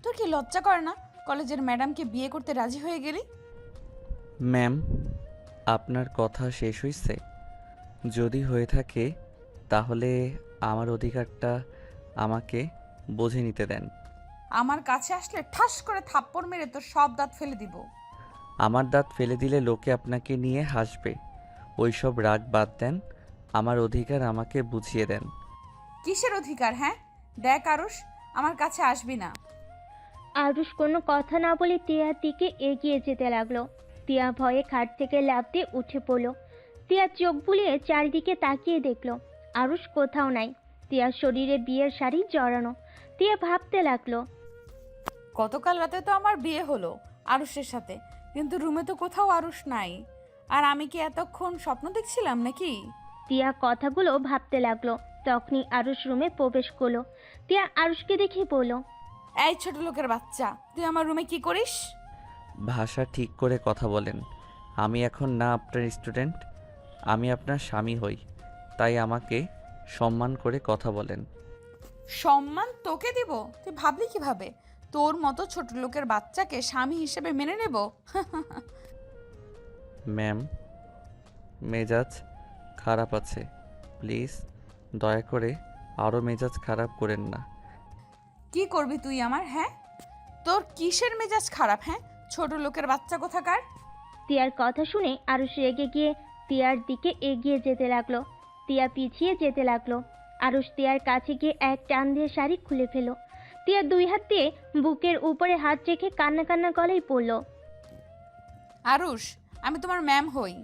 তোর কি লজ্জা করে না কলেজের ম্যাডামকে বিয়ে করতে রাজি হয়ে গেলি? ম্যাম, আপনার কথা শেষ হইছে? যদি হয়ে থাকে তাহলে আমার অধিকারটা আমাকে বুঝে নিতে দেন। আমার কাছে আসলে ঠাস করে থাপ্পড় মেরে তোর সব দাঁত ফেলে দিব। আমার দাঁত ফেলে দিলে লোকে আপনাকে নিয়ে হাসবে। ওইসব রাগ বাদ দেন, আমার অধিকার আমাকে বুঝিয়ে দেন। কিসের অধিকার? হ্যাঁ দেখ আরুষ, আমার কাছে আসবি না। আরুষ কোনো কথা না বলে টিয়ার দিকে এগিয়ে যেতে লাগলো। টিয়া ভয়ে খাট থেকে লাফ দিয়ে উঠে পড়ল। টিয়া চোখ বুলিয়ে চারিদিকে তাকিয়ে দেখলো আরুষ কোথাও নাই। টিয়ার শরীরে বিয়ের শাড়ি জড়ানো। টিয়া ভাবতে লাগলো, গতকাল রাতে তো আমার বিয়ে হলো আরুষের সাথে, কিন্তু রুমে তো কোথাও আরুষ নাই। আর আমি কি এতক্ষণ স্বপ্ন দেখছিলাম নাকি? টিয়া কথাগুলো ভাবতে লাগলো। তখনই আরুষ রুমে প্রবেশ করলো। টিয়া আরুষকে দেখে বলল, এই ছোট লোকের বাচ্চা, তুই আমার রুমে কি করিস? ভাষা ঠিক করে কথা বলেন। আমি এখন না আপনার স্টুডেন্ট, আমি আপনার স্বামী হই। তাই আমাকে সম্মান করে কথা বলেন। সম্মান তোকে দিব? তুই ভাবলি কিভাবে তোর মতো ছোট লোকের বাচ্চাকে স্বামী হিসেবে মেনে নেব? ম্যাম, মেজাজ খারাপ আছে, প্লিজ দয়া করে আরও মেজাজ খারাপ করেন না। কি করবি তুই আমার? হ্যাঁ তোর কিসের মেজাজ খারাপ? হ্যাঁ ছোট লোকের বাচ্চা কোথাকার। টিয়ার কথা শুনে আরুষ রেগে গিয়ে টিয়ার দিকে এগিয়ে যেতে লাগলো। টিয়া পিছিয়ে যেতে লাগলো। আরুষ টিয়ার কাছে গিয়ে এক টান দিয়ে শাড়ি খুলে ফেলো। টিয়া দুই হাত দিয়ে বুকের উপরে হাত রেখে কান্না কান্না গলায় পড়ল, আরুষ, আমি তোমার ম্যাম হই,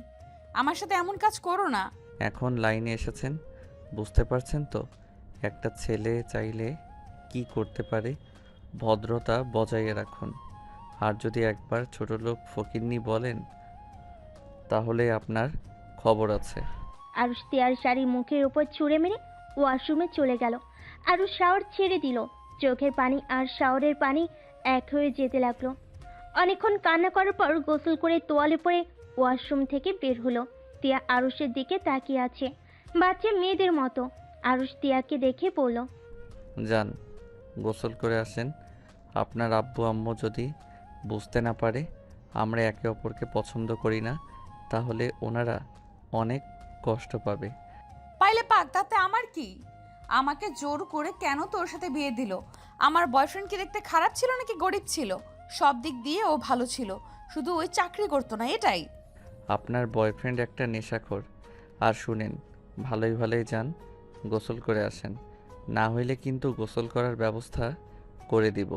আমার সাথে এমন কাজ করো না। এখন লাইনে এসেছেন, বুঝতে পারছেন তো একটা ছেলে চাইলে কি করতে পারে। ভদ্রতা বজায় রাখুন। আর যদি একবার ছোটলোক ফকিন্নি বলেন তাহলে আপনার খবর আছে। আরুষ টিয়ার শাড়ি মুখের উপর ছুঁড়ে মেরে ওয়াশরুমে চলে গেল। আরুষ শাওয়ার ছেড়ে দিল। চোখের পানি আর শাওয়ারের পানি এক হয়ে যেতে লাগলো। অনেকক্ষণ কান্না করার পর গোসল করে তোয়ালে পরে ওয়াশরুম থেকে বের হলো। টিয়া আরুষের দিকে তাকিয়ে আছে বাচ্চা মেয়েদের মতো। আরুষ টিয়াকে দেখে বলল, যান, গোসল করে আসেন। আপনার আব্বু আম্মু যদি বুঝতে না পারে আমরা একে অপরকে পছন্দ করি না, তাহলে ওনারা অনেক কষ্ট পাবে। পাইলে পাক, তাতে আমার কি? আমাকে জোর করে কেন তোর সাথে বিয়ে দিল? আমার বয়ফ্রেন্ড কি দেখতে খারাপ ছিল নাকি গরিব ছিল? সব দিক দিয়ে ও ভালো ছিল, শুধু ওই চাকরি করতো না, এটাই। আপনার বয়ফ্রেন্ড একটা নেশাখোর। আর শুনেন, ভালোই ভালোই যান, গোসল করে আসেন, না হইলে কিন্তু গোসল করার ব্যবস্থা করে দিব।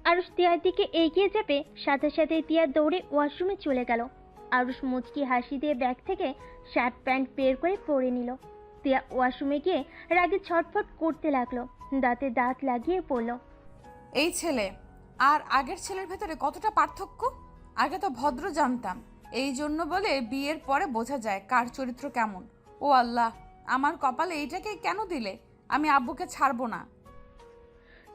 আরুষ টিয়ার দিকে এগিয়ে যাবে, সাথে সাথে টিয়া দৌড়ে ওয়াশরুমে চলে গেল। আরুষ মুচকি হাসি দিয়ে ব্যাগ থেকে শার্ট প্যান্ট বের করে পরে নিল। টিয়া ওয়াশরুমে গিয়ে রাগে ছটফট করতে লাগলো। দাঁতে দাঁত লাগিয়ে পড়ল, এই ছেলে আর আগের ছেলের ভেতরে কতটা পার্থক্য! আগে তো ভদ্র জানতাম, এই জন্য বলে বিয়ের পরে বোঝা যায় কার চরিত্র কেমন। ও আল্লাহ, আমার কপালে এইটাকে কেন দিলে? আমি আব্বুকে ছাড়বো না।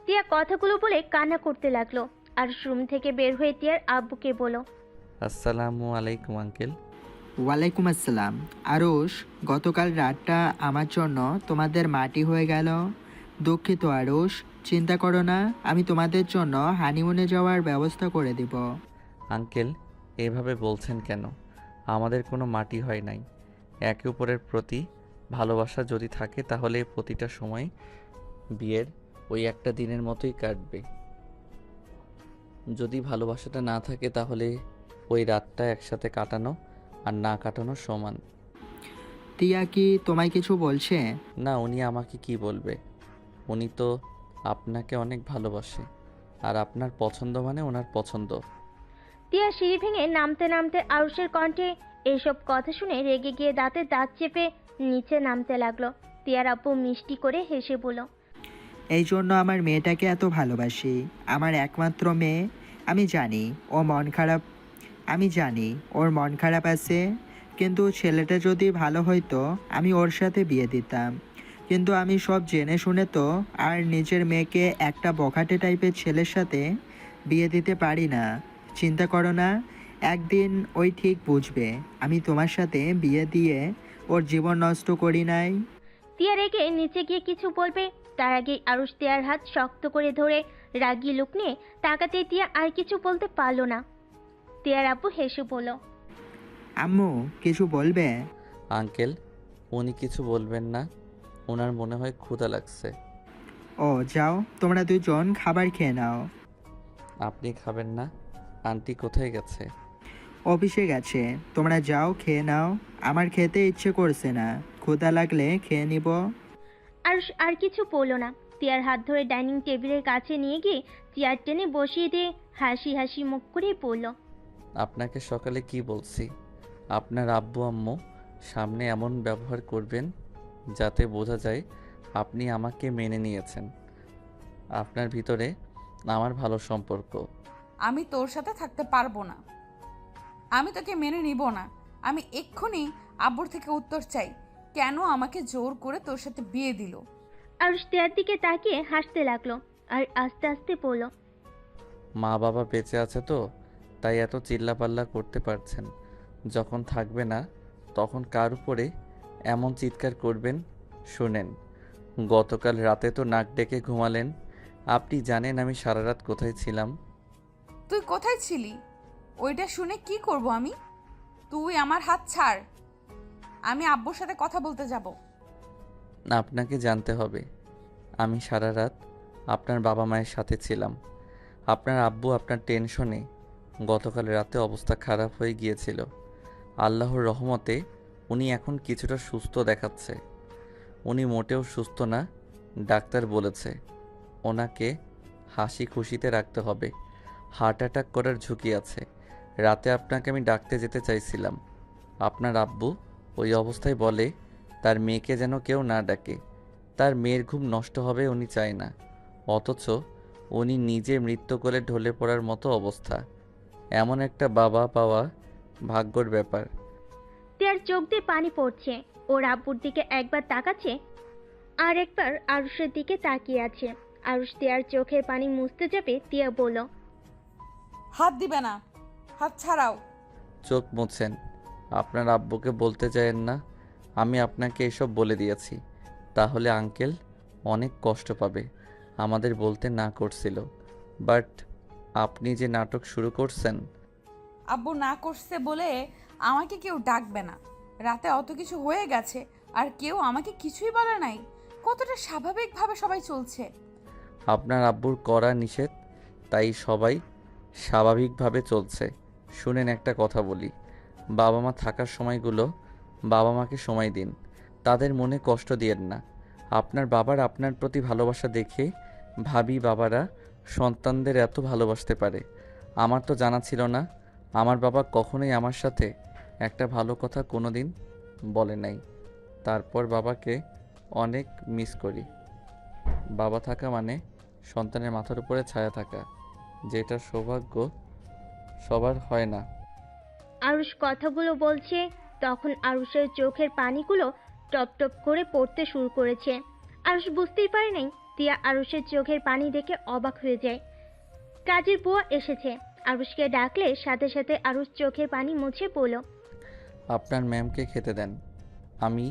টিয়া কথাগুলো বলে কান্না করতে লাগলো। আরুষ রুম থেকে বের হয়ে টিয়ার আব্বুকে বলল, আসসালামু আলাইকুম আঙ্কেল। ওয়ালাইকুম আসসালাম। আরুষ, গতকাল রাতটা আমার জন্য তোমাদের মাটি হয়ে গেল। দুঃখিত আরুষ, চিন্তা করো না, আমি তোমাদের জন্য হানিমুনে যাওয়ার ব্যবস্থা করে দিব। আঙ্কেল, এভাবে বলছেন কেন? আমাদের কোনো মাটি হয় নাই। একে অপরের প্রতি ভালোবাসা যদি থাকে তাহলে প্রতিটা সময় বিয়ের ওই একটা দিনের মতোই কাটবে। যদি ভালোবাসাটা না থাকে তাহলে ওই রাতটা একসাথে কাটানো আর না কাটানো সমান। টিয়া কি তোমায় কিছু বলছে? না, উনি আমাকে কি বলবে? উনি তো আপনাকে অনেক ভালোবাসে, আর আপনার পছন্দ মানে ওনার পছন্দ। টিয়া সিঁড়ি ভেঙে নামতে নামতে আরুষের কণ্ঠে এইসব কথা শুনে রেগে গিয়ে দাঁতে দাঁত চেপে নিচে নামতে লাগলো। টিয়ার আব্বু মিষ্টি করে হেসে বলল, এই জন্য আমার মেয়েটাকে এত ভালোবাসি, আমার একমাত্র মেয়ে। আমি জানি ও মন খারাপ, আমি জানি ওর মন খারাপ আছে, কিন্তু ছেলেটা যদি ভালো হইতো আমি ওর সাথে বিয়ে দিতাম। কিন্তু আমি সব জেনে শুনে তো আর নিজের মেয়েকে একটা বখাটে টাইপের ছেলের সাথে বিয়ে দিতে পারি না। চিন্তা করো না, একদিন ওই ঠিক বুঝবে আমি তোমার সাথে বিয়ে দিয়ে ওর জীবন নষ্ট করি নাই। টিয়া রেগে নিচে গিয়ে কিছু বলবে, তার আগে আরুষ টিয়ার হাত শক্ত করে ধরে রাগী লোক নিয়ে তাকাতে টিয়া আর কিছু বলতে পারলো না। টিয়ার আব্বু হেসে বলল, আম্মু কিছু বলবে? আঙ্কেল, উনি কিছু বলবেন না। ওনার মনে হয় ক্ষুধা লাগছে। ও যাও, তোমরা দুজন খাবার খেয়ে নাও। আপনি খাবেন না? আন্টি কোথায় গেছে? অফিসে গেছে। তোমরা যাও, খেয়ে নাও। আমার খেতে ইচ্ছে করছে না, ক্ষুধা লাগলে খেয়ে নিব। আরুষ আর কিছু বলল না। টিয়ার হাত ধরে ডাইনিং টেবিলের কাছে নিয়ে গিয়ে চেয়ার টেনে বসিয়ে দিয়ে হাসি হাসি মুখ করে বলল, আপনাকে সকালে কি বলছি? আপনার আব্বু আম্মু সামনে এমন ব্যবহার করবেন যাতে বোঝা যায় আপনি আমাকে মেনে নিয়েছেন। আপনার ভিতরে আমার ভালো সম্পর্ক। আমি তোর সাথে থাকতে পারবো না। আমি তোকে মেনে নিব না। আমি এক্ষুনি আব্বুর থেকে উত্তর চাই, কেন আমাকে জোর করে তোর সাথে বিয়ে দিল? আরুষ টিয়ার দিকে তাকিয়ে হাসতে লাগলো আর আস্তে আস্তে বলল, মা বাবা বেঁচে আছে তো, তাই এত চিল্লাপাল্লা করতে পারছেন। যখন থাকবে না তখন কার উপরে এমন চিৎকার করবেন? শুনেন, গতকাল রাতে তো নাক ডেকে ঘুমালেন। আপনি জানেন আমি সারা রাত কোথায় ছিলাম? তুই কোথায় ছিলি? ওইটা শুনে কি করব আমি? তুই আমার হাত ছাড়। আমি আব্বুর সাথে কথা বলতে যাব। আপনাকে জানতে হবে, আমি সারা রাত আপনার বাবা মায়ের সাথে ছিলাম। আপনার আব্বু আপনার টেনশনে গতকাল রাতে অবস্থা খারাপ হয়ে গিয়েছিল। আল্লাহর রহমতে উনি এখন কিছুটা সুস্থ দেখাচ্ছে। উনি মোটেও সুস্থ না, ডাক্তার বলেছে। ওনাকে হাসি খুশিতে রাখতে হবে। হার্ট অ্যাটাক করার ঝুঁকি আছে। রাতে আপনাকে আমি ডাকতে যেতে চাইছিলাম। আপনার আব্বু ওই অবস্থায় বলে তার মেয়েকে যেন কেউ না ডাকে। তার মেয়ের ঘুম নষ্ট হবে উনি চায় না, অথচ উনি নিজে মৃত্যু কোলে ঢলে পড়ার মতো অবস্থা। এমন একটা বাবা পাওয়া ভাগ্যর ব্যাপার। টিয়ার চোখ দিয়ে পানি পড়ছে। ওর আব্বুর দিকে একবার তাকাচ্ছে আর একবার আরুষের দিকে তাকিয়ে আছে। আরুষ টিয়ার চোখের পানি মুছতে যাবে, টিয়া বলল, হাত দিবে না, হাত ছাড়াও। চোখ মুছেন। আপনার আব্বুকে বলতে চাইেন না আমি আপনাকে এসব বলে দিয়েছি, তাহলে আঙ্কেল অনেক কষ্ট পাবে। আমাদের বলতে না করছিল, বাট আপনি যে নাটক শুরু করছেন। আব্বু না করছে বলে আমাকে কেউ ডাকবে না। রাতে অত কিছু হয়ে গেছে আর কেউ আমাকে কিছুই বলে নাই। কতটা স্বাভাবিকভাবে সবাই চলছে। আপনার আব্বুর করা নিষেধ, তাই সবাই স্বাভাবিকভাবে চলছে। শুনেন, একটা কথা বলি, বাবা মা থাকার সময়গুলো বাবা মাকে সময় দিন। তাদের মনে কষ্ট দিয়েন না। আপনার বাবার আপনার প্রতি ভালোবাসা দেখে ভাবি বাবারা সন্তানদের এত ভালোবাসতে পারে। আমার তো জানা ছিল না। আমার বাবা কখনোই আমার সাথে একটা ভালো কথা কোনো দিন বলে নাই। তারপর বাবাকে অনেক মিস করি। বাবা থাকা মানে সন্তানের মাথার উপরে ছায়া থাকা, যেটা সৌভাগ্য সবার হয় না। আরুষ কথাগুলো বলছে তখন আরুষের চোখের পানিগুলো টপ টপ করে পড়তে শুরু করেছে। আরুষ বুঝতেই পারে নাই। টিয়া আরুষের চোখের পানি দেখে অবাক হয়ে যায়। কাজের বুয়া এসেছে। আরুষকে ডাকলে সাথে সাথে আরুষ চোখের পানি মুছে বলল, আপনার ম্যামকে খেতে দেন, আমি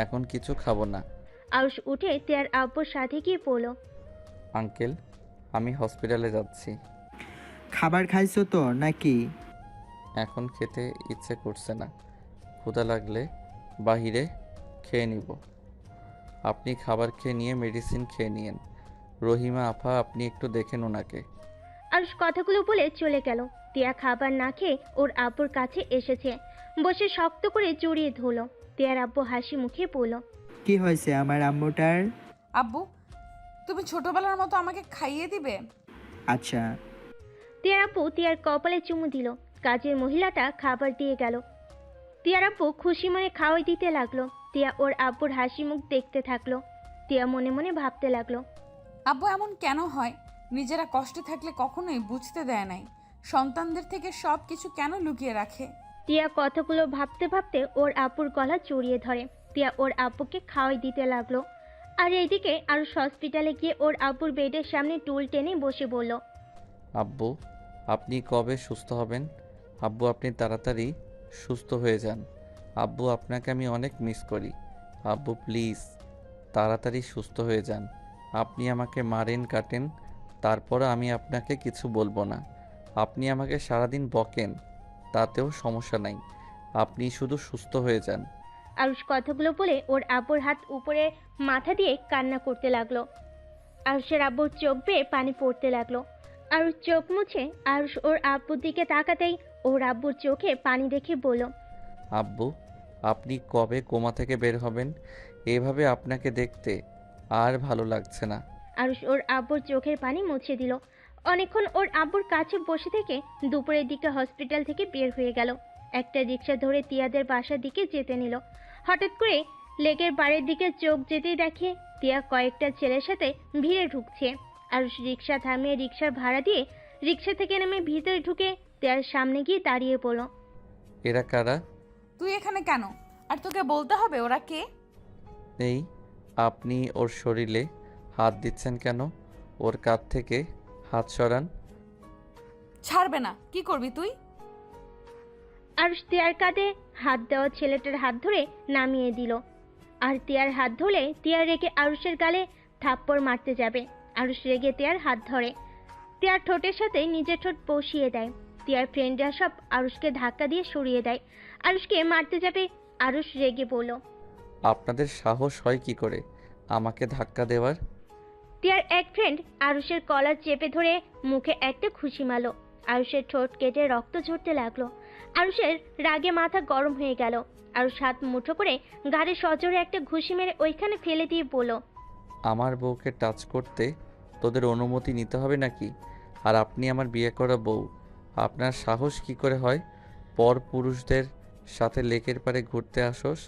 এখন কিছু খাবো না। আরুষ উঠে টিয়ার আব্বুর সাথে গিয়ে বলল, আঙ্কেল, আমি হসপিটালে যাচ্ছি। খাবার খাইছো তো নাকি? এখন খেতে ইচ্ছে করছে না। ক্ষুধা লাগলে বাহিরে খেয়ে নিব। আপনি খাবার খেয়ে নিয়ে মেডিসিন খেয়ে নিয়েন। রহিমা আপা, আপনি একটু দেখেন ওনাকে। আরুষ কথাগুলো বলে চলে গেল। টিয়া খাবার না খেয়ে ওর আব্বুর কাছে এসেছে। বসে শক্ত করে জড়িয়ে ধরল। টিয়ার আব্বু হাসি মুখে বলল, কি হয়েছে আমার আম্মুটার? আব্বু, তুমি ছোটবেলার মতো আমাকে খাইয়ে দিবে? আচ্ছা। টিয়ার আব্বু টিয়ার কপালে চুমু দিল। কাজের মহিলাটা খাবার দিয়ে গেল। টিয়ার আব্বু খুশি মনে খাওয়াই দিতে লাগলো। টিয়া ওর আব্বুর হাসি মুখ দেখতে থাকলো। টিয়া মনে মনে ভাবতে লাগলো, আব্বু এমন কেন হয়? নিজেরা কষ্টে থাকলে কখনোই বুঝতে দেয় নাই। সন্তানদের থেকে সব কিছু কেন লুকিয়ে রাখে? টিয়া কথাগুলো ভাবতে ভাবতে ওর আব্বুর গলা জড়িয়ে ধরে। টিয়া ওর আব্বুকে খাওয়াই দিতে লাগলো। আর এইদিকে আরুষ হসপিটালে গিয়ে ওর আব্বুর বেডের সামনে টুল টেনে বসে বলল, আব্বু, আপনি কবে সুস্থ হবেন? আব্বু, আপনি তাড়াতাড়ি সুস্থ হয়ে যান। আব্বু, আপনাকে আমি অনেক মিস করি। আব্বু প্লিজ তাড়াতাড়ি সুস্থ হয়ে যান। আপনি আমাকে মারেন কাটেন, তারপর আমি আপনাকে কিছু বলবো না। আপনি আমাকে সারাদিন বকেন, তাতেও সমস্যা নাই। আপনি শুধু সুস্থ হয়ে যান। আরুষ কথাগুলো বলে ওর আব্বুর হাত উপরে মাথা দিয়ে কান্না করতে লাগলো। আরুষের আব্বুর চোখ বেয়ে পানি পড়তে লাগলো। আরুষ চোখ মুছে আরুষ ওর আব্বুর দিকে তাকাতেই ওর আব্বুর চোখে পানি দেখে বলল, আব্বু, আপনি কবে কোমা থেকে বের হবেন? এভাবে আপনাকে দেখতে আর ভালো লাগছে না। আরুষ ওর আব্বুর চোখের পানি মুছে দিল। অনেকক্ষণ ওর আব্বুর কাছে বসে থেকে দুপুরের দিকে হসপিটাল থেকে বের হয়ে গেল। একটা রিক্সা ধরে তিয়াদের বাসার দিকে যেতে নিল। হঠাৎ করে লেকের বাড়ির দিকে চোখ যেতেই দেখে তিয়া কয়েকটা ছেলের সাথে ভিড়ে ঢুকছে। আরুষ রিক্সা থামিয়ে রিক্সার ভাড়া দিয়ে রিক্সা থেকে নেমে ভিতরে ঢুকে তিয়ার সামনে গিয়ে দাঁড়িয়ে পড়ল। এরা কারা? তুই এখানে কেন? আর তোকে বলতে হবে ওরা কে? এই, আপনি ওর শরীরে হাত দিচ্ছেন কেন? ওর কাঁধ থেকে হাত সরান। ছাড়বে না, কি করবি তুই? আরুষ তিয়ার কাঁধে হাত দেওয়া ছেলেটার হাত ধরে নামিয়ে দিল। আর তিয়ার হাত ধরে তিয়া রেগে আরুষের গালে থাপ্পড় মারতে যাবে। আরুষ রেগে তিয়ার হাত ধরে তিয়ার ঠোঁটের সাথে নিজের ঠোঁট বসিয়ে দেয়। তিয়ার ফ্রেন্ডরা সব আরুষকে ধাক্কা দিয়ে সরিয়ে দেয়। আরুষকে মারতে যাবে। আরুষ রেগে বলল, আপনাদের সাহস হয় কি করে আমাকে ধাক্কা দেওয়ার? তিয়ার এক ফ্রেন্ড আরুষের কলার চেপে ধরে মুখে একটা ঘুষি মারল। আরুষের ঠোঁট কেটে রক্ত ঝরতে লাগলো। আরুষের রাগে মাথা গরম হয়ে গেল। আরুষ হাত মুঠো করে ঘাড়ে সজোরে একটা ঘুষি মেরে ওইখানে ফেলে দিয়ে বলল, আমার বউকে টাচ করতে তোদের অনুমতি নিতে হবে নাকি? আর আপনি আমার বিয়ে করা বউ, আপনার সাহস কি করে হয় পর পুরুষদের সাথে লেকের পাড়ে ঘুরতে আসোস?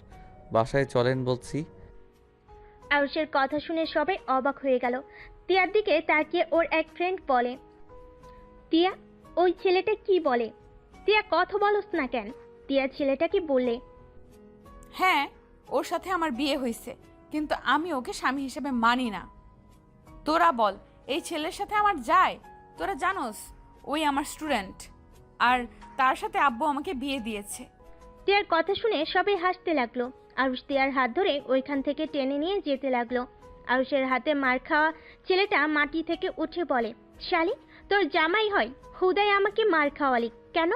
বাসায় চলেন বলছি। আরুষের কথা শুনে সবাই অবাক হয়ে গেল। তিয়ার দিকে তাকিয়ে ওর এক ফ্রেন্ড বলে, তিয়া, ওই ছেলেটা কি বলে? তিয়া, কথা বলস না কেন? তিয়া ছেলেটাকে বললে, হ্যাঁ, ওর সাথে আমার বিয়ে হয়েছে, কিন্তু আমি ওকে স্বামী হিসেবে মানি না। তোরা বল, এই ছেলের সাথে আমার যায়? তোরা জানোস ওই আমার স্টুডেন্ট, আর তার সাথে আব্বু আমাকে বিয়ে দিয়েছে। তিয়ার কথা শুনে সবাই হাসতে লাগলো। আরুষ তিয়ার হাত ধরে ওইখান থেকে টেনে নিয়ে যেতে লাগলো। আরুষের হাতে মার খাওয়া ছেলেটা মাটি থেকে উঠে বলে, শালি, তোর জামাই হয়, হুদাই আমাকে মার খাওয়ালি কেন?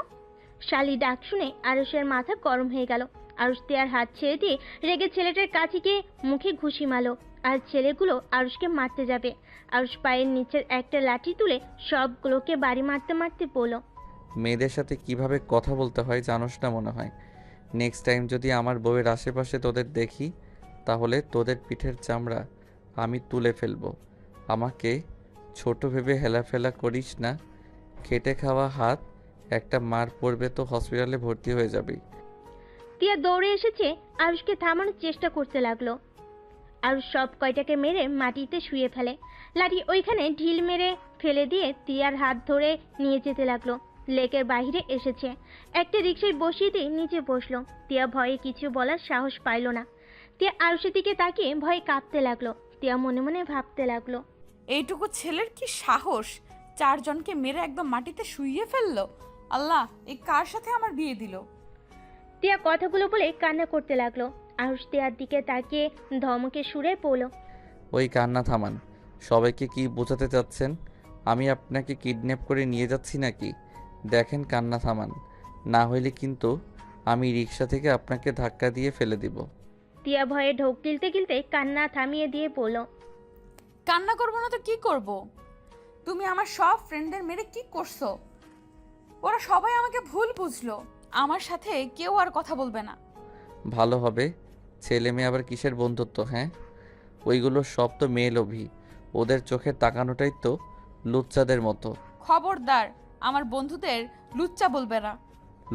শালি ডাক শুনে আরুষের মাথা গরম হয়ে গেল। আরুষ তিয়ার হাত ছেড়ে দিয়ে রেগে ছেলেটার কাছে গিয়ে মুখে ঘুষি মারলো। আর ছেলেগুলো আরুষকে মারতে যাবে। আরুষ পায়ের নিচের একটা লাঠি তুলে সবগুলোকে বাড়ি মারতে মারতে বলল, মেয়েদের সাথে কিভাবে কথা বলতে হয় জানোস না মনে হয়। নেক্সট টাইম যদি আমার বউয়ের আশেপাশে তোদের দেখি, তাহলে তোদের পিঠের চামড়া আমি তুলে ফেলবো। আমাকে ছোট ভেবে হেলাফেলা করিস না। খেটে খাওয়া হাত, একটা মার পড়বে তো হসপিটালে ভর্তি হয়ে যাবি। তিয়া দৌড়ে এসেছে আরুষকে থামানোর চেষ্টা করতে লাগলো। আরুষ সব কয়টাকে মেরে মাটিতে শুয়ে ফেলে। লাঠি ওইখানে ঢিল মেরে ফেলে দিয়ে তিয়ার হাত ধরে নিয়ে যেতে লাগলো। লেকের বাইরে এসেছে, একটা রিক্সায় বসিয়ে দিয়ে নিচে বসলো। তিয়া ভয়ে কিছু বলার সাহস পাইল না। তিয়া আরুষের দিকে তাকিয়ে ভয়ে কাঁপতে লাগলো। তিয়া মনে মনে ভাবতে লাগলো, এইটুকু ছেলের কি সাহস, 4 জনকে মেরে একদম মাটিতে শুইয়ে ফেললো। আল্লাহ, এই কার সাথে আমার বিয়ে দিল? তিয়া কথাগুলো বলে কান্না করতে লাগলো। আরুষ তিয়ার দিকে তাকিয়ে ধমকে সুরে বলল, ওই কান্না থামান। সবাইকে কি বোঝাতে চাচ্ছেন? আমি আপনাকে কিডন্যাপ করে নিয়ে যাচ্ছি নাকি? দেখেন, কান্না থামান, না হইলে কিন্তু আমি রিক্সা থেকে আপনাকে ধাক্কা দিয়ে ফেলে দিব। তিয়া ভয়ে ঢোক গিলতে গিলতে কান্না থামিয়ে দিয়ে বলল, কান্না করবো না তো কি করব? তুমি আমার সব ফ্রেন্ডদের মেরে কি করছো? ওরা সবাই আমাকে ভুল বুঝলো। আমার সাথে কেউ আর কথা বলবে না। ভালো হবে। ছেলে মেয়ে আবার কিসের বন্ধুত্ব? হ্যাঁ, ওইগুলো সব তো মেয়ে লোভী। ওদের চোখের তাকানোটাই তো লুচ্চাদের মতো। খবরদার, আমার বন্ধুদের লুচ্চা বলবে না।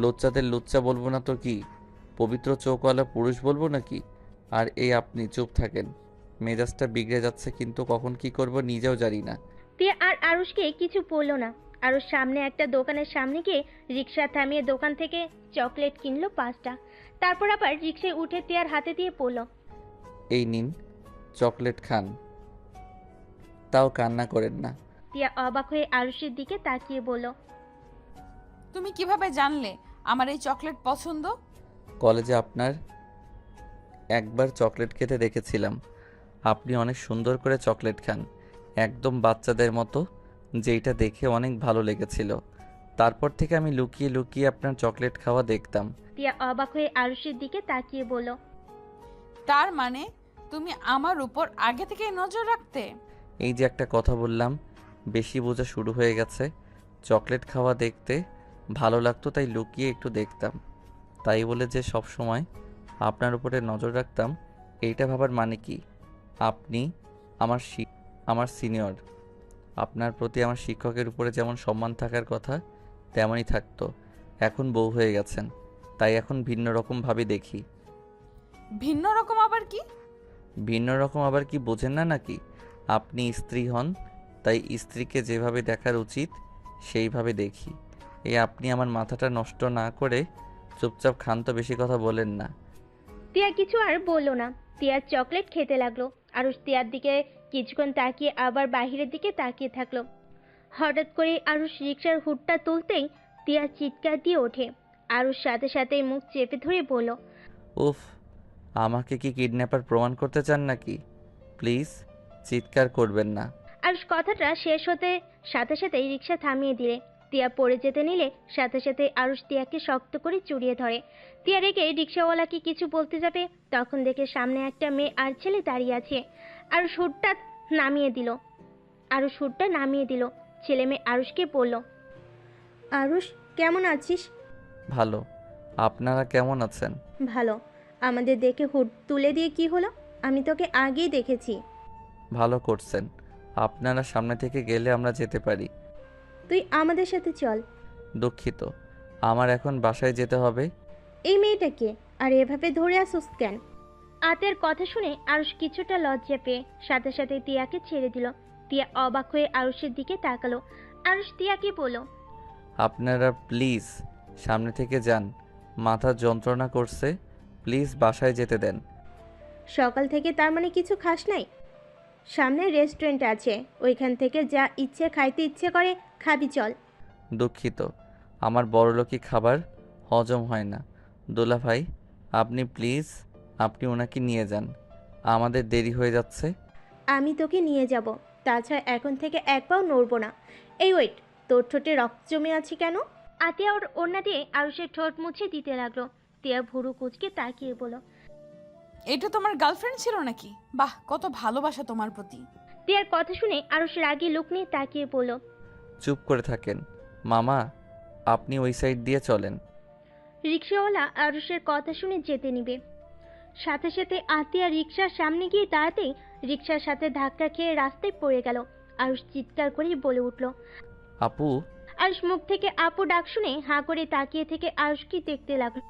লুচ্চাদের লুচ্চা বলবো না তো কি? পবিত্র চোখওয়ালা পুরুষ বলবো নাকি? আর এই আপনি চুপ থাকেন। মেজাজটা বিগড়ে যাচ্ছে, কিন্তু কখন কি করব নিজেও জানি না। তিয়া আর আরুষকে কিছু বলল না। আরুষ সামনে একটা দোকানের সামনে গিয়ে রিক্সা থামিয়ে দোকান থেকে চকলেট কিনলো 5টা। তারপর আবার রিক্সায় উঠে তিয়ার হাতে দিয়ে পড়ল, এই নিন, চকলেট খান, তাও কান্না করেন না। তিয়া অবাক হয়ে আরুষের দিকে তাকিয়ে বলল, তুমি কিভাবে জানলে আমার এই চকলেট পছন্দ? কলেজে আপনার একবার চকলেট খেতে দেখেছিলাম। আপনি অনেক সুন্দর করে চকলেট খান, একদম বাচ্চাদের মতো। যেইটা দেখে অনেক ভালো লেগেছিল। তারপর থেকে আমি লুকিয়ে লুকিয়ে আপনার চকলেট খাওয়া দেখতাম। তিয়া অবাক হয়ে আরুষের দিকে তাকিয়ে বলল, তার মানে তুমি আমার উপর আগে থেকেই নজর রাখতে? এই যে একটা কথা বললাম, বেশি বোঝা শুরু হয়ে গেছে। চকলেট খাওয়া দেখতে ভালো লাগতো তাই লুকিয়ে একটু দেখতাম। তাই বলে যে সব সময় আপনার উপরে নজর রাখতাম এইটা ভাবার মানে কি? আপনি আমার সিনিয়র। আপনার প্রতি আমার শিক্ষকের উপরে যেমন সম্মান থাকার কথা তেমনই থাকতো। এখন বউ হয়ে গেছেন তাই এখন ভিন্ন রকমভাবে দেখি। ভিন্ন রকম আবার কি? ভিন্ন রকম আবার কি বোঝেন না নাকি? আপনি স্ত্রী হন তাই স্ত্রীকে যেভাবে দেখার উচিত সেইভাবে দেখি। আপনি আমার মাথাটা নষ্ট না করে চুপচাপ খান তো, বেশি কথা বলেন না। তিয়া কিছু আর বলল না। তিয়ার চকলেট খেতে লাগলো। আরুষ তিয়ার দিকে কিছুক্ষণ তাকিয়ে আবার বাহিরের দিকে তাকিয়ে থাকলো। হঠাৎ করে আরুষ রিকশার হুডটা তুলতেই তিয়া চিৎকার দিয়ে ওঠে। আরুষ সাথে সাথেই মুখ চেপে ধরে বলল, উফ, আমাকে কি কিডন্যাপার প্রমাণ করতে চান নাকি? প্লিজ চিৎকার করবেন না। আরুষ কথাটা শেষ হতে সাথে সাথেই রিকশা থামিয়ে দিলে। তিয়া পড়ে যেতে নিলে সাথে সাথে আরুষ তিয়াকে শক্ত করে জড়িয়ে ধরে। তিয়া রেগে রিকশাওয়ালাকে কিছু বলতে যাবে তখন দেখে সামনে একটা মেয়ে আর ছেলে দাঁড়িয়ে আছে। আরুষ হুডটা নামিয়ে দিল। ছেলে মেয়ে আরুষকে বলল, আরুষ কেমন আছিস? ভালো, আপনারা কেমন আছেন? ভালো। আমাদের দেখে হুড তুলে দিয়ে কি হলো? আমি তোকে আগেই দেখেছি। ভালো করছেন। আপনারা সামনে থেকে গেলে আমরা যেতে পারি। তুই আমাদের সাথে চল। দুঃখিত, আমার এখন বাসায় যেতে হবে। এই মেয়েটাকে আর এভাবে ধরে আসুস কেন? আতের কথা শুনে আরুষ কিছুটা লজ্জা পেয়ে সাথে সাথে তিয়াকে ছেড়ে দিল। তিয়া অবাক হয়ে আরুষের দিকে তাকালো। আরুষ তিয়াকে বলল, আপনারা প্লিজ সামনে থেকে যান, মাথা যন্ত্রণা করছে। প্লিজ বাসায় যেতে দেন। সকাল থেকে তার মানে কিছু খাস নাই? সামনে রেস্টুরেন্ট আছে, ওইখান থেকে যা ইচ্ছে খাইতে ইচ্ছে করে খাবি, চল। দুঃখিত, আমার বড়লোকি খাবার হজম হয় না। দোলা ভাই, আপনি প্লিজ ওনাকে নিয়ে যান, আমাদের দেরি হয়ে যাচ্ছে। আমি তোকে নিয়ে যাব। তাছাড়া এখন থেকে এক পাও নড়বো না। এই ওয়েট, তোর ঠোঁটে রক্ত জমে আছে কেন? আতিয়া ওর ওড়না দিয়ে আরুষের ঠোঁট মুছে দিতে লাগলো। তিয়া ভুরু কুচকে তাকিয়ে বলল, এটা তোমার গার্লফ্রেন্ড ছিল নাকি? বাহ, কত ভালোবাসা তোমার প্রতি। তিয়ার কথা শুনে আরুষ রাগে লুক নিয়ে তাকিয়ে বলল, চুপ করে থাকেন মামা, আপনি ওই সাইড দিয়ে চলেন। রিক্সাওয়ালা আরুষের কথা শুনে যেতে নিবে। সাথে সাথে আতিয়া রিক্সার সামনে গিয়ে দাঁড়াতেই রিক্সার সাথে ধাক্কা খেয়ে রাস্তায় পড়ে গেল। আরুষ চিৎকার করে বলে উঠল। আপু, আরুষ মুখ থেকে আপু ডাক শুনে হাঁ করে তাকিয়ে থেকে আরুষকে দেখতে লাগলো।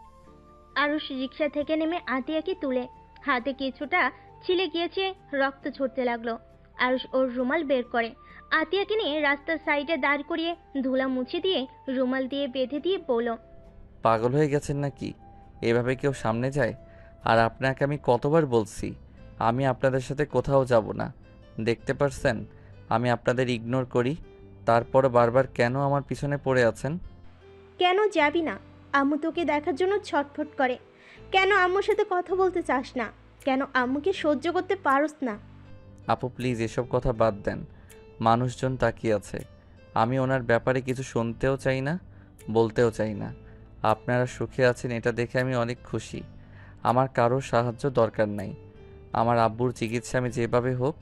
আরুষ রিক্সা থেকে নেমে আতিয়াকে তুলে হাতে কিছুটা ছিলে গিয়েছে, রক্ত ঝরতে লাগলো। আরুষ ওর রুমাল বের করে আতিয়াকে নিয়ে রাস্তার সাইডে দাঁড় করিয়ে ধুলা মুছে দিয়ে রুমাল দিয়ে বেঁধে দিয়ে বলল, পাগল হয়ে গেছেন নাকি? এভাবে কেউ সামনে যায়? আর আপনাকে আমি কতবার বলছি আমি আপনাদের সাথে কোথাও যাব না। দেখতে পারছেন আমি আপনাদের ইগনোর করি, তারপরও বারবার কেন আমার পিছনে পড়ে আছেন? কেন যাবি না? আম্মু তোকে দেখার জন্য ছটফট করে। কেন আম্মুর সাথে কথা বলতে চাস না? কেন আম্মুকে সহ্য করতে পারস না? আপু প্লিজ এসব কথা বাদ দেন। মানুষজন তাকিয়ে আছে, আমি ওনার ব্যাপারে কিছু শুনতেও চাই না, বলতেও চাই না। আপনারা সুখে আছেন এটা দেখে আমি অনেক খুশি। আমার কারোর সাহায্য দরকার নাই। আমার আব্বুর চিকিৎসা আমি যেভাবে হোক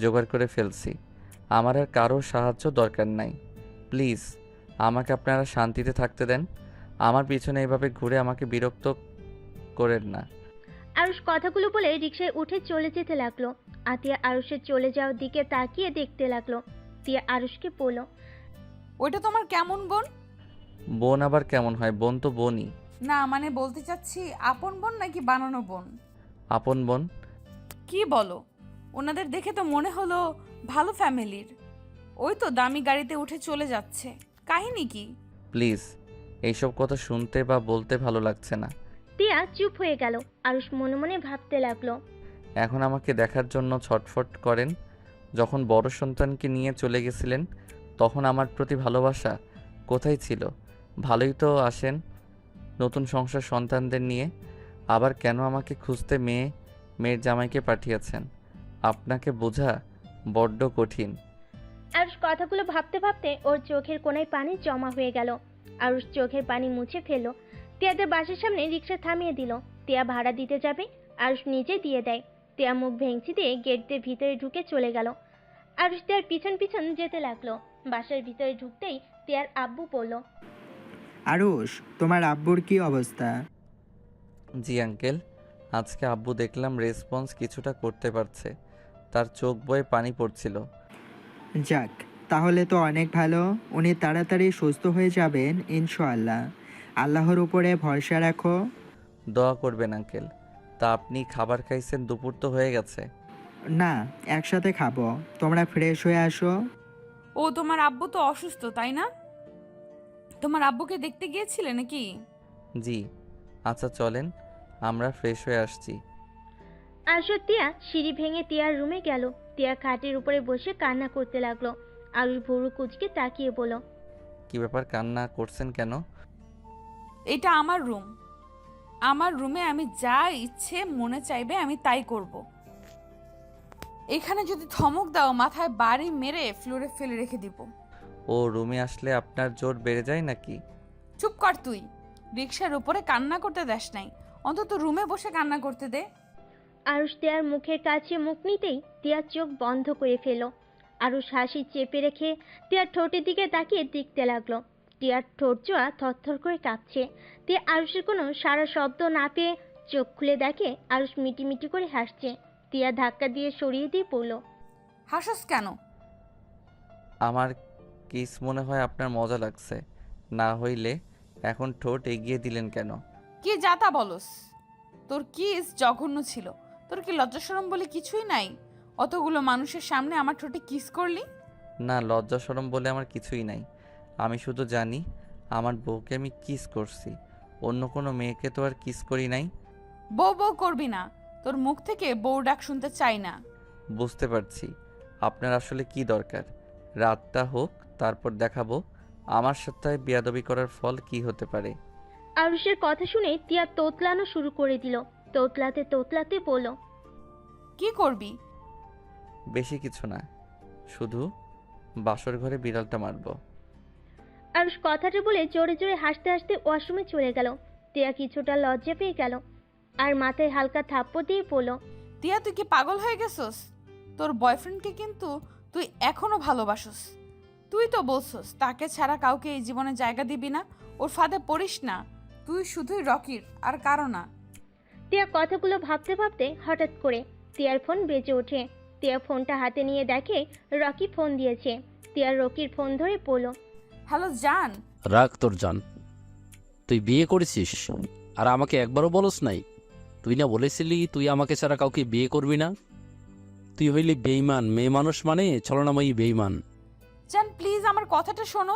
জোগাড় করে ফেলছি। আমার আর কারোর সাহায্য দরকার নাই। প্লিজ আমাকে আপনারা শান্তিতে থাকতে দেন। আমার পিছনে এভাবে ঘুরে আমাকে বিরক্ত করেন না। আরুষ কথাগুলো বলে রিকশায় উঠে চলে যেতে লাগলো। আতিয়া আরুষের চলে যাওয়ার দিকে তাকিয়ে দেখতে লাগলো। তিয়া আরুষকে বলল, ওইটা তোমার কেমন বোন? বোন আবার কেমন হয়? বোন তো বোনই। না মানে বলতে চাচ্ছি আপন বোন নাকি বানানো বোন? আপন বোন। কি বলো? ওনাদের দেখে তো মনে হলো ভালো ফ্যামিলির। ওই তো দামি গাড়িতে উঠে চলে যাচ্ছে, কাহিনী কি? প্লিজ এইসব কথা শুনতে বা বলতে ভালো লাগছে না। তিয়া চুপ হয়ে গেল। আরুষ মনে মনে ভাবতে লাগলো, এখন আমাকে দেখার জন্য ছটফট করেন। যখন বড় সন্তানকে নিয়ে চলে গেছিলেন তখন আমার প্রতি ভালোবাসা কোথায় ছিল? ভালোই তো আসেন নতুন সংসার সন্তানদের নিয়ে, আবার কেন আমাকে খুঁজতে মেয়ের জামাইকে পাঠিয়েছেন? আপনাকে বোঝা বড্ড কঠিন। আরুষ কথাগুলো ভাবতে ভাবতে ওর চোখের কোণায় পানি জমা হয়ে গেল। আরুষ চোখের পানি মুছে ফেললো। তিয়াদের বাসার সামনে রিক্সা থামিয়ে দিল। তিয়া ভাড়া দিতে যাবে, আরুষ নিজে দিয়ে দেয়। তিয়া মুখ ভেঙচি দিয়ে গেট দিয়ে ভিতরে ঢুকে চলে গেল। আরুষ তিয়ার পিছন পিছন যেতে লাগলো। বাসার ভিতরে ঢুকতেই তিয়ার আব্বু বলল, আরুষ, তোমার আব্বুর কি অবস্থা? জি আঙ্কেল, আজকে আব্বু দেখলাম রেসপন্স কিছুটা করতে পারছে। তার চোখ বয়ে পানি পড়ছিল। যাক, তাহলে তো অনেক ভালো। উনি তাড়াতাড়ি সুস্থ হয়ে যাবেন ইনশাআল্লাহ। আল্লাহর উপরে ভরসা রাখো। দোয়া করবেন আঙ্কেল। তা আপনি খাবার খাইছেন? দুপুর তো হয়ে গেছে। না, একসাথে খাবো। তোমরা ফ্রেশ হয়ে আসো। ও তোমার আব্বু তো অসুস্থ, তাই না? তোমার আব্বুকে দেখতে গিয়েছিলে নাকি? জি। আচ্ছা চলেন, আমরা ফ্রেশ হয়ে আসছি। আরুষ ও তিয়া সিঁড়ি ভেঙে তিয়ার রুমে গেল। তিয়া খাটের উপরে বসে কান্না করতে লাগলো। আরুষ ভুরু কুচকে তাকিয়ে বলল, কি ব্যাপার, কান্না করছেন কেন? এটা আমার রুম। আমার রুমে আমি যা ইচ্ছে মনে চাইবে আমি তাই করব। এখানে যদি ধমক দাও মাথায় বাড়ি মেরে ফ্লোরে ফেলে রেখে দিব। ও রুমে আসলে আপনার জোর বেড়ে যায় নাকি? চুপ কর তুই। রিক্সার উপরে কান্না করতে দেস নাই, অন্তত রুমে বসে কান্না করতে দে। আরুষ তিয়ার মুখের কাছে মুখ নিতেই তিয়ার চোখ বন্ধ করে ফেল। আরুষ হাসি চেপে রেখে তিয়ার ঠোঁটের দিকে তাকিয়ে দেখতে লাগলো। তিয়ার ঠোঁট জোড়া থরথর করে কাঁপছে। তিয়া আরুষের কোনো সারা শব্দ না পেয়ে চোখ খুলে দেখে আরুষ মিটিমিটি করে হাসছে। তিয়া ধাক্কা দিয়ে সরিয়ে দিয়ে পড়ল, হাসস কেন? আমার কিস মনে হয় আপনার মজা লাগছে। না হইলে এখন ঠোঁট এগিয়ে দিলেন কেন? কি যাতা বলস? তোর কিস জঘন্য ছিল। তোর কি লজ্জাশরম বলে কিছুই নাই? অতগুলো মানুষের সামনে আমার ঠোঁটে কিস করলি। না, লজ্জা শরম বলে আমার কিছুই নাই। আমি শুধু জানি আমার বউকে আমি কিস করছি, অন্য কোনো মেয়েকে তো আর কিস করি নাই। বউ বউ করবি না। তোর মুখ থেকে বউ ডাক শুনতে চাই না। বুঝতে পারছি আপনার আসলে কি দরকার। রাতটা হোক, তারপর দেখাবো আমার সাথে বেয়াদবি করার ফল কি হতে পারে। আরুষের কথা শুনে তিয়া তোতলানো শুরু করে দিল। তোতলাতে তোতলাতে বলল, কি করবি? বেশি কিছু না, শুধু বাসর ঘরে বিড়ালটা মারবো। আরুষ কথাটা বলে জোরে জোরে হাসতে হাসতে ওয়াশরুমে চলে গেল। টিয়া কিছুটা লজ্জা পেয়ে গেল আর মাথায় হালকা থাপ্পড় দিয়ে পড়ল, টিয়া, তুই কি পাগল হয়ে গেছস? তোর বয়ফ্রেন্ডকে কিন্তু তুই এখনো ভালোবাসস। তুই তো বলছস তাকে ছাড়া কাউকে এই জীবনে জায়গা দিবি না। ওর ফাঁদে পড়িস না। তুই শুধুই রকির, আর কারো না। টিয়া কথাগুলো ভাবতে ভাবতে হঠাৎ করে টিয়ার ফোন বেজে ওঠে। টিয়া ফোনটা হাতে নিয়ে দেখে রকি ফোন দিয়েছে। টিয়া রকির ফোন ধরে পড়ল, হ্যালো জান। রাখ তোর জান। তুই বিয়ে করেছিস আর আমাকে একবারও বলস নাই? তুই না বলেছিলি তুই আমাকে ছাড়া কাউকে বিয়ে করবি না? তুই হইলি বেঈমান। মেয়ে মানুষ মানে ছলনাময়ী বেঈমান। জান প্লিজ আমার কথাটা শোনো।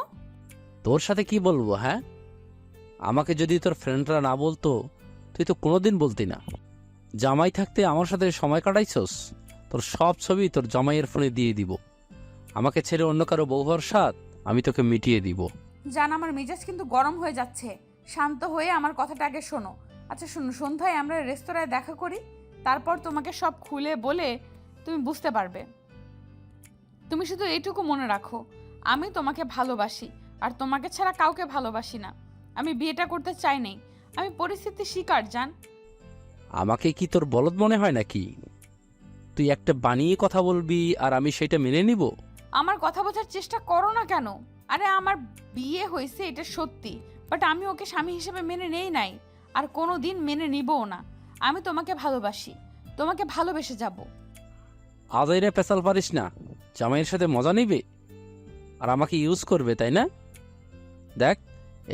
তোর সাথে কি বলবো? হ্যাঁ, আমাকে যদি তোর ফ্রেন্ডরা না বলতো তুই তো কোনোদিন বলতি না। জামাই থাকতে আমার সাথে সময় কাটাইছস? তোর সব ছবি তোর জামাইয়ের ফোনে দিয়ে দিব। আমাকে ছেড়ে অন্য কারো বউ হওয়ার স্বাদ আমি তোকে মিটিয়ে দিব। জান আমার মেজাজ কিন্তু গরম হয়ে যাচ্ছে। শান্ত হয়ে আমার কথাটা আগে শোনো। আচ্ছা শোনো, সন্ধ্যায় আমরা রেস্তোরাঁয় দেখা করি। তারপর তোমাকে সব খুলে বলে তুমি বুঝতে পারবে। তুমি শুধু এইটুকু মনে রাখো, আমি তোমাকে ভালোবাসি আর তোমাকে ছাড়া কাউকে ভালোবাসি না। আমি বিয়েটা করতে চাই নাই। আমি পরিস্থিতির শিকার জান। আমাকে কি তোর বলদ মনে হয় নাকি? তুই একটা বানিয়ে কথা বলবি আর আমি সেটা মেনে নিব? আমার কথা বোঝার চেষ্টা করো না কেন? আরে আমার বিয়ে হয়েছে এটা সত্যি, বাট আমি ওকে স্বামী হিসেবে মেনে নেই নাই, আর কোনো দিন মেনে নিবও না। আমি তোমাকে ভালোবাসি, তোমাকে ভালোবেসে যাব। আদাইরে পেশাল পারিস না। জামাইয়ের সাথে মজা নিবে আর আমাকে ইউজ করবে, তাই না? দেখ,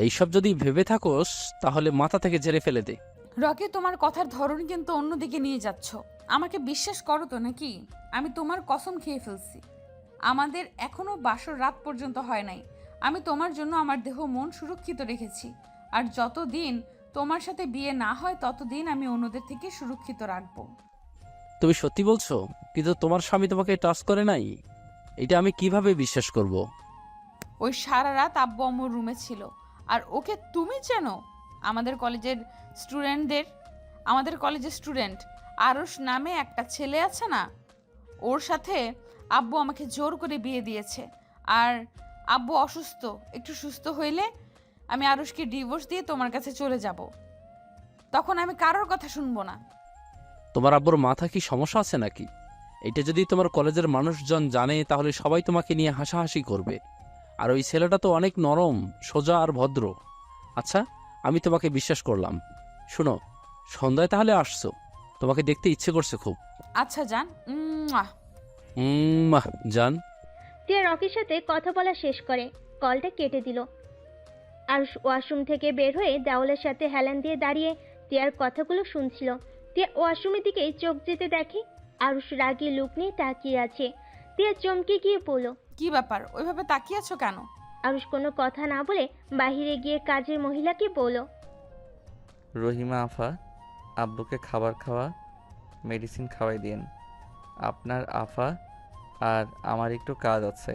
এইসব যদি ভেবে থাকোস তাহলে মাথা থেকে ঝেড়ে ফেলে দে। রকি, তোমার কথার ধরন কিন্তু অন্যদিকে নিয়ে যাচ্ছ। আমাকে বিশ্বাস করো তো নাকি? আমি তোমার কসম খেয়ে ফেলছি। আমাদের এখনো বাসর রাত পর্যন্ত হয় নাই। আমি তোমার জন্য আমার দেহ মন সুরক্ষিত রেখেছি, আর যতদিন তোমার সাথে বিয়ে না হয় ততদিন আমি অন্যদের থেকে সুরক্ষিত রাখবো। তুমি সত্যি বলছো? কিন্তু তোমার স্বামী তোমাকে টাচ করে নাই, এটা আমি কিভাবে বিশ্বাস করব? ওই সারা রাত আব্বু আম্মুর রুমে ছিল। আর ওকে তুমি চেনো? আমাদের কলেজের স্টুডেন্ট আরশ নামে একটা ছেলে আছে না, ওর সাথে আব্বু আমাকে জোর করে বিয়ে দিয়েছে। আর আব্বু অসুস্থ, একটু সুস্থ হইলে আমি আরুষকে ডিভোর্স দিয়ে তোমার কাছে চলে যাব। তখন আমি কারোর কথা শুনবো না। তোমার আব্বুর মাথা কি সমস্যা আছে নাকি? এটা যদি তোমার কলেজের মানুষজন জানে তাহলে সবাই তোমাকে নিয়ে হাসাহাসি করবে। আর ওই ছেলেটা তো অনেক নরম, সোজা আর ভদ্র। আচ্ছা, আমি তোমাকে বিশ্বাস করলাম। শোনো, সন্ধ্যায় তাহলে আসছো? তোমাকে দেখতে ইচ্ছে করছে খুব। আচ্ছা যান। জান। টিয়া রকির সাথে কথা বলা শেষ করে কলটা কেটে দিল। আরুষ ওয়াশরুম থেকে বের হয়ে দেওয়ালের সাথে হেলান দিয়ে দাঁড়িয়ে টিয়ার কথাগুলো শুনছিল। টিয়া ওয়াশরুমের দিকে চোখ যেতে দেখে আরুষ রাগী লুক নিয়ে তাকিয়ে আছে। টিয়া চমকে গিয়ে বলল, কি ব্যাপার, ওইভাবে তাকিয়ে আছো কেন? আরুষ কোনো কথা না বলে বাহিরে গিয়ে কাজের মহিলাকে বলল, রহিমা আফা, আব্বুকে খাবার খাওয়া, মেডিসিন খাওয়াই দিন। আপনার আফা আর আমার একটু কাজ আছে,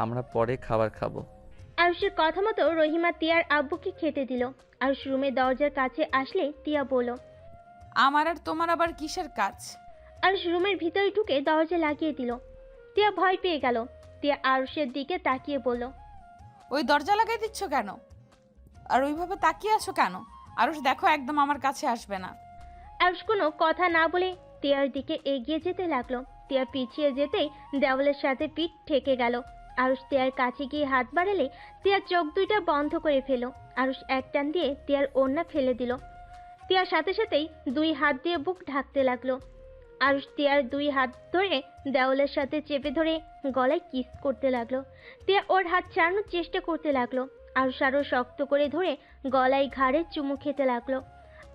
আমরা পরে খাবার খাবো। আরুষের কথা মতো রহিমা টিয়ার আব্বুকে খেতে দিল। আরুষ রুমের দরজার কাছে আসলে টিয়া বলল, আমার আর তোমার আবার কিসের কাজ? আরুষ রুমের ভিতরে ঢুকে দরজা লাগিয়ে দিল। টিয়া ভয় পেয়ে গেল। টিয়া আরুষের দিকে তাকিয়ে বলল, ওই দরজা লাগাই দিচ্ছ কেন? আর ওইভাবে তাকিয়ে আছো কেন? আরুষ দেখো, একদম আমার কাছে আসবে না। আরুষ কোনো কথা না বলে টিয়ার দিকে এগিয়ে যেতে লাগলো। টিয়া পিছিয়ে যেতেই দেওয়ালের সাথে পিঠ ঠেকে গেল। আরুষ টিয়ার কাছে গিয়ে হাত বাড়ালে টিয়ার চোখ দুইটা বন্ধ করে ফেলো। আরুষ এক টান দিয়ে টিয়ার ওড়না ফেলে দিল। টিয়ার সাথে সাথেই দুই হাত দিয়ে বুক ঢাকতে লাগলো। আরুষ টিয়ার দুই হাত ধরে দেওয়ালের সাথে চেপে ধরে গলায় কিস করতে লাগলো। টিয়া ওর হাত ছাড়ানোর চেষ্টা করতে লাগলো। আরুষ আরো শক্ত করে ধরে গলায় ঘাড়ে চুমু খেতে লাগলো।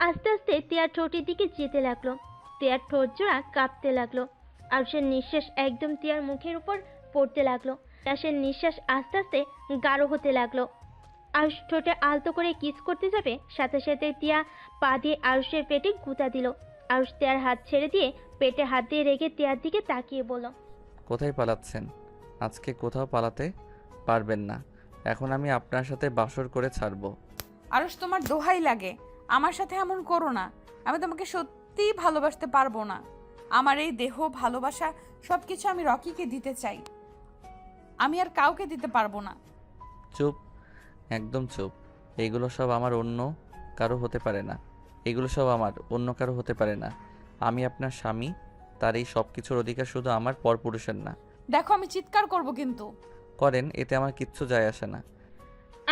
আস্তে আস্তে টিয়ার ঠোঁটের দিকে যেতে লাগলো। টিয়ার ঠোঁট জোড়া কাঁপতে লাগলো। আরুষের নিঃশ্বাস একদম টিয়ার মুখের উপর পড়তে লাগলো। আরুষের নিঃশ্বাস আস্তে আস্তে গাঢ় হতে লাগলো। আরুষ ঠোঁটে আলতো করে কিস করতে যাবে, সাথে সাথে টিয়া পা দিয়ে আরুষের পেটে গুঁতা দিল। আরুষ টিয়ার হাত ছেড়ে দিয়ে পেটে হাত দিয়ে রেখে টিয়ার দিকে তাকিয়ে বলল, কোথায় পালাচ্ছেন? আজকে কোথাও পালাতে পারবেন না। এখন আমি আপনার সাথে বাসর করে ছাড়বো। আরুষ, তোমার দোহাই লাগে, আমার সাথে এমন করো না। আমি তোমাকে সত্যিই ভালোবাসতে পারবো না। আমার এই দেহ, ভালোবাসা সবকিছু আমি রকিকে দিতে চাই। আমি আর কাউকে দিতে পারবো না। চুপ, একদম চুপ। এইগুলো সব আমার অন্য কারো হতে পারে না। এগুলো সব আমার অন্য কারো হতে পারে না। আমি আপনার স্বামী, তার এই সব কিছুর অধিকার শুধু আমার পরপুরুষের না। দেখো, আমি চিৎকার করব কিন্তু। করেন, এতে আমার কিচ্ছু যায় আসে না।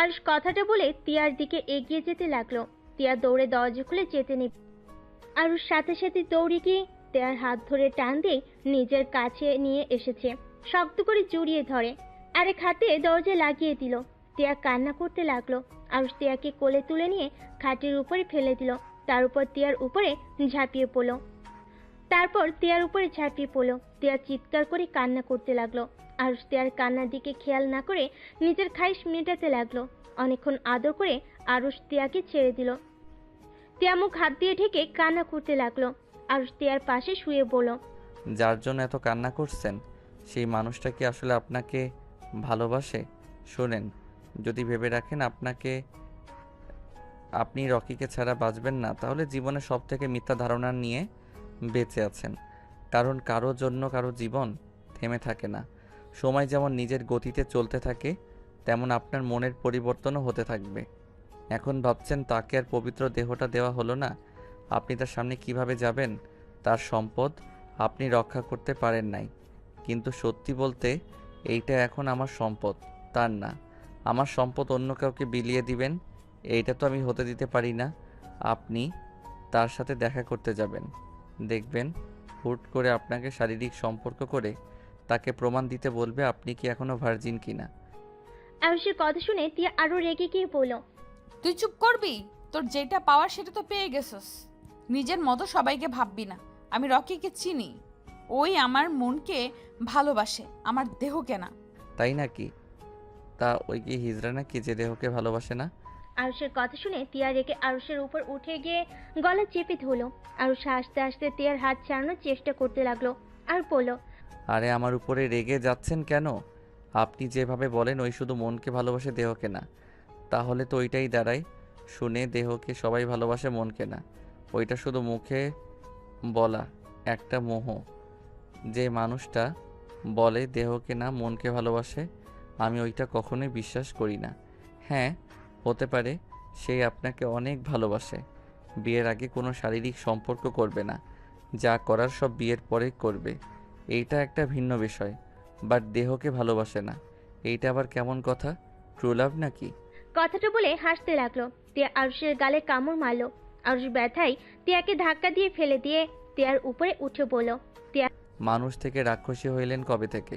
আরুষ কথাটা বলে টিয়ার দিকে এগিয়ে যেতে লাগলো। টিয়া দৌড়ে দরজা খুলে যেতে নেবে। আরুষ সাথে সাথে দৌড়ে গিয়ে টিয়ার হাত ধরে টান দিয়ে নিজের কাছে নিয়ে এসেছে। শক্ত করে জড়িয়ে ধরে আরেক হাতে দরজা লাগিয়ে দিল। টিয়া কান্না করতে লাগলো। আরুষ টিয়াকে কোলে তুলে নিয়ে খাটের উপরে ফেলে দিল। তার উপর টিয়ার উপরে ঝাঁপিয়ে পড়ল। টিয়া চিৎকার করে কান্না করতে লাগলো। আরুষ টিয়ার কান্নার দিকে খেয়াল না করে নিজের খাইশ মেটাতে লাগলো। অনেকক্ষণ আদর করে আরুষ টিয়াকে ছেড়ে দিল। টিয়া মুখ হাত দিয়ে ঢেকে কান্না করতে লাগলো। আরুষ টিয়ার পাশে শুয়ে বলল, যার জন্য এত কান্না করছেন, সেই মানুষটা কি আসলে আপনাকে ভালোবাসে? শোনেন, যদি ভেবে রাখেন আপনি রকিকে ছাড়া বাঁচবেন না, তাহলে জীবনে সব থেকে মিথ্যা ধারণা নিয়ে বেঁচে আছেন। কারণ কারো জন্য কারো জীবন থেমে থাকে না। সময় যেমন নিজের গতিতে চলতে থাকে, তেমন আপনার মনের পরিবর্তনও হতে থাকবে। এখন ভাবছেন তাকে আর পবিত্র দেহটা দেওয়া হলো না, আপনি তার সামনে কিভাবে যাবেন? তার সম্পদ আপনি রক্ষা করতে পারেন নাই, কিন্তু সত্যি বলতে এইটা এখন আমার সম্পদ, তার না। আমার সম্পদ অন্য কাউকে বিলিয়ে দিবেন, এইটা তো আমি হতে দিতে পারি না। আপনি তার সাথে দেখা করতে যাবেন, দেখবেন হুট করে আপনাকে শারীরিক সম্পর্ক করে তাকে প্রমাণ দিতে বলবে আপনি কি এখনো ভার্জিন কিনা। আরুষের কথা শুনে টিয়া আরো রেগে গিয়ে বলল, তুই চুপ করবি? তোর যেটা পাওয়ার সেটা তো পেয়ে গেছস। নিজের মতো সবাইকে ভাববি না। আমি রকিকে চিনি, ওই আমার মনকে ভালোবাসে, আমার দেহকে না। তাই নাকি? তা ওই কি হিজড়া নাকি যে দেহকে ভালোবাসে না? আরুষের কথা শুনে টিয়া রেগে আরুষের উপর উঠে গিয়ে গলা চেপে ধরলো। আরুষ হাসতে হাসতে টিয়ার হাত ছাড়ানোর চেষ্টা করতে লাগলো আর বলল, আরে আমার উপরে রেগে যাচ্ছেন কেন? আপনি যেভাবে বলেন ওই শুধু মনকে ভালোবাসে দেহকে না, তাহলে তো ওইটাই দাঁড়ায় শুনে দেহকে সবাই ভালোবাসে মনকে না। ওইটা শুধু মুখে বলা একটা মোহ। যে মানুষটা বলে দেহকে না মনকে ভালোবাসে, আমি ওইটা কখনোই বিশ্বাস করি না। হ্যাঁ, হতে পারে সে আপনাকে অনেক ভালোবাসে, বিয়ের আগে কোনো শারীরিক সম্পর্ক করবে না, যা করার সব বিয়ের পরে করবে, এইটা একটা ভিন্ন বিষয়। বাট দেহকে ভালোবাসে না, এইটা আবার কেমন কথা? ট্রু লাভ নাকি? কথাটা বলে হাসতে লাগলো। টিয়া আরুষের গালে কামড় মারলো। আরুষ ব্যথায় টিয়াকে ধাক্কা দিয়ে ফেলে দিয়ে টিয়ার উপরে উঠে পড়ল। মানুষ থেকে রাক্ষসী হইলেন কবে থেকে,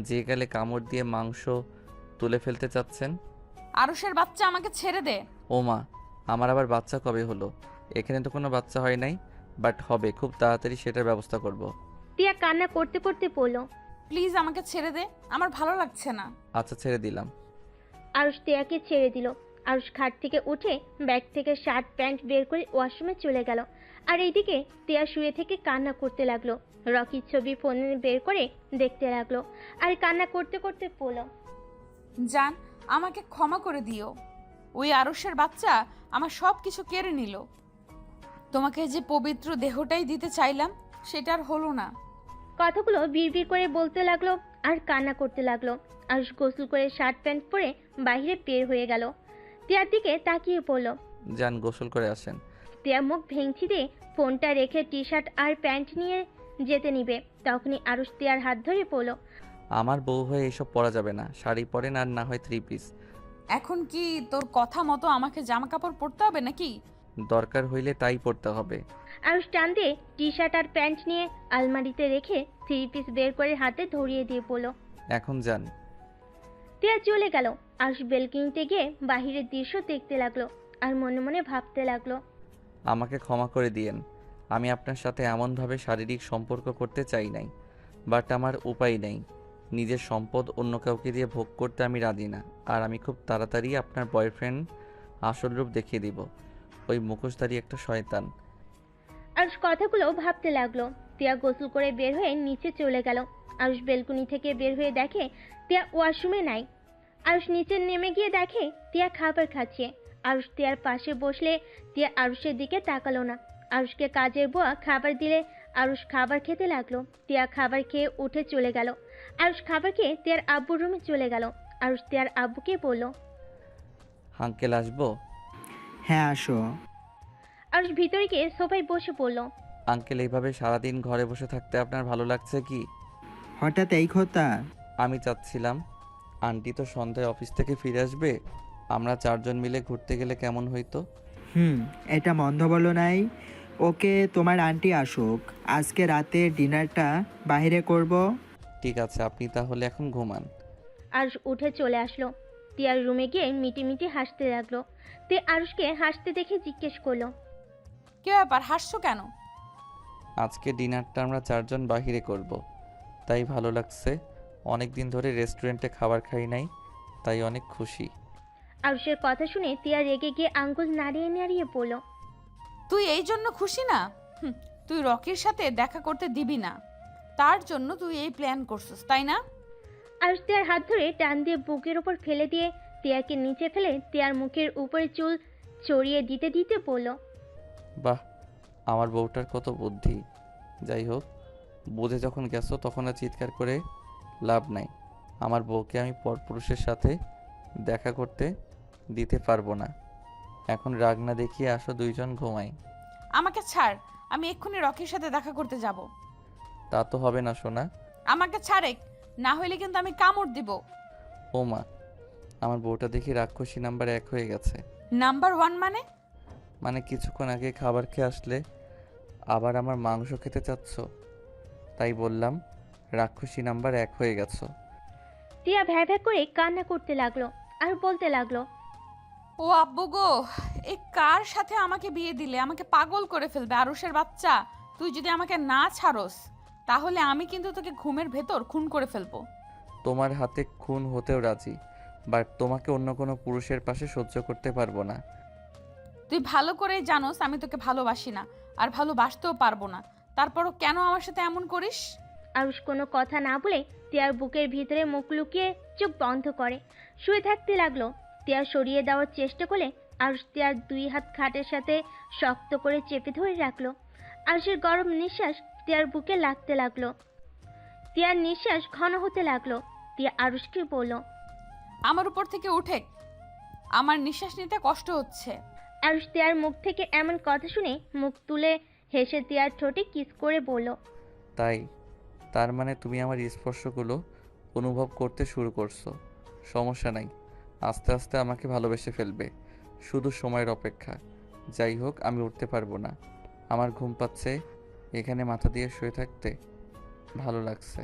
যে গেলে কামড় দিয়ে মাংস তুলে ফেলতে চাচ্ছেন? আরুষের বাচ্চা, আমাকে ছেড়ে দে। ও মা, আমার আবার বাচ্চা কবে হলো? এখানে তো কোনো বাচ্চা হয় নাই, বাট হবে খুব তাড়াতাড়ি, সেটার ব্যবস্থা করব। টিয়া কান্না করতে করতে পড়ল। প্লিজ আমাকে ছেড়ে দে, আমার ভালো লাগছে না। আচ্ছা, ছেড়ে দিলাম। আরুষ টিয়াকে ছেড়ে দিল। আরুষ খাট থেকে উঠে ব্যাগ থেকে শার্ট প্যান্ট বের করে ওয়াশরুমে চলে গেল। আর এইদিকে টিয়া শুয়ে থেকে কান্না করতে লাগলো। রকির ছবি ফোনে বের করে দেখতে লাগলো আর কান্না করতে করতে পড়ল। জান, আমাকে ক্ষমা করে দিও। ওই আরুষের বাচ্চা আমার সব কিছু কেড়ে নিল। তোমাকে যে পবিত্র দেহটাই দিতে চাইলাম, সেটা আর হলো না। কথাগুলো বিড়বিড় করে বলতে লাগলো আর কান্না করতে লাগলো। আরুষ গোসল করে শার্ট প্যান্ট পরে বাইরে বের হয়ে গেল। টিয়ার দিকে তাকিয়ে পড়ল। যান, গোসল করে আসেন। টিয়া মুখ ভেঙচি দিয়ে ফোনটা রেখে টি শার্ট আর প্যান্ট নিয়ে যেতে নিবে, তখনই আরুষ টিয়ার হাত ধরে পড়ল। আমার বউ হয়ে এইসব পরা যাবে না, শাড়ি পরেন আর না হয় 3 পিস। এখন কি তোর কথা মতো আমাকে জামা কাপড় পরতে হবে নাকি? দরকার হইলে তাই পরতে হবে। আরুষ টান দিয়ে টি শার্ট আর প্যান্ট নিয়ে আলমারিতে রেখে 3 পিস বের করে হাতে ধরিয়ে দিয়ে পড়ল। এখন যান। টিয়া চলে গেল। আরুষ বেলকনিতে গিয়ে বাহিরের দৃশ্য দেখতে লাগলো আর মনে মনে ভাবতে লাগলো। আমাকে ক্ষমা করে দিয়েন, আমি আপনার সাথে এমনভাবে শারীরিক সম্পর্ক করতে চাই নাই, বাট আমার উপায় নেই। নিজের সম্পদ অন্য কাউকে দিয়ে ভোগ করতে আমি রাজি না। আর আমি খুব তাড়াতাড়ি আপনার বয়ফ্রেন্ড আসল রূপ দেখিয়ে দিব, ওই মুখোশধারী একটা শয়তান। আরুষ কথাগুলো ভাবতে লাগলো। টিয়া গোসল করে বের হয়ে নিচে চলে গেল। আরুষ বেলকনি থেকে বের হয়ে দেখে টিয়া ওয়াশরুমে নাই। আরুষ নিচে নেমে গিয়ে দেখে টিয়া খাবার খাচ্ছে। আরুষ টিয়ার পাশে বসলে টিয়া আরুষের দিকে তাকালো না। আরুষকে কাজের বুয়া খাবার দিলে আরুষ খাবার খেতে লাগলো। টিয়া খাবার খেয়ে উঠে চলে গেল। আরুষ খাবার খেয়ে টিয়ার আব্বুর রুমে চলে গেল। আরুষ টিয়ার আব্বুকে বলল। আঙ্কেল আসবো? হ্যাঁ, আসো। আরুষ ভিতরে গিয়ে সোফায় বসে পড়ল। আঙ্কেল, এইভাবে সারাদিন ঘরে বসে থাকতে আপনার ভালো লাগছে কি? হঠাৎ এই কথা? আমি চাচ্ছিলাম, আন্টি তো সন্ধ্যায় অফিস থেকে ফিরে আসবে, আমরা 4 জন মিলে ঘুরতে গেলে কেমন হইতো? এটা মন্দ বলো নাই। ওকে, তোমার আন্টি আসুক, আজকে রাতে ডিনারটা বাইরে করব। ঠিক আছে, আপনি তাহলে এখন ঘুমান। আরুষ উঠে চলে আসলো। টিয়ার রুমে গিয়ে মিটি মিটি হাসতে লাগলো। তে আরুষকে হাসতে দেখে জিজ্ঞেস করলো। কি ব্যাপার, হাসছো কেন? আজকে ডিনারটা আমরা 4 জন বাহিরে করব, তাই ভালো লাগছে। অনেক দিন ধরে রেস্টুরেন্টে খাবার খাই নাই, তাই অনেক খুশি। আরুষের কথা শুনে টিয়া রেগে গিয়ে আঙ্গুল নাড়িয়ে নাড়িয়ে পড়ল। তুই এই জন্য খুশি না? তুই রকির সাথে দেখা করতে দিবি না, তার জন্য তুই এই প্ল্যান করছিস, তাই না? আরুষ টিয়ার হাত ধরে টান দিয়ে বুকের ওপর ফেলে দিয়ে টিয়াকে নিচে ফেলে টিয়ার মুখের উপরে চুল চড়িয়ে দিতে দিতে পড়ল। বাহ, আমার বউটার কত বুদ্ধি। যাই হোক, বুঝে যখন গেছো তখন আর চিৎকার করে লাভ নাই। আমার বউকে আমি পরপুরুষের সাথে দেখা করতে দিতে পারবো না। এখন রাগ না দেখিয়ে আসো, 2 জন ঘুমাই। আমাকে ছাড়, আমি এক্ষুনি রকির সাথে দেখা করতে যাব। তা তো হবে না সোনা। আমাকে ছাড়ে, না হইলে কিন্তু আমি কামড় দিব। ও মা, আমার বউটা দেখি রাক্ষসী নাম্বার 1 হয়ে গেছে। নাম্বার 1 মানে? মানে কিছুক্ষণ আগে খাবার খেয়ে আসলে আবার আমার মাংস খেতে চাচ্ছ, তাই বললাম রাক্ষসী নাম্বার 1 হয়ে গেছো। টিয়া ভ্যা ভ্যা করে কান্না করতে লাগলো আর বলতে লাগলো। ও আব্বু গো, এই কার সাথে আমাকে বিয়ে দিলে? আমাকে পাগল করে ফেলবে আরুষের বাচ্চা। তুই যদি আমাকে না ছাড়স, তাহলে আমি কিন্তু তোকে ঘুমের ভেতর খুন করে ফেলবো। তোমার হাতে খুন হতেও রাজি, বাট তোমাকে অন্য কোনো পুরুষের পাশে সহ্য করতে পারবো না। তুই ভালো করেই জানোস আমি তোকে ভালোবাসি না, আর ভালোবাসতেও পারবো না। তারপরও কেন আমার সাথে এমন করিস? আরুষ কোনো কথা না বলে টিয়ার বুকের ভিতরে মুখ লুকিয়ে চোখ বন্ধ করে শুয়ে থাকতে লাগলো। টিয়া সরিয়ে দেওয়ার চেষ্টা করলে আরুষ টিয়ার 2 হাত খাটের সাথে শক্ত করে চেপে ধরে রাখলো। আরুষের গরম নিঃশ্বাস টিয়ার বুকে লাগতে লাগলো। টিয়ার নিঃশ্বাস ঘন হতে লাগলো। টিয়া আরুষকে বলল। আমার উপর থেকে উঠে, আমার নিঃশ্বাস নিতে কষ্ট হচ্ছে। আরুষ তিয়ার মুখ থেকে এমন কথা শুনে মুখ তুলে হেসে তিয়ার ঠোঁটে কিস করে বলল, তাই তার মানে তুমি আমার স্পর্শগুলো অনুভব করতে শুরু করছো। সমস্যা নাই, আস্তে আস্তে আমাকে ভালোবেসে ফেলবে, শুধু সময়ের অপেক্ষা। যাই হোক, আমি উঠতে পারবো না, আমার ঘুম পাচ্ছে। এখানে মাথা দিয়ে শুয়ে থাকতে ভালো লাগছে।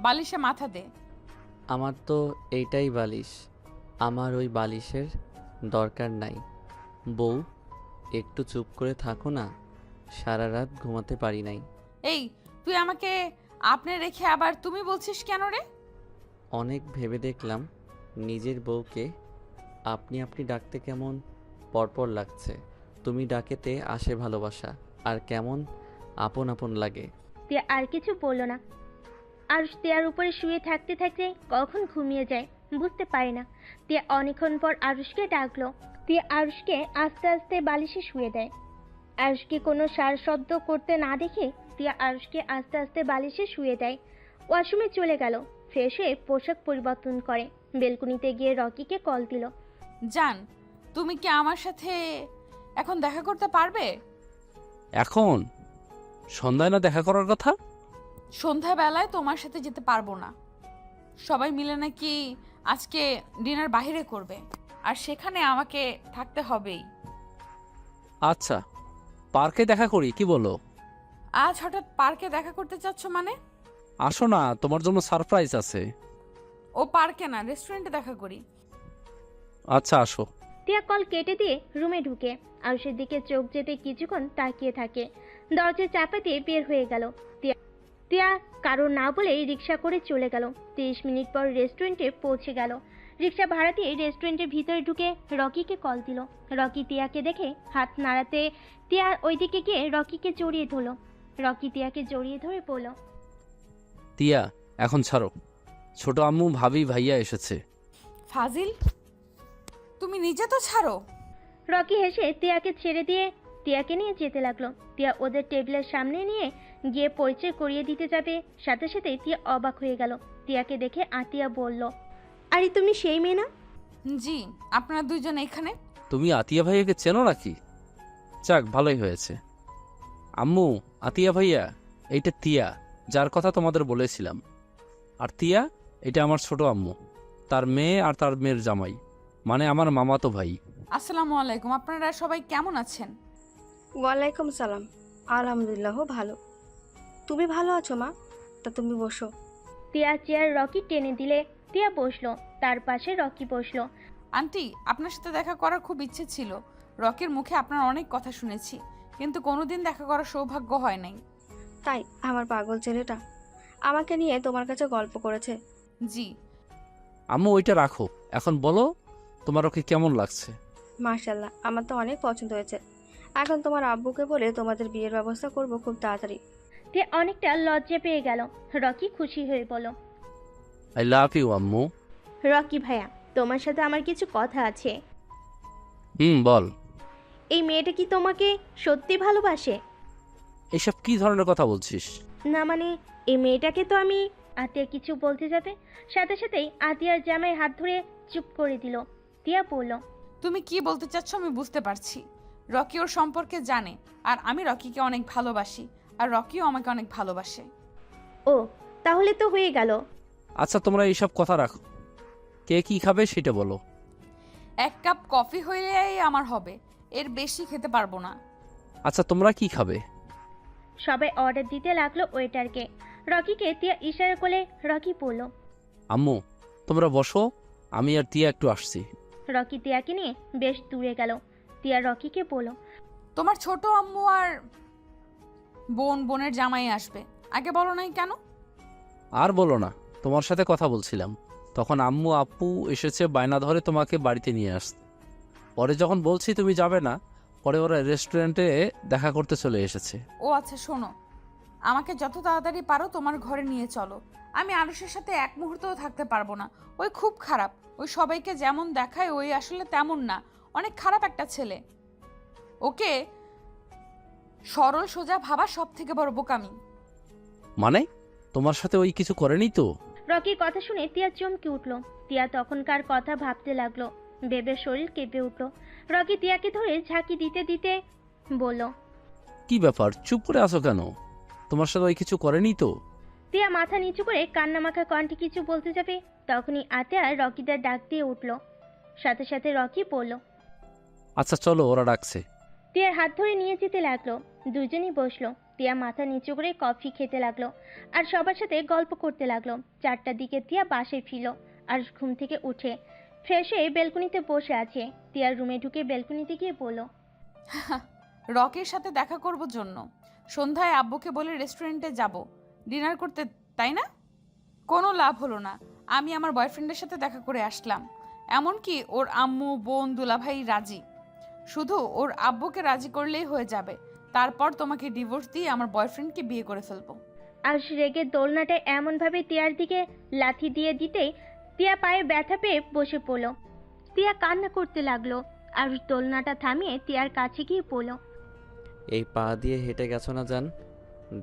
বালিশে মাথা দে। আমার তো এইটাই বালিশ, আমার ওই বালিশের দরকার নাই। বউ, একটু চুপ করে থাকো না, সারা রাত ঘুমাতে পারি নাই। এই, তুই আমাকে আপনি রেখে আবার তুমি বলছিস কেন রে? অনেক ভেবে দেখলাম নিজের বউকে আপনি আপনি ডাকতে কেমন পরপর লাগছে। তুমি ডাকেতে আসে ভালোবাসা, আর কেমন আপন আপন লাগে। তিয়া আর কিছু বলল না। আরুষ তিয়ার উপরে শুয়ে থাকতে থাকতে কখন ঘুমিয়ে যায় বুঝতে পারে না। তিয়া অনেকক্ষণ পর আরুষকে ডাকলো। তিয়া আরুষকে আস্তে আস্তে বালিশে শুয়ে দেয়। আরুষকে কোনো সার শব্দ করতে না দেখে তিয়া আরুষকে আস্তে আস্তে বালিশে শুয়ে দেয়। ওয়াশরুমে চলে গেল, ফ্রেশ হয়ে পোশাক পরিবর্তন করে বেলকুনিতে গিয়ে রকিকে কল দিল। জান, তুমি কি আমার সাথে এখন দেখা করতে পারবে? এখন সন্ধ্যায় না দেখা করার কথা? সন্ধ্যাবেলায় তোমার সাথে যেতে পারবো না। সবাই মিলে নাকি আজকে ডিনার বাইরে করবে, আর সেখানে আমাকে থাকতে হবেই। আচ্ছা, পার্কে দেখা করি, কি বলো? আজ হঠাৎ পার্কে দেখা করতে চাচ্ছ মানে? আসো না, তোমার জন্য সারপ্রাইজ আছে। ও পার্কে না, রেস্টুরেন্টে দেখা করি। আচ্ছা, আসো। টিয়া কল কেটে দিয়ে রুমে ঢুকে আরুষের দিকে চোখ যেতে কিছুক্ষণ তাকিয়ে থাকে। দরজা চাপা দিয়ে বের হয়ে গেল। টিয়া কারো না বলেই রিক্সা করে চলে গেল। 30 মিনিট পর রেস্টুরেন্টে পৌঁছে গেল। রিক্সা ভাড়া দিয়ে রেস্টুরেন্টের ভিতরে ঢুকে রকিকে কল দিল। রকি টিয়াকে দেখে হাত নাড়াতে টিয়া ওইদিকে গিয়ে রকিকে জড়িয়ে ধরল। রকি টিয়াকে জড়িয়ে ধরে বলল, তিয়া, এখন ছাড়ো, ছোট আম্মু ভাবি ভাইয়া এসেছে। ফাজিল, তুমি নিজে তো ছাড়ো। রকি হেসে টিয়াকে ছেড়ে দিয়ে টিয়াকে নিয়ে যেতে লাগলো। টিয়া ওদের টেবিলের সামনে নিয়ে গিয়ে পরিচয় করিয়ে দিতে যাবে, সাথে সাথে টিয়া অবাক হয়ে গেল। টিয়াকে দেখে আতিয়া বলল, আরে তুমি সেই মেয়ে না? জি, আপনারা দুইজন এখানে? তুমি আতিয়া ভাইয়াকে চেনো নাকি? যাক, ভালোই হয়েছে। আম্মু, আতিয়া ভাইয়া, এইটা তিয়া, যার কথা তোমাদের বলেছিলাম। আর তিয়া, এটা আমার ছোট আম্মু, তার মেয়ে আর তার মেয়ের জামাই, মানে আমার মামাতো ভাই। আসসালামু আলাইকুম, আপনারা সবাই কেমন আছেন? ওয়ালাইকুম সালাম, আলহামদুলিল্লাহ ভালো। তুমি ভালো আছো মা? তা তুমি বসো। টিয়া চেয়ার রকি টেনে দিলে টিয়া বসলো, তার পাশে রকি বসলো। আন্টি, আপনার সাথে দেখা করার খুব ইচ্ছে ছিল। রকির মুখে আপনার অনেক কথা শুনেছি, কিন্তু কোনোদিন দেখা করার সৌভাগ্য হয় নাই। তাই আমার পাগল ছেলেটা আমাকে নিয়ে তোমার কাছে গল্প করেছে। জি। আম্মু, ওইটা রাখো, এখন বলো তোমার ওকে কেমন লাগছে? মাশাল্লাহ, আমার তো অনেক পছন্দ হয়েছে। এখন তোমার আব্বুকে বলে তোমাদের বিয়ের ব্যবস্থা করব খুব তাড়াতাড়ি। টিয়া অনেকটা লজ্জা পেয়ে গেল। রকি খুশি হয়ে বলল, আই লাভ ইউ আম্মু। রকি ভাইয়া, তোমার সাথে আমার কিছু কথা আছে। বল। এই মেয়েটা কি তোমাকে সত্যি ভালোবাসে? এসব কি ধরনের কথা বলছিস? না মানে, এই মেয়েটাকে তো আমি। আতিয়া কিছু বলতে যাবে, সাথে সাথেই আতিয়ার জামাই হাত ধরে চুপ করে দিল। টিয়া বলল, তুমি কি বলতে চাচ্ছ আমি বুঝতে পারছি। রকি ওর সম্পর্কে জানে, আর আমি রকিকে অনেক ভালোবাসি, আর রকিও আমাকে অনেক ভালোবাসে। ও, তাহলে তো হয়ে গেল। আচ্ছা, তোমরা এইসব কথা রাখো, কে কি খাবে সেটা বলো। 1 কাপ কফি হইলেই আমার হবে, এর বেশি খেতে পারবো না। আচ্ছা, তোমরা কি খাবে? সবাই অর্ডার দিতে লাগলো ওয়েটারকে। রকিকে টিয়া ইশারা করলে রকি বলল, আম্মু, তোমরা বসো, আমি আর তিয়া একটু আসছি। রকি টিয়াকে নিয়ে বেশ দূরে গেল। টিয়া রকিকে বলল, তোমার ছোট আম্মু আর বোনের জামাই আসবে, আগে বলো নাই কেন? আর বলো না, তোমার সাথে কথা বলছিলাম, তখন আম্মু আপু এসেছে বায়না ধরে তোমাকে বাড়িতে নিয়ে আসতে। পরে যখন বলছি তুমি যাবে না, পরে ওরা রেস্টুরেন্টে দেখা করতে চলে এসেছে। ও আচ্ছা, শোনো, আমাকে যত তাড়াতাড়ি পারো তোমার ঘরে নিয়ে চলো। আমি আরুষের সাথে এক মুহূর্তও থাকতে পারবো না। ওই খুব খারাপ, ওই সবাইকে যেমন দেখায় ওই আসলে তেমন না, অনেক খারাপ একটা ছেলে। ওকে সরল সোজা ভাবা সব থেকে বড় বোকামি। মানে, তোমার সাথে ওই কিছু করেনি তো? রকির কথা শুনে তিয়া চমকে উঠল। তিয়া তখনকার কথা ভাবতে লাগলো। বেবের শরীর কেঁপে উঠল। রকি তিয়াকে ধরে ঝাঁকি দিতে দিতে বলল, কি ব্যাপার, চুপ করে আছো কেন? তোমার সাথে ওই কিছু করেনি তো? তিয়া মাথা নিচু করে কান্নামাখা কণ্ঠে কিছু বলতে যাবে, তখনই আতিয়া রকিদের ডাক দিয়ে উঠল। সাথে সাথে রকি বলল, আচ্ছা চলো, ওরা ডাকছে। তিয়ার হাত ধরে নিয়ে যেতে লাগলো। দুজনই বসলো। তিয়া মাথা নিচু করে কফি খেতে লাগলো আর সবার সাথে গল্প করতে লাগলো। 4টার দিকে তিয়া বাসায় ফিরল আর ঘুম থেকে উঠে ফ্রেশ হয়ে বেলকনিতে বসে আছে। তিয়ার রুমে ঢুকে বেলকনিতে গিয়ে বলল, রকির সাথে দেখা করব জন্য সন্ধ্যায় আব্বুকে বলে রেস্টুরেন্টে যাব ডিনার করতে, তাই না? কোনো লাভ হলো না। আমি আমার বয়ফ্রেন্ডের সাথে দেখা করে আসলাম, এমনকি ওর আম্মু বোন দুলাভাই রাজি। শুধু ওর আব্বুকে রাজি করলেই হয়ে যাবে, তারপর তোমাকে ডিভোর্স দিয়ে আমার বয়ফ্রেন্ডকে বিয়ে করে ফেলবো। আর রেগে দোলনাটায় এমনভাবে তিয়ার দিকে লাথি দিয়ে দিতেই তিয়া পায়ে ব্যথা পেয়ে বসে পড়ল। তিয়া কান্না করতে লাগলো আর দোলনাটা থামিয়ে তিয়ার কাছে গিয়ে পড়ল। এই পা দিয়ে হেঁটে গেছো না জান,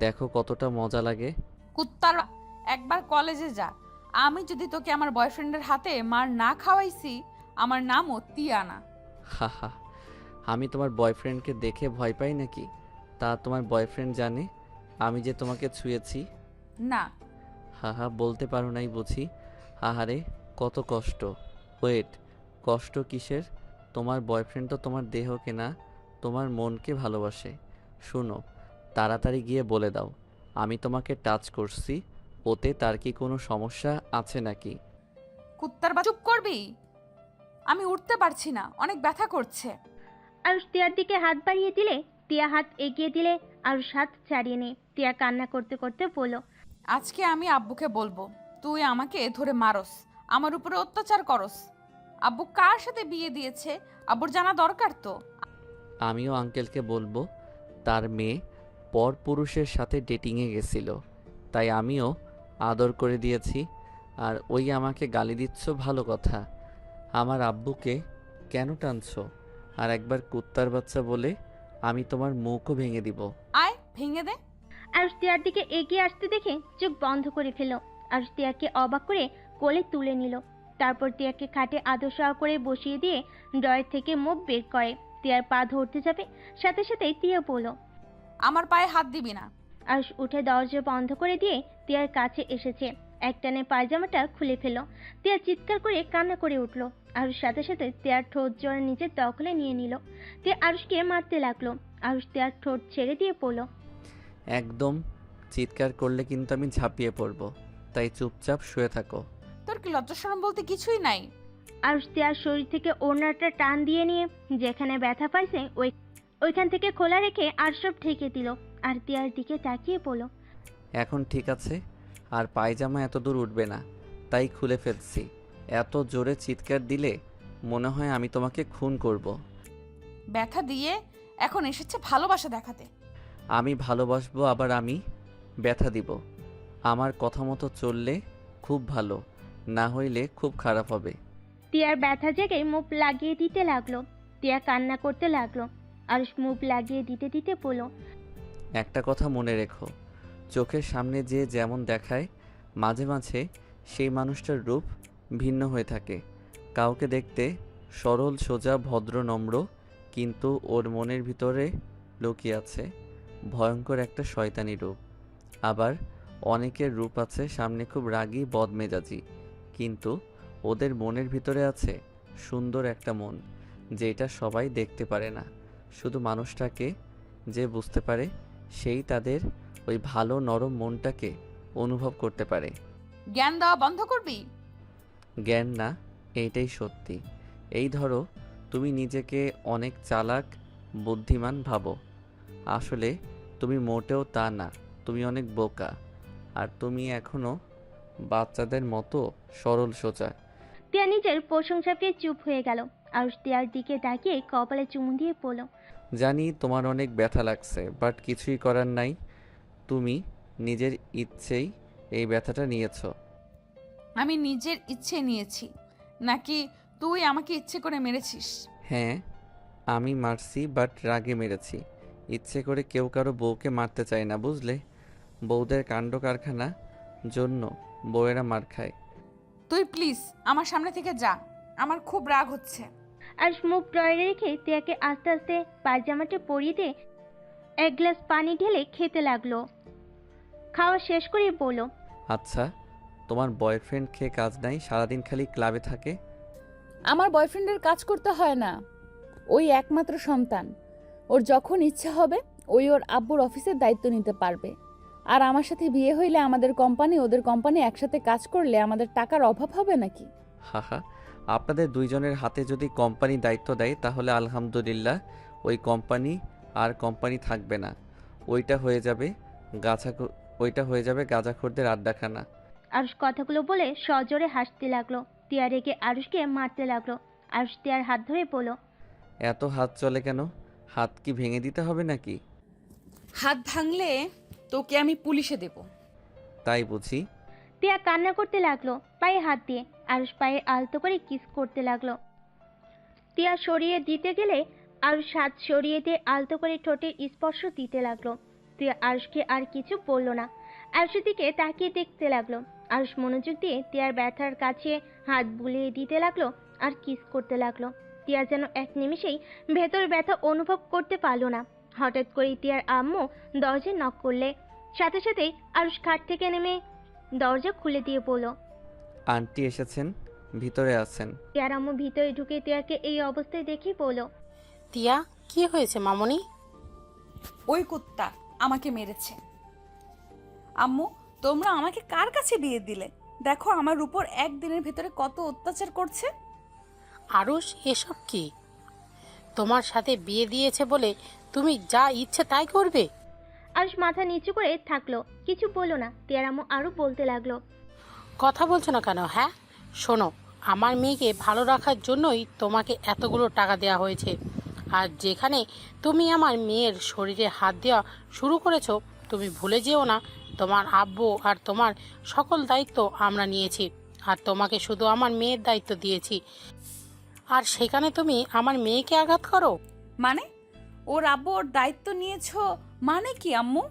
দেখো কতটা মজা লাগে। কুত্তার একবার কলেজে যা, আমি যদি তোকে আমার বয়ফ্রেন্ডের হাতে মার না খাওয়াইছি, আমার নামও তিয়ানা। হাহা, আমি তোমার বয়ফ্রেন্ডকে দেখে ভয় পাই নাকি? তা তোমার বয়ফ্রেন্ড জানে আমি যে তোমাকে ছুঁয়েছি? না। হাহা, বলতে পারো নাই বুঝি? আহারে কত কষ্ট। ওয়েট, কষ্ট কিসের? তোমার বয়ফ্রেন্ড তো তোমার দেহকে না, তোমার মনকে ভালোবাসে। শুনো, তাড়াতাড়ি গিয়ে বলে দাও আমি তোমাকে টাচ করছি, ওতে তার কি কোনো সমস্যা আছে নাকি? কুত্তার চুপ করবি? আমি উঠতে পারছি না, অনেক ব্যথা করছে। আরুষ তিয়ার দিকে হাত বাড়িয়ে দিলে তিয়া হাত এগিয়ে দিলে আরুষ হাত ছাড়িয়ে নে। তিয়া কান্না করতে করতে বলল, আজকে আমি আব্বুকে বলবো তুই আমাকে ধরে মারস, আমার উপরে অত্যাচার করস। আব্বু কার সাথে বিয়ে দিয়েছে আব্বুর জানা দরকার তো। আমিও আঙ্কেলকে বলবো তার মেয়ে পর পুরুষের সাথে ডেটিংয়ে গেছিল, তাই আমিও আদর করে দিয়েছি। আর ওই আমাকে গালি দিচ্ছ, ভালো কথা। আমার আব্বুকে কেন টানছো? আর একবার কুত্তার বাচ্চা বলে আমি তোমার মুখও ভেঙে দিব। আয় ভেঙে দে। আরুষ তিয়ার দিকে এগিয়ে আসতে দেখে চোখ বন্ধ করে ফেলল। আরুষ তিয়াকে অবাক করে কোলে তুলে নিল। তারপর তিয়াকে খাটে আদর সহ করে বসিয়ে দিয়ে ড্রয়ের থেকে মুখ বের করে তিয়ার পা ধরতে যাবে, সাথে সাথেই তিয়া বলল, আমার পায়ে হাত দিবি না। আরুষ উঠে দরজা বন্ধ করে দিয়ে তিয়ার কাছে এসেছে। একটানে পায়জামাটা খুলে ফেলল। তিয়া চিৎকার করে কান্না করে উঠল। আরুষ সাথে সাথে তিয়ার ঠোঁট জোড়া নিজের দখলে নিয়ে নিল। তিয়া আরুষকে মারতে লাগলো। আরুষ তিয়ার ঠোঁট ছেড়ে দিয়ে পড়ল, একদম চিৎকার করলে কিন্তু আমি ঝাঁপিয়ে পড়ব, তাই চুপচাপ শুয়ে থাকো। তোর কি লজ্জা শরম বলতে কিছুই নাই? আরুষ তিয়ার শরীর থেকে ওড়নাটা টান দিয়ে নিয়ে যেখানে ব্যথা পাইছে ওইখান থেকে খোলা রেখে আর সব ঢেকে দিল। আর তিয়ার দিকে তাকিয়ে পড়ল, এখন ঠিক আছে, আর পায়জামা এত দূর উঠবে না, তাই খুলে ফেলছি। এত জোরে চিৎকার দিলে মনে হয় আমি তোমাকে খুন করব। ব্যথা দিয়ে এখন এসেছে ভালোবাসা দেখাতে। আমি ভালোবাসবো, আবার আমি ব্যথা দিব। আমার কথা মতো চললে খুব ভালো, না হইলে খুব খারাপ হবে। তিয়ার ব্যথা জেগে মুখ লাগিয়ে দিতে লাগলো। তিয়া কান্না করতে লাগলো। আরুষ মুখ লাগিয়ে দিতে দিতে বলল, একটা কথা মনে রেখো, চোখের সামনে যে যেমন দেখায়, মাঝে মাঝে সেই মানুষটার রূপ ভিন্ন হয়ে থাকে। কাউকে দেখতে সরল সোজা ভদ্র নম্র, কিন্তু ওর মনের ভিতরে লুকিয়ে আছে ভয়ঙ্কর একটা শয়তানি রূপ। আবার অনেকের রূপ আছে সামনে খুব রাগী বদমেজাজি, কিন্তু ওদের মনের ভিতরে আছে সুন্দর একটা মন, যেটা সবাই দেখতে পারে না। শুধু মানুষটাকে যে বুঝতে পারে, সেই তাদের ওই ভালো নরম মনটাকে অনুভব করতে পারে। জ্ঞান দেওয়া বন্ধ করবি? জ্ঞান না, এইটাই সত্যি। এই ধরো, তুমি নিজেকে অনেক চালাক বুদ্ধিমান ভাবো, আসলে তুমি মোটেও তা না। তুমি অনেক বোকা, আর তুমি এখনো বাচ্চাদের মতো সরল সোজা। তিয়া নিজের প্রশংসা পেয়ে চুপ হয়ে গেল। আরুষ তিয়ার দিকে তাকিয়ে কপালে চুমু দিয়ে পড়ল, জানি তোমার অনেক ব্যথা লাগছে, বাট কিছুই করার নাই। তুমি নিজের ইচ্ছেই এই ব্যথাটা নিয়েছো। আমি নিজের ইচ্ছে নিয়েছি নাকি তুই আমাকে ইচ্ছে করে মেরেছিস? হ্যাঁ, আমি মারছি, বাট রাগে মেরেছি। ইচ্ছে করে কেউ কারো বউকে মারতে চায় না, বুঝলে? বউদের কাণ্ড কারখানা জন্য বউয়েরা মার খায়। তুই প্লিজ আমার সামনে থেকে যা, আমার খুব রাগ হচ্ছে। আরুষ মুখ ড্রয়ারে রেখে তিয়াকে আস্তে আস্তে পায়জামাটা পরিয়ে দিয়ে এক গ্লাস পানি ঢেলে খেতে লাগলো। খাওয়া শেষ করে বলল, আচ্ছা, তোমার বয়ফ্রেন্ড খেয়ে কাজ নাই, সারাদিন খালি ক্লাবে থাকে? আমার বয়ফ্রেন্ডের কাজ করতে হয় না, ওই একমাত্র সন্তান, ওর যখন ইচ্ছা হবে ওই ওর আব্বুর অফিসের দায়িত্ব নিতে পারবে। আর আমার সাথে বিয়ে হইলে আমাদের কোম্পানি ওদের কোম্পানি একসাথে কাজ করলে আমাদের টাকার অভাব হবে নাকি? হাহা, আপনাদের দুইজনের হাতে যদি কোম্পানি দায়িত্ব দেয় তাহলে আলহামদুলিল্লাহ, ওই কোম্পানি আর কোম্পানি থাকবে না। ওইটা হয়ে যাবে গাঁজাখোরদের আড্ডাখানা। আরুষ কথাগুলো বলে সজোরে হাসতে লাগলো। তিয়া রেগে আরুষকে মারতে লাগলো। আরুষ তিয়ার হাত ধরে বলল, এত হাত চলে কেন? হাত কি ভেঙে দিতে হবে নাকি? হাত ভাঙলে তোকে আমি পুলিশে দেব। তাই বুঝি? তিয়া কান্না করতে লাগলো পায়ে হাত দিয়ে। আরুষ পায়ে আলতো করে কিস করতে লাগলো। তিয়া সরিয়ে দিতে গেলে আরুষ হাত সরিয়ে দিয়ে আলতো করে ঠোঁটে স্পর্শ দিতে লাগলো। তিয়া আরুষকে আর কিছু বলল না। আরুষের দিকে তাকিয়ে দেখতে লাগলো। আরুষ মনোযোগ দিয়ে তিয়ার ব্যথার কাছে হাত বুলিয়ে দিতে লাগলো আর কিস করতে লাগলো। তিয়া যেন এক নিমিষেই ভেতর ব্যথা অনুভব করতে পারলো না। হঠাৎ করে তিয়ার আম্মু দরজায় নক করলে সাথে সাথেই আরুষ খাট থেকে নেমে দরজা খুলে দিয়ে বলল, আন্টি এসেছেন, ভিতরে আছেন। তিয়ার আম্মু ভিতরে ঢুকে তিয়াকে এই অবস্থায় দেখে বলল, তিয়া, কি হয়েছে মামনি? ওই কুত্তা আমাকে মেরেছে। আম্মু, তোমরা আমাকে কার কাছে বিয়ে দিলে? দেখো আমার উপর একদিনের ভেতরে কত অত্যাচার করছে। আরুষ, এসব কি? তোমার সাথে বিয়ে দিয়েছে বলে তুমি যা ইচ্ছে তাই করবে? আরুষ মাথা নিচু করে থাকলো, কিছু বলল না। তিয়ার আম্মু আরো বলতে লাগলো, কথা বলছো না কেন? হ্যাঁ, শোনো, আমার মেয়েকে ভালো রাখার জন্যই তোমাকে এতগুলো টাকা দেওয়া হয়েছে। আর যেখানে তুমি আমার মেয়ের শরীরে হাত দেওয়া শুরু করেছো, তুমি ভুলে যেও না তোমার আব্বু আর তোমার সকল দায়িত্ব আমরা নিয়েছি, আর তোমাকে শুধু আমার মেয়ের দায়িত্ব দিয়েছি। আর সেখানে তুমি আমার মেয়েকে আঘাত করো? মানে ওর আব্বু ওর দায়িত্ব নিয়েছো মানে কি আম্মু?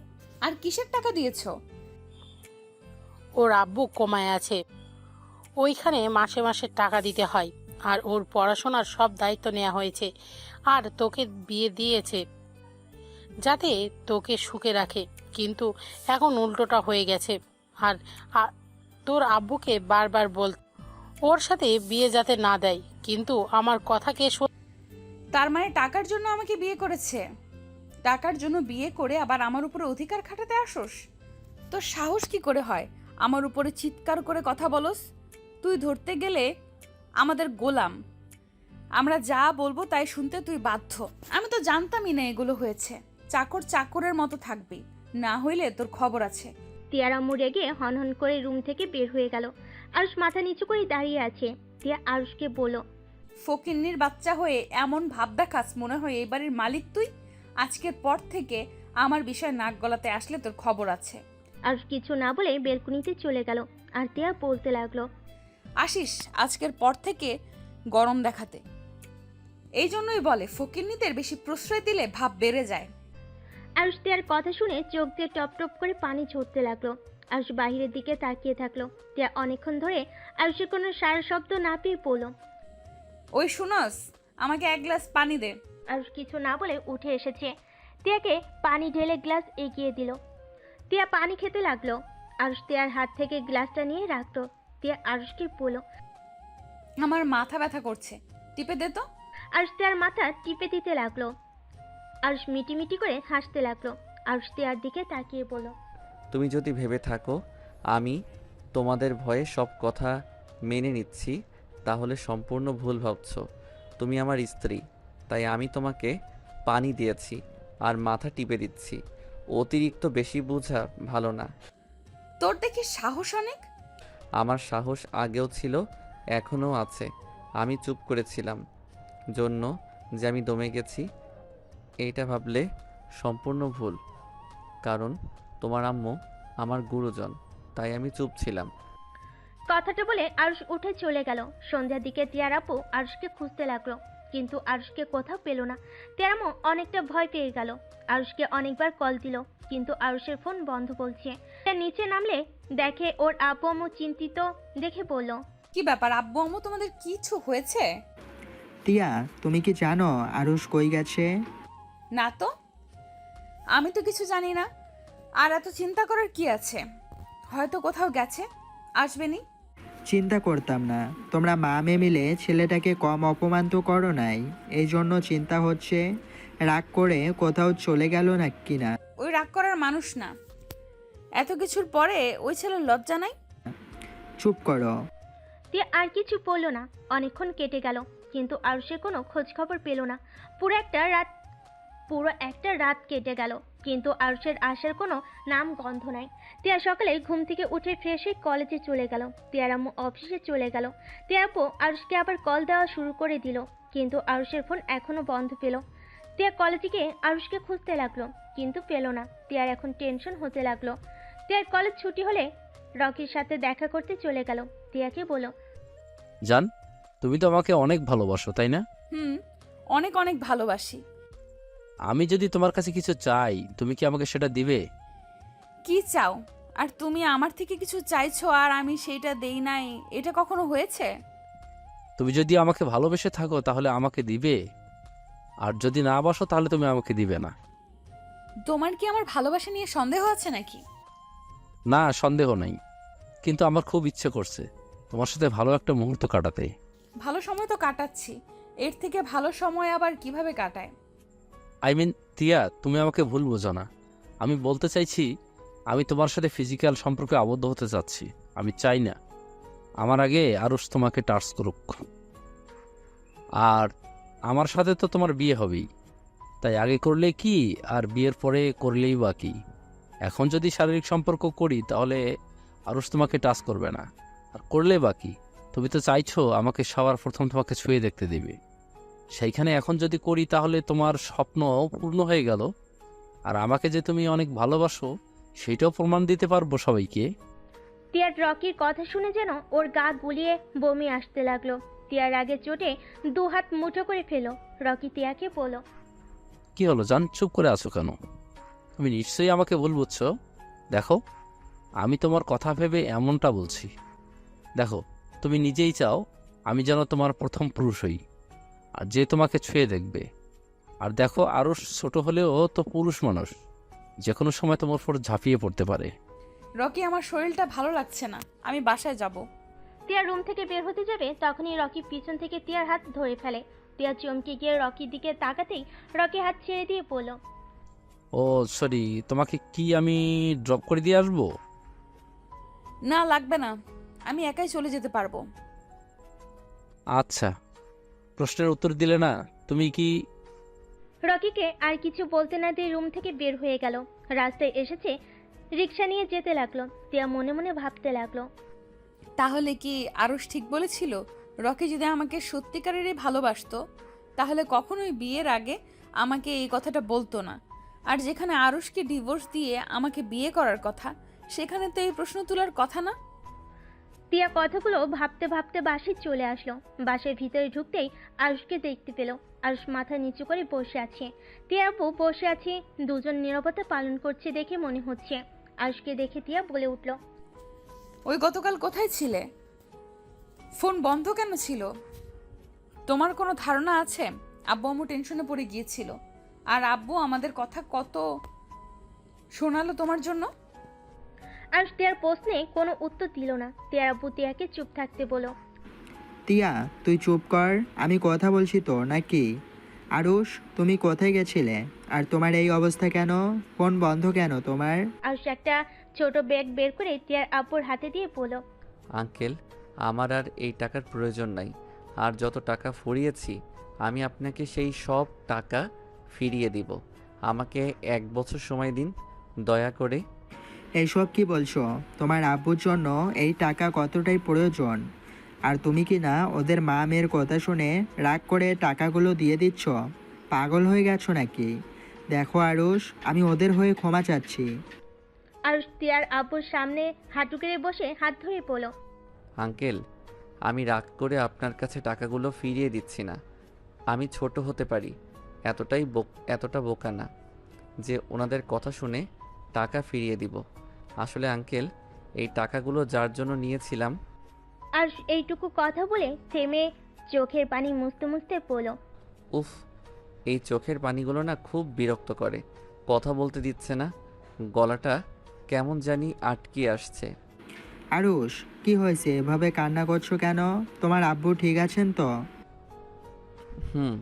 আর কিসের টাকা দিয়েছো? ওর আব্বু কোমায় আছে, ওইখানে মাসে মাসে টাকা দিতে হয়। আর ওর পড়াশোনার সব দায়িত্ব নেওয়া হয়েছে। আর তোকে বিয়ে দিয়েছে যাতে তোকে সুখে রাখে, কিন্তু এখন উল্টোটা হয়ে গেছে। আর তোর আব্বুকে বারবার বল ওর সাথে বিয়ে যাতে না দেয়, কিন্তু আমার কথা কে তার মানে টাকার জন্য আমাকে বিয়ে করেছে? টাকার জন্য বিয়ে করে আবার আমার উপরে অধিকার খাটাতে আসোস? তোর সাহস কি করে হয় আমার উপরে চিৎকার করে কথা বলস? তুই ধরতে গেলে আমাদের গোলাম, আমরা যা বলবো তাই শুনতে তুই বাধ্য। আমি তো জানতামই না এগুলো হয়েছে। চাকর চাকরের মতো থাকবি, না হইলে তোর খবর আছে। তিয়ার আম্মু রেগে হনহন করে রুম থেকে বের হয়ে গেল। আরুষ মাথা নিচু করে দাঁড়িয়ে আছে। তিয়া আরুষকে বলল, ফকিন্নির বাচ্চা হয়ে এমন ভাব দেখাস মনে হয় এই বাড়ির মালিক তুই। আজকের পর থেকে আমার বিষয় নাক গলাতে আসলে তোর খবর আছে। আরুষ কিছু না বলে বেলকুনিতে চলে গেল। আর তিয়া বলতে লাগলো, আসিস আজকের পর থেকে গরম দেখাতে। এই জন্যই বলে ফকিন্নিদের বেশি প্রশ্রয় দিলে ভাব বেড়ে যায়। আরুষ তিয়ার কথা শুনে চোখ দিয়ে টপ টপ করে পানি ঝরতে লাগলো। আরুষ বাহিরের দিকে তাকিয়ে থাকলো। তিয়া অনেকক্ষণ ধরে আরুষের কোনো সারা শব্দ না পেয়ে পড়ল। ওই শুনস, আমাকে এক গ্লাস পানি দে। আরুষ কিছু না বলে উঠে এসেছে। তিয়াকে পানি ঢেলে গ্লাস এগিয়ে দিল। তিয়া পানি খেতে লাগলো। আরুষ তিয়ার হাত থেকে গ্লাসটা নিয়ে রাখলো। তিয়া আরুষকে বলল, আমার মাথা ব্যথা করছে, টিপে দে তো। আরুষ তিয়ার মাথা টিপে দিতে লাগলো। আরুষ মিটিমিটি করে হাসতে লাগলো। আরুষ তিয়ার দিকে তাকিয়ে বলল, তুমি যদি ভেবে থাকো আমি তোমাদের ভয়ে সব কথা মেনে নিচ্ছি, তাহলে সম্পূর্ণ ভুল ভাবছো। তুমি আমার স্ত্রী, তাই আমি তোমাকে পানি দিয়েছি আর মাথা টিপে দিচ্ছি। অতিরিক্ত বেশি বোঝা ভালো না। তোর দেখি সাহস অনেক। আমার সাহস আগেও ছিল, এখনও আছে। আমি চুপ করেছিলাম জন্য যে আমি দমে গেছি, এইটা ভাবলে সম্পূর্ণ ভুল। কারণ তোমার আম্মু আমার গুরুজন, তাই আমি চুপ ছিলাম। কথাটা বলে আরুষ উঠে চলে গেল। সন্ধ্যার দিকে টিয়ার আপু আরুষকে খুঁজতে লাগলো, কিন্তু আরুষকে কোথাও পেল না। টিয়ার আম্মু অনেকটা ভয় পেয়ে গেল। আরুষকে অনেকবার কল দিল, কিন্তু আরুষের ফোন বন্ধ বলছে। নিচে নামলে দেখে ওর আব্বু আম্মু চিন্তিত দেখে বলল, কি ব্যাপার আব্বু আম্মু, তোমাদের কিছু হয়েছে? টিয়া, তুমি কি জানো আরুষ কই গেছে? না তো, আমি তো কিছু জানি না। আর এত চিন্তা করার কি আছে? হয়তো কোথাও গেছে, আসবেনি। চিন্তা করতাম না, তোমরা মা মেয়ে মিলে ছেলেটাকে কম অপমান তো করো নাই, এই জন্য চিন্তা হচ্ছে রাগ করে কোথাও চলে গেল না কিনা। ওই রাগ করার মানুষ না। এত কিছুর পরে ওই ছেলের লজ্জা নাই? চুপ করো। টিয়া আর কিছু বলল না। অনেকক্ষণ কেটে গেল, কিন্তু আরুষের কোনো খোঁজ খবর পেল না। পুরো একটা রাত কেটে গেল, কিন্তু আরুষের আসার কোনো নাম গন্ধ নাই। টিয়া সকালে ঘুম থেকে উঠে ফ্রেশ হয়ে কলেজে চলে গেল। টিয়ার আম্মু অফিসে চলে গেল। টিয়ার আপু আরুষকে আবার কল দেওয়া শুরু করে দিল, কিন্তু আরুষের ফোন এখনো বন্ধ পেল। টিয়া কলেজে গিয়ে আরুষকে খুঁজতে লাগলো, কিন্তু পেল না। টিয়ার এখন টেনশন হতে লাগলো। টিয়ার কলেজ ছুটি হলে রকির সাথে দেখা করতে চলে গেল। টিয়াকে বলল, জান, তুমি তো আমাকে অনেক ভালোবাসো, তাই না? হুম, অনেক অনেক ভালোবাসি। আমি যদি তোমার কাছে কিছু চাই, তুমি কি আমাকে সেটা দিবে? কি চাও? আর তুমি আমার থেকে কিছু চাইছো আর আমি সেইটা দেই নাই, এটা কখনো হয়েছে? তুমি যদি আমাকে ভালোবেসে থাকো তাহলে আমাকে দিবে, আর যদি না বাসো তাহলে তুমি আমাকে দিবে না। তোমার কি আমার ভালোবাসা নিয়ে সন্দেহ আছে নাকি? না, সন্দেহ নাই, কিন্তু আমার খুব ইচ্ছে করছে তোমার সাথে ভালো একটা মুহূর্ত কাটাতে। ভালো সময় তো কাটাচ্ছি, এর থেকে ভালো সময় আবার কিভাবে কাটায়? আই মিন টিয়া, তুমি আমাকে ভুল বোঝো না। আমি বলতে চাইছি, আমি তোমার সাথে ফিজিক্যাল সম্পর্কে আবদ্ধ হতে চাচ্ছি। আমি চাই না আমার আগে আরুষ তোমাকে টাচ করুক। আর আমার সাথে তো তোমার বিয়ে হবেই, তাই আগে করলে কি আর বিয়ের পরে করলেই বা কি। এখন যদি শারীরিক সম্পর্ক করি তাহলে আরুষ তোমাকে টাচ করবে না, আর করলে বা কি। তুমি তো চাইছো আমাকে সবার প্রথম তোমাকে ছুঁয়ে দেখতে দিবে, সেইখানে এখন যদি করি তাহলে তোমার স্বপ্ন পূর্ণ হয়ে গেল। আর আমাকে যে তুমি অনেক ভালোবাসো সেটাও প্রমাণ দিতে পারবো সবাইকে। টিয়ার রকির কথা শুনে যেন ওর গা গুলিয়ে বমি আসতে লাগলো। টিয়ার আগে চোটে দু হাত মুঠো করে ফেলো। রকি টিয়াকে বলল, কি হলো জান, চুপ করে আছো কেন? তুমি নিশ্চয়ই আমাকে ভুল বুঝছো। দেখো, আমি তোমার কথা ভেবে এমনটা বলছি। দেখো, তুমি নিজেই চাও আমি যেন তোমার প্রথম পুরুষ হই, আর যে তোমাকে ছুঁয়ে দেখবে। আর দেখো, আরও ছোট হলেও তো পুরুষ মানুষ, যে কোনো সময় তোমার উপর ঝাঁপিয়ে পড়তে পারে। রকি, আমার শরীরটা ভালো লাগছে না, আমি বাসায় যাব। টিয়া রুম থেকে বের হতে যাবে, তখনই রকি পিছন থেকে টিয়ার হাত ধরে ফেলে। টিয়া চমকে গিয়ে রকির দিকে তাকাতেই রকি হাত ছেড়ে দিয়ে বলল, ও সরি, তোমাকে কি আমি ড্রপ করে দিয়ে আসবো? না, লাগবে না, আমি একাই চলে যেতে পারবো। আচ্ছা, প্রশ্নের উত্তর দিলে না। তুমি কি... রকিকে আর কিছু বলতে না দিয়ে রুম থেকে বের হয়ে গেল। রাস্তায় এসেছে, রিক্সা নিয়ে যেতে লাগলো। টিয়া মনে মনে ভাবতে লাগলো, তাহলে কি আরুষ ঠিক বলেছিল? রকি যদি আমাকে সত্যিকারেরই ভালোবাসতো তাহলে কখনোই বিয়ের আগে আমাকে এই কথাটা বলতো না। আর যেখানে আরুষকে ডিভোর্স দিয়ে আমাকে বিয়ে করার কথা, সেখানে তো এই প্রশ্ন তোলার কথা না। টিয়া কথাগুলো ভাবতে ভাবতে বাসে চলে আসলো। বাসের ভিতরে ঢুকতেই আরুষকে দেখতে পেল। আরুষ মাথা নিচু করে বসে আছে। টিয়া আপু বসে আছে, দুজন নীরবতা পালন করছে দেখে মনে হচ্ছে। আরুষকে দেখে টিয়া বলে উঠল, ওই গতকাল কোথায় ছিলে? ফোন বন্ধ কেন ছিল? তোমার কোনো ধারণা আছে? আব্বু আম্মু টেনশনে পড়ে গিয়েছিল, আর আব্বু আমাদের কথা কত শোনালো তোমার জন্য। আরুষ টিয়ার প্রশ্নে কোনো উত্তর দিল না। টিয়ার আপু টিয়াকে চুপ থাকতে বলো। টিয়া, তুই চুপ কর, আমি কথা বলছি তো নাকি? আরুষ, তুমি কোথায় গেছিলে? আর তোমার এই অবস্থা কেন? ফোন বন্ধ কেন তোমার? আরুষ একটা ছোট ব্যাগ বের করে টিয়ার আপুর হাতে দিয়ে বলল, আঙ্কেল, আমার আর এই টাকার প্রয়োজন নাই। আর যত টাকা ফুরিয়েছি আমি আপনাকে সেই সব টাকা ফিরিয়ে দিব। আমাকে 1 বছর সময় দিন দয়া করে। এইসব কি বলছো? তোমার আব্বুর জন্য এই টাকা কতটাই প্রয়োজন, আর তুমি কি না ওদের মা মেয়ের কথা শুনে রাগ করে টাকাগুলো দিয়ে দিচ্ছ? পাগল হয়ে গেছো নাকি? দেখো আরুষ, আমি ওদের হয়ে ক্ষমা চাচ্ছি। আরুষ টিয়ার আপুর সামনে হাঁটু কেড়ে বসে হাত ধরে বলল, আঙ্কেল, আমি রাগ করে আপনার কাছে টাকাগুলো ফিরিয়ে দিচ্ছি না। আমি ছোট হতে পারি, এতটা বোকা না যে ওনাদের কথা শুনে টাকা ফিরিয়ে দিব। আসলে আঙ্কেল, এই টাকাগুলো যার জন্য নিয়েছিলাম। আর এইটুকু কথা বলে থেমে চোখের পানি মুছতে মুছতে বলল, উফ, এই চোখের পানিগুলো না খুব বিরক্ত করে। কথা বলতে দিচ্ছে না, গলাটা কেমন জানি আটকে আসছে। আরুষ, কি হয়েছে? এভাবে কান্না করছো কেন? তোমার আব্বু ঠিক আছেন তো? হুম,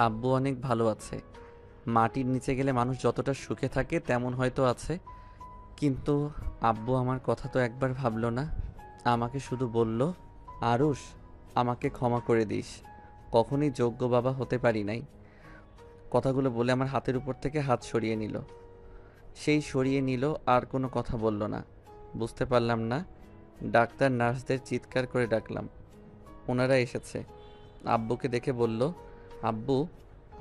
আব্বু অনেক ভালো আছে। মাটির নিচে গেলে মানুষ যতটা সুখে থাকে তেমন হয়তো আছে, কিন্তু আব্বু আমার কথা তো একবার ভাবলো না। আমাকে শুধু বলল, আরুষ, আমাকে ক্ষমা করে দিস, কখনই যোগ্য বাবা হতে পারি নাই। কথাগুলো বলে আমার হাতের উপর থেকে হাত সরিয়ে নিল। সেই সরিয়ে নিল, আর কোনো কথা বলল না। বুঝতে পারলাম না, ডাক্তার নার্সদের চিৎকার করে ডাকলাম, ওনারা এসেছে। আব্বুকে দেখে বলল, আব্বু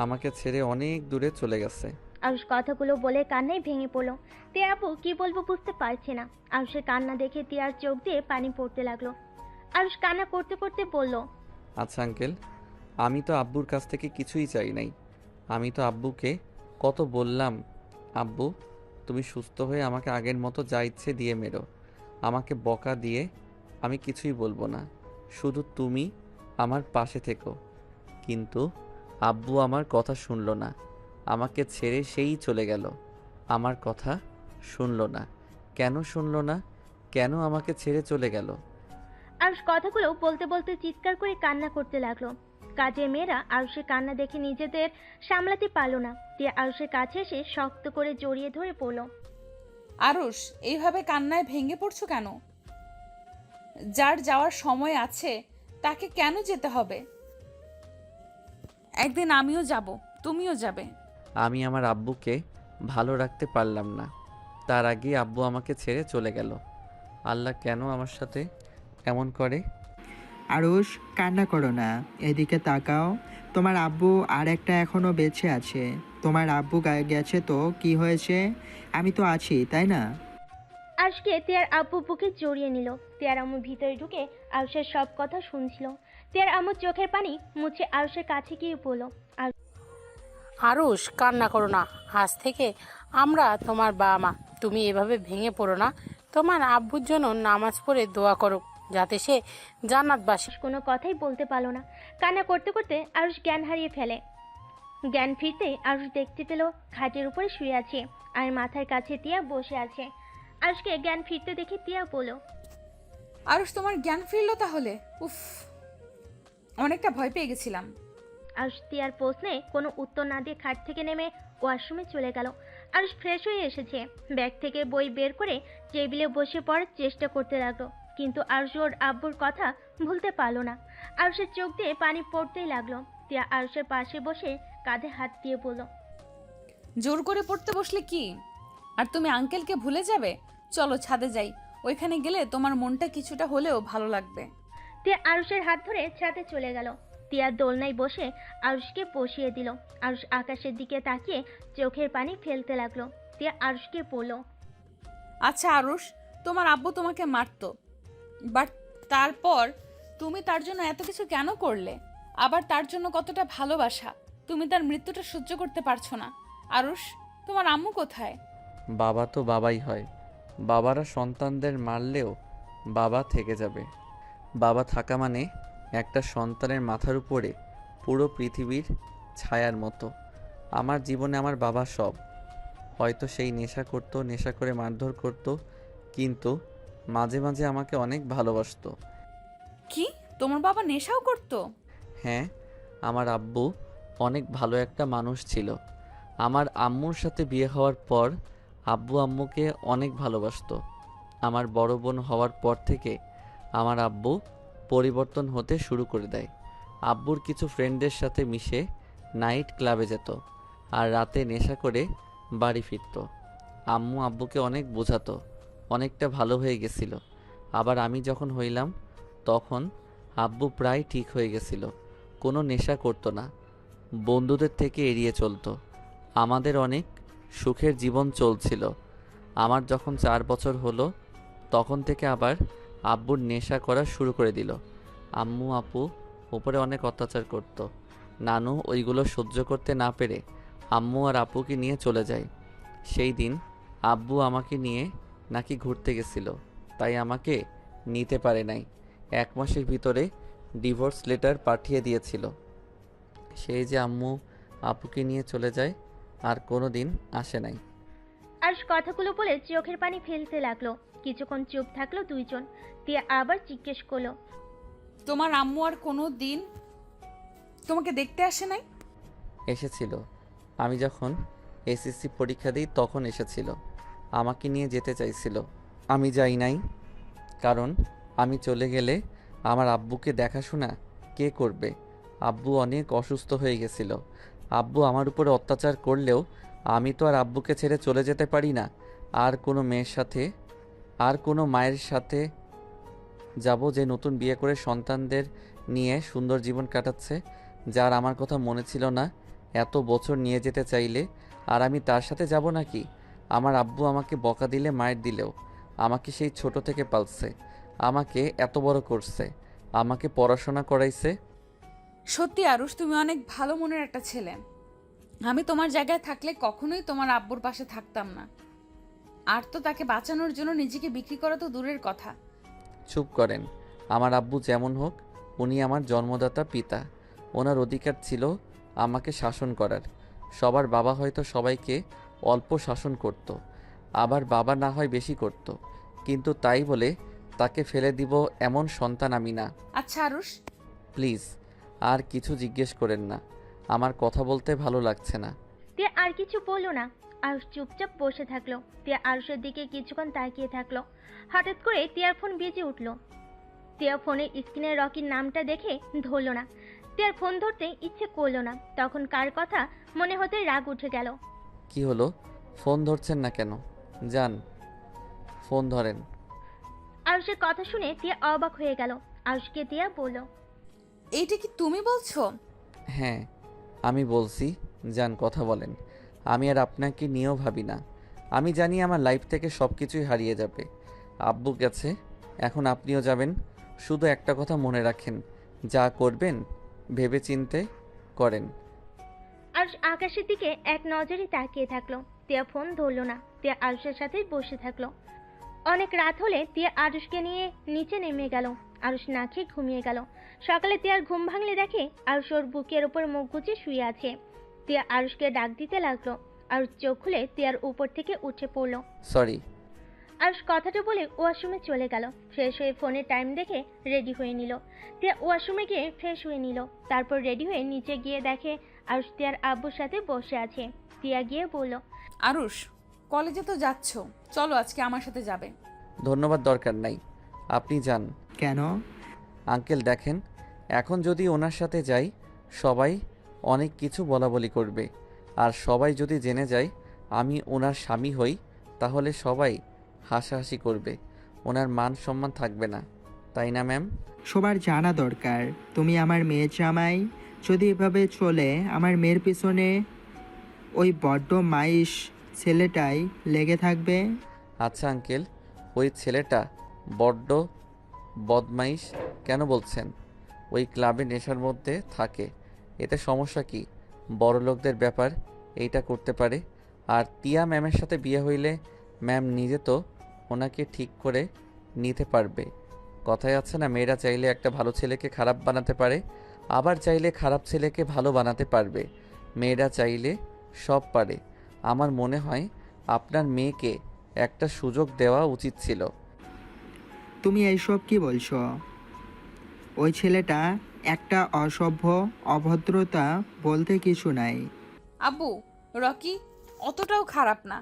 আমাকে ছেড়ে অনেক দূরে চলে গেছে। আরুষ কথাগুলো বলে কান্নায় ভেঙে পড়ল। তিয়া আপু কি বলবো বুঝতে পারছে না। আরুষের কান্না দেখে তিয়ার চোখ দিয়ে পানি পড়তে লাগলো। আরুষ কান্না করতে করতে বলল, আচ্ছা আঙ্কেল, আমি তো আব্বুর কাছ থেকে কিছুই চাই নাই। আমি তো আব্বুকে কত বললাম, আব্বু তুমি সুস্থ হয়ে আমাকে আগের মতো যা ইচ্ছে দিয়ে মেরো, আমাকে বকা দিয়ে আমি কিছুই বলবো না, শুধু তুমি আমার পাশে থেকো। কিন্তু আব্বু আমার কথা শুনলো না, আমাকে ছেড়ে সেই চলে গেল। আমার কথা শুনলো না, কেন শুনলো না? কেন আমাকে ছেড়ে চলে গেল? আরুষ কথাগুলো বলতে বলতে চিৎকার করে কান্না করতে লাগলো। কাজের মেয়েরা আরুষের কান্না দেখে নিজেদের সামলাতে পারলো না। তিয়া আরুষের কাছে এসে শক্ত করে জড়িয়ে ধরে পড়ল। আরুষ, এইভাবে কান্নায় ভেঙে পড়ছো কেন? যার যাওয়ার সময় আছে তাকে কেন যেতে হবে? একদিন আমিও যাব, তুমিও যাবে। আমি আমার আব্বুকে ভালো রাখতে পারলাম না, তার আগে আব্বু আমাকে ছেড়ে চলে গেল। আল্লাহ কেন আমার সাথে এমন করে? আরুষ, কান্না করো না, এদিকে তাকাও। তোমার আব্বু আর একটা এখনো বেঁচে আছে। তোমার আব্বু গেছে তো কি হয়েছে? আমি তো আছি, তাই না? আরুষকে তিয়ার আব্বু বুকে জড়িয়ে নিল। তিয়ার আম্মু ভিতরে ঢুকে আরুষের সব কথা শুনছিল। তিয়ার আম্মু চোখের পানি মুছে আরুষের কাছে গিয়ে বলল, আরুষ, কান্না করো না, আজ থেকে আমরা তোমার বাবা মা। তুমি এভাবে ভেঙে পড়ো না। তোমার আব্বুর জন্য নামাজ পড়ে দোয়া করো যাতে সে জান্নাতবাসী। কোনো কথাই বলতে পারলো না। কান্না করতে করতে আরুষ জ্ঞান হারিয়ে ফেলে। জ্ঞান ফিরতে আরুষ দেখতে পেল খাটের উপরে শুয়ে আছে আর মাথার কাছে তিয়া বসে আছে। আরুষকে জ্ঞান ফিরতে দেখে তিয়া বলল, আরুষ, তোমার জ্ঞান ফিরলো তাহলে? উফ, অনেকটা ভয় পেয়ে গেছিলাম। আরুষ তিয়ার প্রশ্নে কোনো উত্তর না দিয়ে খাট থেকে নেমে ওয়াশরুমে চলে গেল। আরুষ ফ্রেশ হয়ে এসেছে। ব্যাগ থেকে বই বের করে টেবিলে বসে পড়ার চেষ্টা করতে লাগলো, কিন্তু আরুষ ওর আব্বুর কথা ভুলতে পারলো না। আরুষের চোখ দিয়ে পানি পড়তেই লাগলো। তিয়া আরুষের পাশে বসে কাঁধে হাত দিয়ে বলল, জোর করে পড়তে বসলে কি আর তুমি আঙ্কেলকে ভুলে যাবে? চলো ছাদে যাই, ওইখানে গেলে তোমার মনটা কিছুটা হলেও ভালো লাগবে। তিয়া আরুষের হাত ধরে ছাদে চলে গেল। তিয়া দোলনায় বসে আরুষকে বসিয়ে দিল। আরুষ আকাশের দিকে তাকিয়ে চোখের পানি ফেলতে লাগলো। তিয়া আরুষকে বলল, আচ্ছা আরুষ, তোমার আব্বু তোমাকে মারতো, বাট তারপর তুমি তার জন্য এত কিছু কেন করলে? আবার তার জন্য কতটা ভালোবাসা, তুমি তার মৃত্যুটা সহ্য করতে পারছো না। আরুষ, তোমার আম্মু কোথায়? বাবা তো বাবাই হয়, বাবারা সন্তানদের মারলেও বাবা থেকে যাবে। বাবা থাকা মানে একটা সন্তানের মাথার উপরে পুরো পৃথিবীর ছায়ার মতো। আমার জীবনে আমার বাবা সব। হয়তো সেই নেশা করতো, নেশা করে মারধর করতো, কিন্তু মাঝে মাঝে আমাকে অনেক ভালোবাসতো। কি, তোমার বাবা নেশাও করতো? হ্যাঁ, আমার আব্বু অনেক ভালো একটা মানুষ ছিল। আমার আম্মুর সাথে বিয়ে হওয়ার পর আব্বু আম্মুকে অনেক ভালোবাসতো। আমার বড় বোন হওয়ার পর থেকে আমার আব্বু পরিবর্তন হতে শুরু করে দেয়। আব্বুর কিছু ফ্রেন্ডের সাথে মিশে নাইট ক্লাবে যেত আর রাতে নেশা করে বাড়ি ফিরত। আম্মু আব্বুকে অনেক বোঝাতো, অনেকটা ভালো হয়ে গেছিল। আবার আমি যখন হইলাম তখন আব্বু প্রায় ঠিক হয়ে গেছিল, কোনো নেশা করতো না, বন্ধুদের থেকে এড়িয়ে চলতো। আমাদের অনেক সুখের জীবন চলছিল। আমার যখন 4 বছর হলো তখন থেকে আবার আব্বুর নেশা করা শুরু করে দিল। আম্মু আপু উপরে অনেক অত্যাচার করত। নানু ওইগুলো সহ্য করতে না পেরে আম্মু আর আপুকে নিয়ে চলে যায়। সেই দিন আব্বু আমাকে নিয়ে নাকি ঘুরতে গেছিল, তাই আমাকে নিতে পারে নাই। 1 মাসের ভিতরে ডিভোর্স লেটার পাঠিয়ে দিয়েছিল। সেই যে আম্মু আপুকে নিয়ে চলে যায়, আর কোনো দিন আসে নাই। আরশ কথাগুলো বলে চোখের পানি ফেলতে লাগলো। কিছুক্ষণ চুপ থাকলো দুইজন। তিয়া আবার জিজ্ঞেস করলো, তোমার আম্মু আর কোনো দিন তোমাকে দেখতে আসে নাই? এসেছিল, আমি যখন এসএসসি পরীক্ষা দিই তখন এসেছিল। আমাকে নিয়ে যেতে চাইছিল, আমি যাই নাই। কারণ আমি চলে গেলে আমার আব্বুকে দেখাশোনা কে করবে? আব্বু অনেক অসুস্থ হয়ে গেছিল। আব্বু আমার উপরে অত্যাচার করলেও আমি তো আর আব্বুকে ছেড়ে চলে যেতে পারি না। আর কোনো মেয়ের সাথে, আর কোনো মায়ের সাথে যাব যে নতুন বিয়ে করে সন্তানদের নিয়ে সুন্দর জীবন কাটাচ্ছে, যার আমার কথা মনে ছিল না এত বছর নিয়ে যেতে চাইলে? আর আমি তার সাথে যাব নাকি? আমার আব্বু আমাকে বকা দিলে মায়ের দিলেও আমাকে সেই ছোট থেকে পালছে, আমাকে এত বড় করছে, আমাকে পড়াশোনা করাইছে। সত্যি আরুষ, তুমি অনেক ভালো মনের একটা ছেলে। আমি তোমার জায়গায় থাকলে কখনোই তোমার আব্বুর পাশে থাকতাম না। আর তো তাকে বাঁচানোর জন্য নিজেকে বিক্রি করা তো দূরের কথা। চুপ করেন। আমার আব্বু যেমন হোক, উনি আমার জন্মদাতা পিতা। ওনার অধিকার ছিল আমাকে শাসন করার। সবার বাবা হয়তো সবাইকে অল্প শাসন করত, আবার বাবা না হয় বেশি করত, কিন্তু তাই বলে তাকে ফেলে দিব এমন সন্তান আমি না। আচ্ছা আরুষ, প্লিজ আর কিছু জিজ্ঞেস করেন না, আমার কথা বলতে ভালো লাগছে না। তিয়া আর কিছু বললো না। আরুষ চুপচাপ বসে থাকলো। তিয়া আরুষের দিকে কিছুক্ষণ তাকিয়ে থাকলো। হঠাৎ করে তিয়ার ফোন বেজে উঠলো। তিয়া ফোনের স্ক্রিনে রকির নামটা দেখে ধরলো না। তিয়ার ফোন ধরতে ইচ্ছে করলো না। তখন কার কথা মনে হতে রাগ উঠে গেল। কি হলো, ফোন ধরছেন না কেন? যান, ফোন ধরেন। আরুষের কথা শুনে তিয়া অবাক হয়ে গেল। আরুষকে তিয়া বলল, এইটা কি তুমি বলছো? হ্যাঁ, আমি বলছি, যান কথা বলেন। আমি আর আপনাকে নিয়েও ভাবি না। আমি জানি আমার লাইফ থেকে সব কিছুই হারিয়ে যাবে। আব্বু গেছে, এখন আপনিও যাবেন। শুধু একটা কথা মনে রাখেন, যা করবেন ভেবে চিন্তে করেন। আরুষ আকাশের দিকে এক নজরে তাকিয়ে থাকলো। তিয়া ফোন ধরলো না। তিয়া আরুষের সাথেই বসে থাকলো। অনেক রাত হলে তিয়া আরুষকে নিয়ে নিচে নেমে গেল। আরুষ না খেয়ে ঘুমিয়ে গেল। সকালে তিয়ার ঘুম ভাঙলে দেখে আরুষ ওর বুকের ওপর মুখ গুজে শুয়ে আছে। তিয়া আরুষকে ডাক দিতে লাগলো। আরুষ চোখ খুলে তিয়ার উপর থেকে উঠে পড়লো। সরি। আরুষ কথাটা বলে ওয়াশরুমে চলে গেল। ফ্রেশ হয়ে ফোনের টাইম দেখে রেডি হয়ে নিল। তিয়া ওয়াশরুমে গিয়ে ফ্রেশ হয়ে নিল। তারপর রেডি হয়ে নিচে গিয়ে দেখে আরুষ তিয়ার আব্বুর সাথে বসে আছে। তিয়া গিয়ে বলল, আরুষ, কলেজে তো যাচ্ছ, চলো আজকে আমার সাথে যাবে। ধন্যবাদ, দরকার নাই, আপনি যান। কেন? আঙ্কেল দেখেন, এখন যদি ওনার সাথে যাই সবাই অনেক কিছু বলাবলি করবে। আর সবাই যদি জেনে যায় আমি ওনার স্বামী হই, তাহলে সবাই হাসাহাসি করবে, ওনার মান সম্মান থাকবে না, তাই না ম্যাম? সবার জানা দরকার তুমি আমার মেয়ের জামাই। যদি এভাবে চলে আমার মেয়ের পিছনে ওই বড্ড মাইশ ছেলেটাই লেগে থাকবে। আচ্ছা আঙ্কেল, ওই ছেলেটা বড্ড বদমাইশ কেন বলছেন? ওই ক্লাবে নেশার মধ্যে থাকে, এতে সমস্যা কি? বড় লোকদের ব্যাপার, এইটা করতে পারে। আর তিয়া ম্যামের সাথে বিয়ে হইলে ম্যাম নিজে তো ওনাকে ঠিক করে নিতে পারবে। কথায় আছে না, মেয়েরা চাইলে একটা ভালো ছেলেকে খারাপ বানাতে পারে, আবার চাইলে খারাপ ছেলেকে ভালো বানাতে পারবে। মেয়েরা চাইলে সব পারে। আমার মনে হয় আপনার মেয়েকে একটা সুযোগ দেওয়া উচিত ছিল। তুমি এইসব কি বলছো? ওই ছেলেটা একটা অসভ্য, অভদ্রতা বলতে কিছু নাই। আব্বু, রকি অতটাও খারাপ না।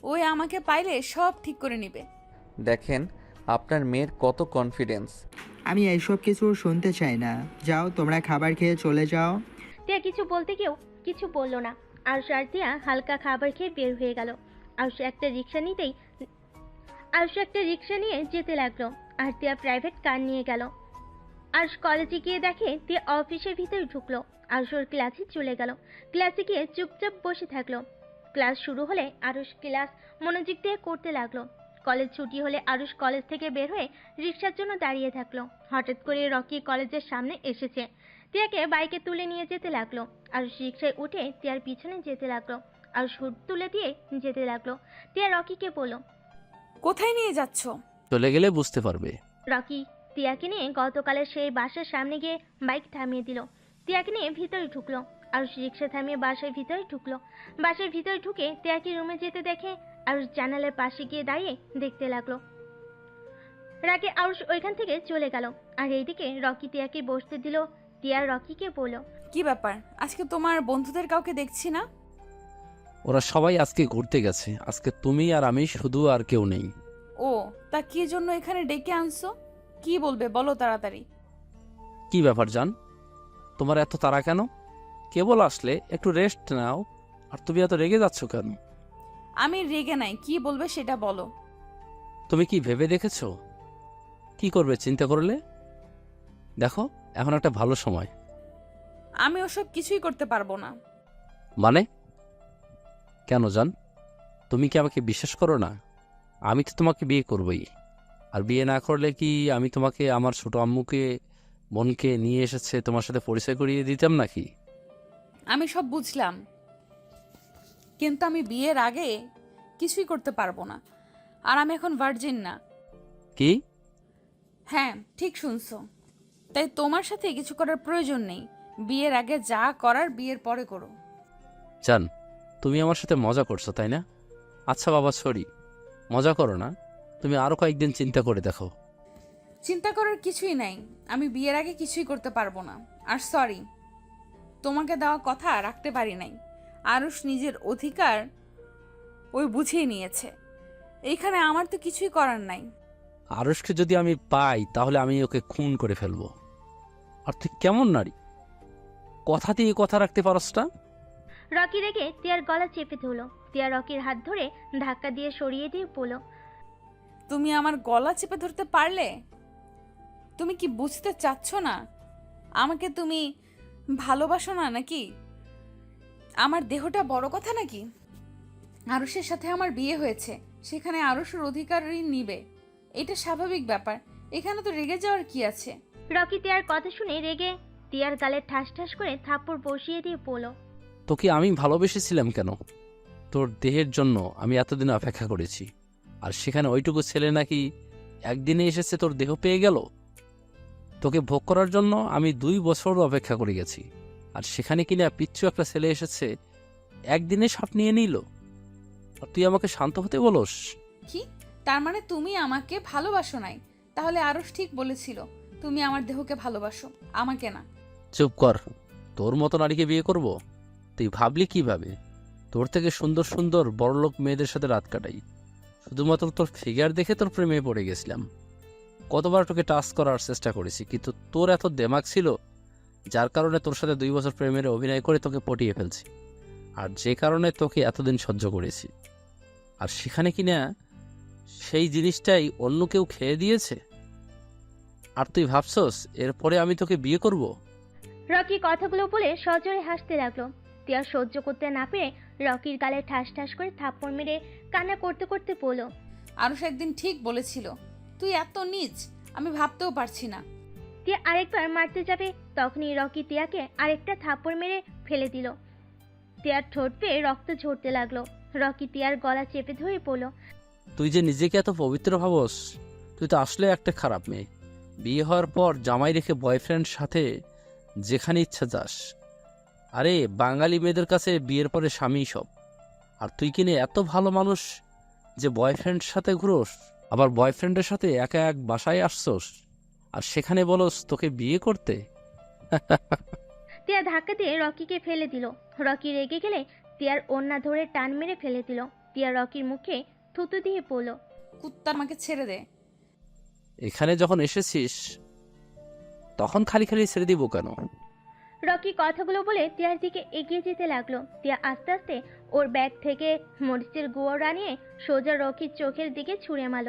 ওই আমাকে পাইলে সব ঠিক করে নিবে। দেখেন আপনার মেয়ের কত কনফিডেন্স। আমি এইসব কিছু শুনতে চাই না। যাও, তোমরা খাবার খেয়ে চলে যাও। তিয়া কিছু বলতে গিয়েও কিছু বলল না। আরুষ আর তিয়া হালকা খাবার খেয়ে বের হয়ে গেল। আরুষ একটা রিক্সা নিয়ে যেতে লাগলো। আর তিয়া প্রাইভেট কার নিয়ে গেল। আরুষ কলেজে গিয়ে দেখে তিয়া অফিসের ভিতরে ঢুকলো। আরুষ ওর ক্লাসে চলে গেল। ক্লাসে গিয়ে চুপচাপ বসে থাকলো। ক্লাস শুরু হলে আরুষ ক্লাস মনোযোগ দিয়ে করতে লাগলো। কলেজ ছুটি হলে আরুষ কলেজ থেকে বের হয়ে রিক্সার জন্য দাঁড়িয়ে থাকলো। হঠাৎ করে রকি কলেজের সামনে এসেছে। তিয়াকে বাইকে তুলে নিয়ে যেতে লাগলো। আরুষ রিক্সায় উঠে তিয়ার পিছনে যেতে লাগলো। আরুষ হুড তুলে দিয়ে যেতে লাগলো। তিয়া রকিকে বলল, কোথায় নিয়ে যাচ্ছ? চলে গেলে বুঝতে পারবে। রকি টিয়াকে নিয়ে গতকালের সেই বাসার সামনে গিয়ে বাইক থামিয়ে দিল। টিয়াকে নিয়ে ভিতরে ঢুকলো। আরুষ রিক্সা থামিয়ে বাসার ভিতরে ঢুকলো। বাসার ভিতরে ঢুকে টিয়াকে রুমে যেতে দেখে আরুষ জানালার পাশে গিয়ে দাঁড়িয়ে দেখতে লাগলো। রাগে আরুষ ওইখান থেকে চলে গেল। আর এইদিকে রকি টিয়াকে বসতে দিল। টিয়া রকিকে বলল, কি ব্যাপার, আজকে তোমার বন্ধুদের কাউকে দেখছি না? ওরা সবাই আজকে ঘুরতে গেছে। আজকে তুমি আর আমি শুধু, আর কেউ নেই। ও, তা কি জন্য এখানে ডেকে আনছো? কি বলবে বলো তাড়াতাড়ি। কি ব্যাপার জান, তোমার এত তাড়া কেন? কেবল আসলে, একটু রেস্ট নাও। আর তুমি এত রেগে যাচ্ছ কেন? আমি রেগে নাই, কি বলবে সেটা বলো। তুমি কি ভেবে দেখেছো কি করবে চিন্তা করলে? দেখো, এখন একটা ভালো সময়। আমি ওসব কিছুই করতে পারবো না। মানে কেন জান? তুমি কি আমাকে বিশ্বাস করো না? আমি তো তোমাকে বিয়ে করবই। আর বিয়ে না করলে কি আমি তোমাকে আমার ছোট আম্মুকে, বোনকে নিয়ে এসেছে তোমার সাথে পরিচয় করিয়ে দিতাম নাকি? আমি সব বুঝলাম, কিন্তু আমি বিয়ের আগে কিছুই করতে পারবো না। আর আমি এখন ভার্জিন না। কি? হ্যাঁ, ঠিক শুনছো। তাই তোমার সাথে কিছু করার প্রয়োজন নেই। বিয়ের আগে যা করার বিয়ের পরে করো। জান, তুমি আমার সাথে মজা করছো তাই না? আচ্ছা বাবা, সরি, মজা করো না। তুমি আরো কয়েকদিন চিন্তা করে দেখো। চিন্তা করার কিছুই নাই। আমি বিয়ের আগে কিছুই করতে পারবো না। আর সরি, তোমাকে দেওয়া কথা রাখতে পারি নাই। আরুষ নিজের অধিকার ওই বুঝিয়ে নিয়েছে। এইখানে আমার তো কিছুই করার নাই। আরুষকে যদি আমি পাই তাহলে আমি ওকে খুন করে ফেলবো। আর তুই কেমন নারী, কথা দিয়ে কথা রাখতে পারস না? রকি রেগে টিয়ার গলা চেপে ধরল। টিয়া রকির হাত ধরে ধাক্কা দিয়ে সরিয়ে দিয়ে বলল, তুমি আমার গলা চেপে ধরতে পারলে? তুমি কি বুঝতে চাচ্ছ না আমাকে তুমি ভালোবাসো না নাকি? আমার দেহটা বড় কথা নাকি? আরুষের সাথে আমার বিয়ে হয়েছে, সেখানে আরুষের অধিকারই নিবে, এটা স্বাভাবিক ব্যাপার। এখানে তো রেগে যাওয়ার কি আছে? রকি টিয়ার কথা শুনে রেগে টিয়ার গালে ঠাস ঠাস করে থাপ্পড় বসিয়ে দিয়ে বলল, তোকে আমি ভালোবেসেছিলাম কেন? তোর দেহের জন্য আমি এতদিন অপেক্ষা করেছি। আর সেখানে ওইটুকু ছেলে নাকি একদিনে এসেছে তোর দেহ পেয়ে গেল। তোকে ভোগ করার জন্য আমি 2 বছর অপেক্ষা করে গেছি। আর সেখানে কিনা পিচ্ছু একটা ছেলে এসেছে, একদিনে সব নিয়ে নিল। আর তুই আমাকে শান্ত হতে বলস? কি তার মানে তুমি আমাকে ভালোবাসো নাই? তাহলে আরুষ ঠিক বলেছিল, তুমি আমার দেহকে ভালোবাসো, আমাকে না। চুপ কর। তোর মতো নারীকে বিয়ে করব? তুই ভাবলি কিভাবে? তোর থেকে সুন্দর সুন্দর বড়লোক মেয়েদের সাথে রাত কাটাই, শুধুমাত্র তোর ফিগার দেখে তোর প্রেমে পড়ে গেছিলাম। কতবার তোকে টাচ করার চেষ্টা করেছি, কিন্তু তোর এত দেমাগ ছিল যার কারণে তোর সাথে 2 বছর প্রেমের অভিনয় করে তোকে পটিয়ে ফেলছি। আর যে কারণে তোকে এতদিন সহ্য করেছি। আর সেখানে কিনা সেই জিনিসটাই অন্য কেউ খেয়ে দিয়েছে। আর তুই ভাবছস এরপরে আমি তোকে বিয়ে করব? রকি কথাগুলো বলে সজোরে হাসতে লাগলো। টিয়া সহ্য করতে না পেরে রকির গালে ঠাস ঠাস করে থাপ্পড় মেরে কান্না করতে করতে বলল, আরুষ একদিন ঠিক বলেছিল, তুই এত নীচ আমি ভাবতেও পারছি না। টিয়া আরেকবার মারতে যাবে, তখনই রকি টিয়াকে আরেকটা থাপ্পড় মেরে ফেলে দিল। টিয়ার ঠোঁট পেয়ে রক্ত ঝরতে লাগলো। রকি টিয়ার গলা চেপে ধরে বলল, তুই যে নিজেকে এত পবিত্র ভাবস, তুই তো আসলে একটা খারাপ মেয়ে। বিয়ে হওয়ার পর জামাই রেখে বয়ফ্রেন্ড সাথে যেখানে ইচ্ছা যাস। আরে বাঙালি মেয়েদের কাছে বিয়ের পরে স্বামী সব। আর তুই কিনে এত ভালো মানুষ যে বয়ফ্রেন্ড সাথে ঘুরোস, আবার বয়ফ্রেন্ডের সাথে একা এক বাসায় আসছোস, আর সেখানে বলস তোকে বিয়ে করতে। টিয়া ধাক্কা দিয়ে রকিকে ফেলে দিল। রকি রেগে গেলে টিয়ার ওড়না ধরে টান মেরে ফেলে দিল। টিয়া রকির মুখে থুতু দিয়ে বলল, কুত্তা, আমাকে ছেড়ে দে। এখানে যখন এসেছিস তখন খালি খালি ছেড়ে দিব কেন? রকি কথাগুলো বলে টিয়ার দিকে এগিয়ে যেতে লাগলো। টিয়া আস্তে আস্তে ওর ব্যাগ থেকে মরিচের গুঁড়ো নিয়ে সোজা রকির চোখের দিকে ছুঁড়ে মারল।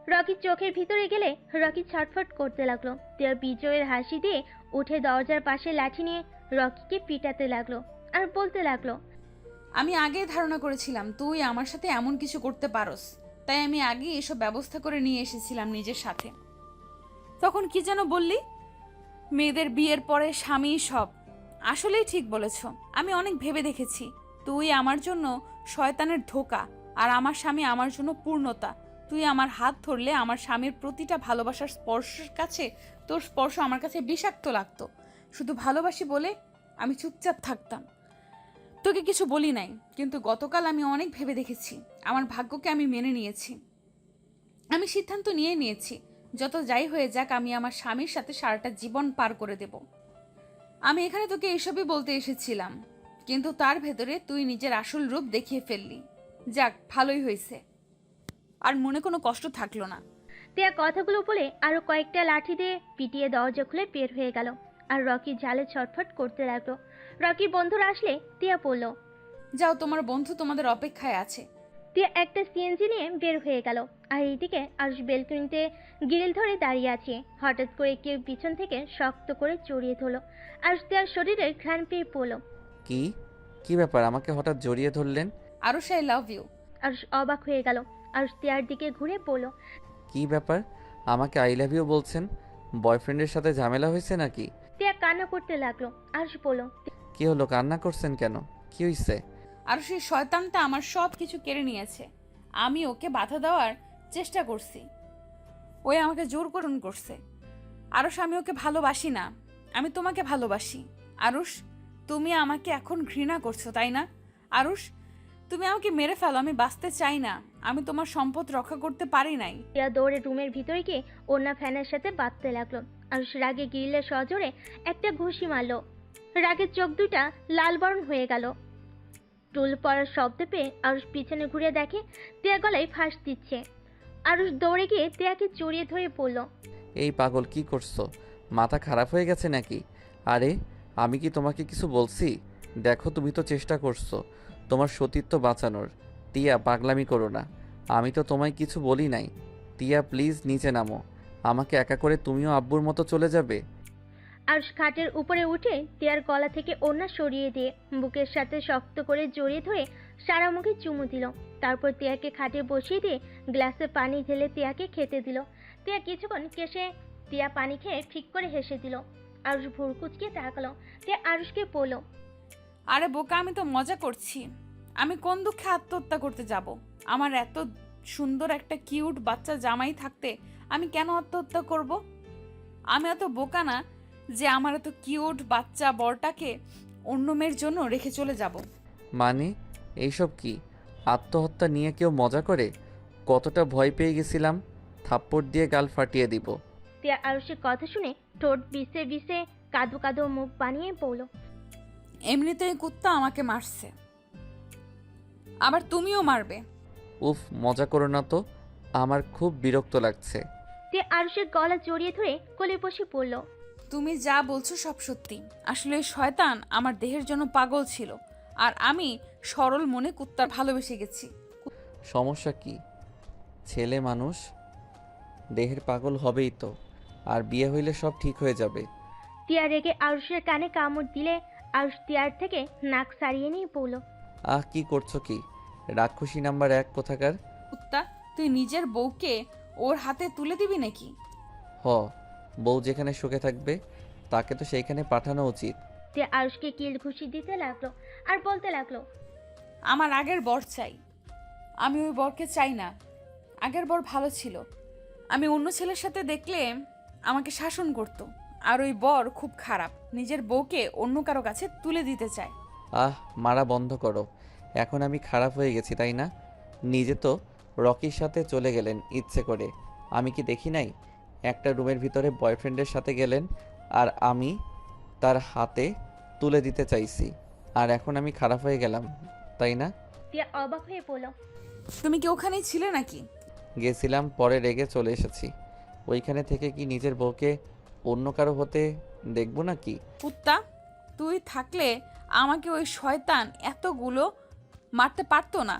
রকির চোখের ভিতরে গেলে রকি ছটফট করতে লাগলো। টিয়া বিজয়ের হাসি দিয়ে উঠে দরজার পাশে লাঠি নিয়ে রকিকে পিটাতে লাগলো আর বলতে লাগলো, আমি আগেই ধারণা করেছিলাম তুই আমার সাথে এমন কিছু করতে পারোস, তাই আমি আগেই এসব ব্যবস্থা করে নিয়ে এসেছিলাম নিজের সাথে। তখন কি যেন বললি, মেয়েদের বিয়ের পরে স্বামী সব। আসলেই ঠিক বলেছ, আমি অনেক ভেবে দেখেছি। তুই আমার জন্য শয়তানের ধোঁকা, আর আমার স্বামী আমার জন্য পূর্ণতা। তুই আমার হাত ধরলে আমার স্বামীর প্রতিটা ভালোবাসার স্পর্শের কাছে তোর স্পর্শ আমার কাছে বিষাক্ত লাগতো। শুধু ভালোবাসি বলে আমি চুপচাপ থাকতাম, তোকে কিছু বলি নাই। কিন্তু গতকাল আমি অনেক ভেবে দেখেছি, আমার ভাগ্যকে আমি মেনে নিয়েছি। আমি সিদ্ধান্ত নিয়েছি, যত যাই হয়ে যাক আমি আমার স্বামীর সাথে সারাটা জীবন পার করে দেব। আমি এখানে তোকে এসবই বলতে এসেছিলাম, কিন্তু তার ভেতরে তুই নিজের আসল রূপ দেখিয়ে ফেললি। যাক, ভালোই হয়েছে, আর মনে কোনো কষ্ট থাকলো না। টিয়া কথাগুলো বলে আরো কয়েকটা লাঠি দিয়ে পিটিয়ে দরজা খুলে বের হয়ে গেল। আর রকি জালে ছটফট করতে লাগলো। রকি বন্ধুরা আসলে টিয়া বলল, যাও, তোমার বন্ধু তোমাদের অপেক্ষায় আছে। টিয়া একটা সিএনজি নিয়ে বের হয়ে গেল। আর এইদিকে আরুষ বেলকনিতে গ্রিল ধরে দাঁড়িয়ে আছে। হঠাৎ করে কেউ পিছন থেকে শক্ত করে জড়িয়ে ধরলো। আরুষ টিয়ার শরীরে ঘ্রাণ পেয়ে পড়ল। কি কি ব্যাপার, আমাকে হঠাৎ জড়িয়ে ধরলেন? Arush, I love you. Arush অবাক হয়ে গেল। আরুষ টিয়ার দিকে ঘুরে বলল, কি ব্যাপার, আমাকে আই লাভ ইউ বলছেন? বয়ফ্রেন্ডের সাথে ঝামেলা হয়েছে নাকি? টিয়া কান্না করতে লাগলো। আরুষ বলল, কি হলো, কান্না করছেন কেন? কি হয়েছে? আর সেই শয়তানটা আমার সব কিছু কেড়ে নিয়েছে। আমি ওকে বাধা দেওয়ার চেষ্টা করছি, ওই আমাকে জোর করুন করছে। আরুষ, আমি ওকে ভালোবাসি না, আমি তোমাকে ভালোবাসি। আরুষ, তুমি আমাকে এখন ঘৃণা করছো, তাই না? আরুষ, তুমি আমাকে মেরে ফেলো, আমি বাঁচতে চাই না। আমি তোমার সম্পদ রক্ষা করতে পারি নাই। টিয়া দৌড়ে রুমের ভিতরে গিয়ে ওড়না ফ্যানের সাথে বাঁধতে লাগলো। আরুষ রাগে গ্রিলের সজোরে একটা ঘুষি মারলো। রাগের চোখ দুটা লাল বরণ হয়ে গেল। টুল পড়ার শব্দ পেয়ে আরুষ পিছনে ঘুরে দেখে টিয়া গলায় ফাঁস দিচ্ছে। আরুষ দৌড়ে গিয়ে টিয়াকে জড়িয়ে ধরে পড়ল। এই পাগল, কি করছো? মাথা খারাপ হয়ে গেছে নাকি? আরে আমি কি তোমাকে কিছু বলছি? দেখো, তুমি তো চেষ্টা করছো তোমার সতীত্ব বাঁচানোর। টিয়া, পাগলামি করো না, আমি তো তোমায় কিছু বলি নাই। টিয়া প্লিজ নিচে নামো, আমাকে একা করে তুমিও আব্বুর মতো চলে যাবে? আরুষ খাটের উপরে উঠে টিয়ার গলা থেকে ওড়না সরিয়ে দিয়ে বুকের সাথে শক্ত করে জড়িয়ে ধরে সারা মুখে চুমু দিল। তারপর টিয়াকে খাটে বসিয়ে দিয়ে গ্লাসে পানি ঢেলে টিয়াকে খেতে দিল। টিয়া কিছুক্ষণ কেসে টিয়া পানি খেয়ে ঠিক করে হেসে দিল। আরুষ ভুরু কুচকে তাকালো। টিয়া আরুষকে বলল, আরে বোকা, আমি তো মজা করছি। আমি কোন দুঃখে আত্মহত্যা করতে যাব? আমার এত সুন্দর একটা কিউট বাচ্চা জামাই থাকতে আমি কেন আত্মহত্যা করব? আমি এত বোকা না যে আমার এত কিউট বাচ্চা বরটাকে অন্য মেয়ের জন্য রেখে চলে যাব। মানে এইসব কি? আত্মহত্যা নিয়ে কেউ মজা করে? কতটা ভয় পেয়ে গেছিলাম, থাপ্পড় দিয়ে গাল ফাটিয়ে দিব। টিয়া আরুষের কথা শুনে ঠোঁট বিছে বিছে কাদো কাদো মুখ বানিয়ে বলল, এমনিতেই কুত্তা আমাকে মারছে, আবার তুমিও মারবে। উফ, মজা করো না তো, আমার খুব বিরক্ত লাগছে। টিয়া আরুষের গলা জড়িয়ে ধরে কোলে বসে পড়ল। তুমি যা বলছো সব সত্যি। আসলে এই শয়তান আমার দেহের জন্য পাগল ছিল, আর আমি সরল মনে কুত্তার ভালোবেসে গেছি। সমস্যা কি? ছেলে মানুষ, দেহের পাগল হবেই তো, আর বিয়ে হইলে সব ঠিক হয়ে যাবে। টিয়া রেগে আরুষের কানে কামড় দিলে আরুষ টিয়ার থেকে নাক সারিয়ে নিয়ে পড়ল। আহ, কি করছো কি? রাক্ষসী নাম্বার 1 কোথাকার। কুত্তা, তুই নিজের বউকে ওর হাতে তুলে দিবি নাকি? হ, বউ যেখানে সুখে থাকবে তাকে তো সেইখানে পাঠানো উচিত। টিয়া আরুষকে কিল ঘুষি দিতে লাগলো আর বলতে লাগলো, আমার আগের বর চাই, আমি ওই বরকে চাই না। আগের বর ভালো ছিল, আমি অন্য ছেলের সাথে দেখলে আমাকে শাসন করত। আর ওই বর খুব খারাপ, নিজের বউকে অন্য কারো কাছে তুলে দিতে চায়। আহ, মারা বন্ধ করো। এখন আমি খারাপ হয়ে গেছি তাই না? নিজে তো রকির সাথে চলে গেলেন ইচ্ছে করে, আমি কি দেখি নাই? একটা রুমের ভিতরে বয়ফ্রেন্ডের সাথে গেলেন, আর আমি তার হাতে তুলে দিতে চাইছি, আর এখন আমি খারাপ হয়ে গেলাম তাই না? টিয়া অবাক হয়ে পড়ল। তুমি কি ওখানেই ছিলে নাকি? গেছিলাম, পরে রেগে চলে এসেছি। ওইখানে থেকে কি নিজের বউকে অন্য কারো হতে দেখবো নাকি? কুত্তা, তুই থাকলে আমাকে ওই শয়তান এতগুলো মারতে পারতো না।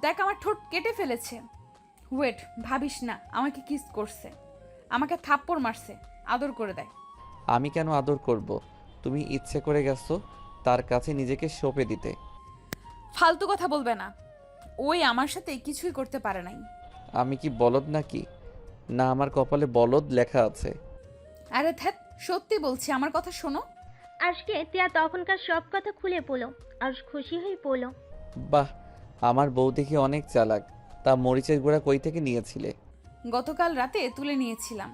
দেখ, আমার ঠোঁট কেটে ফেলেছে। ওয়েট, ভাবিস না আমাকে কিস করছে, আমাকে থাপ্পড় মারছে, আদর করে দেয়। আমি কেন আদর করব? তুমি ইচ্ছে করে গেছো তার কাছে নিজেকে সঁপে দিতে। ফালতু কথা বলবে না, ওই আমার সাথে কিছুই করতে পারে নাই। আমি কি বলদ নাকি? না, আমার কপালে বলদ লেখা আছে। আরে ধ্যাত, সত্যি বলছি, আমার কথা শোনো। আরুষকে টিয়া তখনকার সব কথা খুলে পড়ল। আরুষ খুশি হয়ে পড়ল। বাহ, আমার বউ দেখি অনেক চালাক, তা মরিচের গুঁড়া কই থেকে নিয়েছিলে? গতকাল রাতে তুলে নিয়েছিলাম।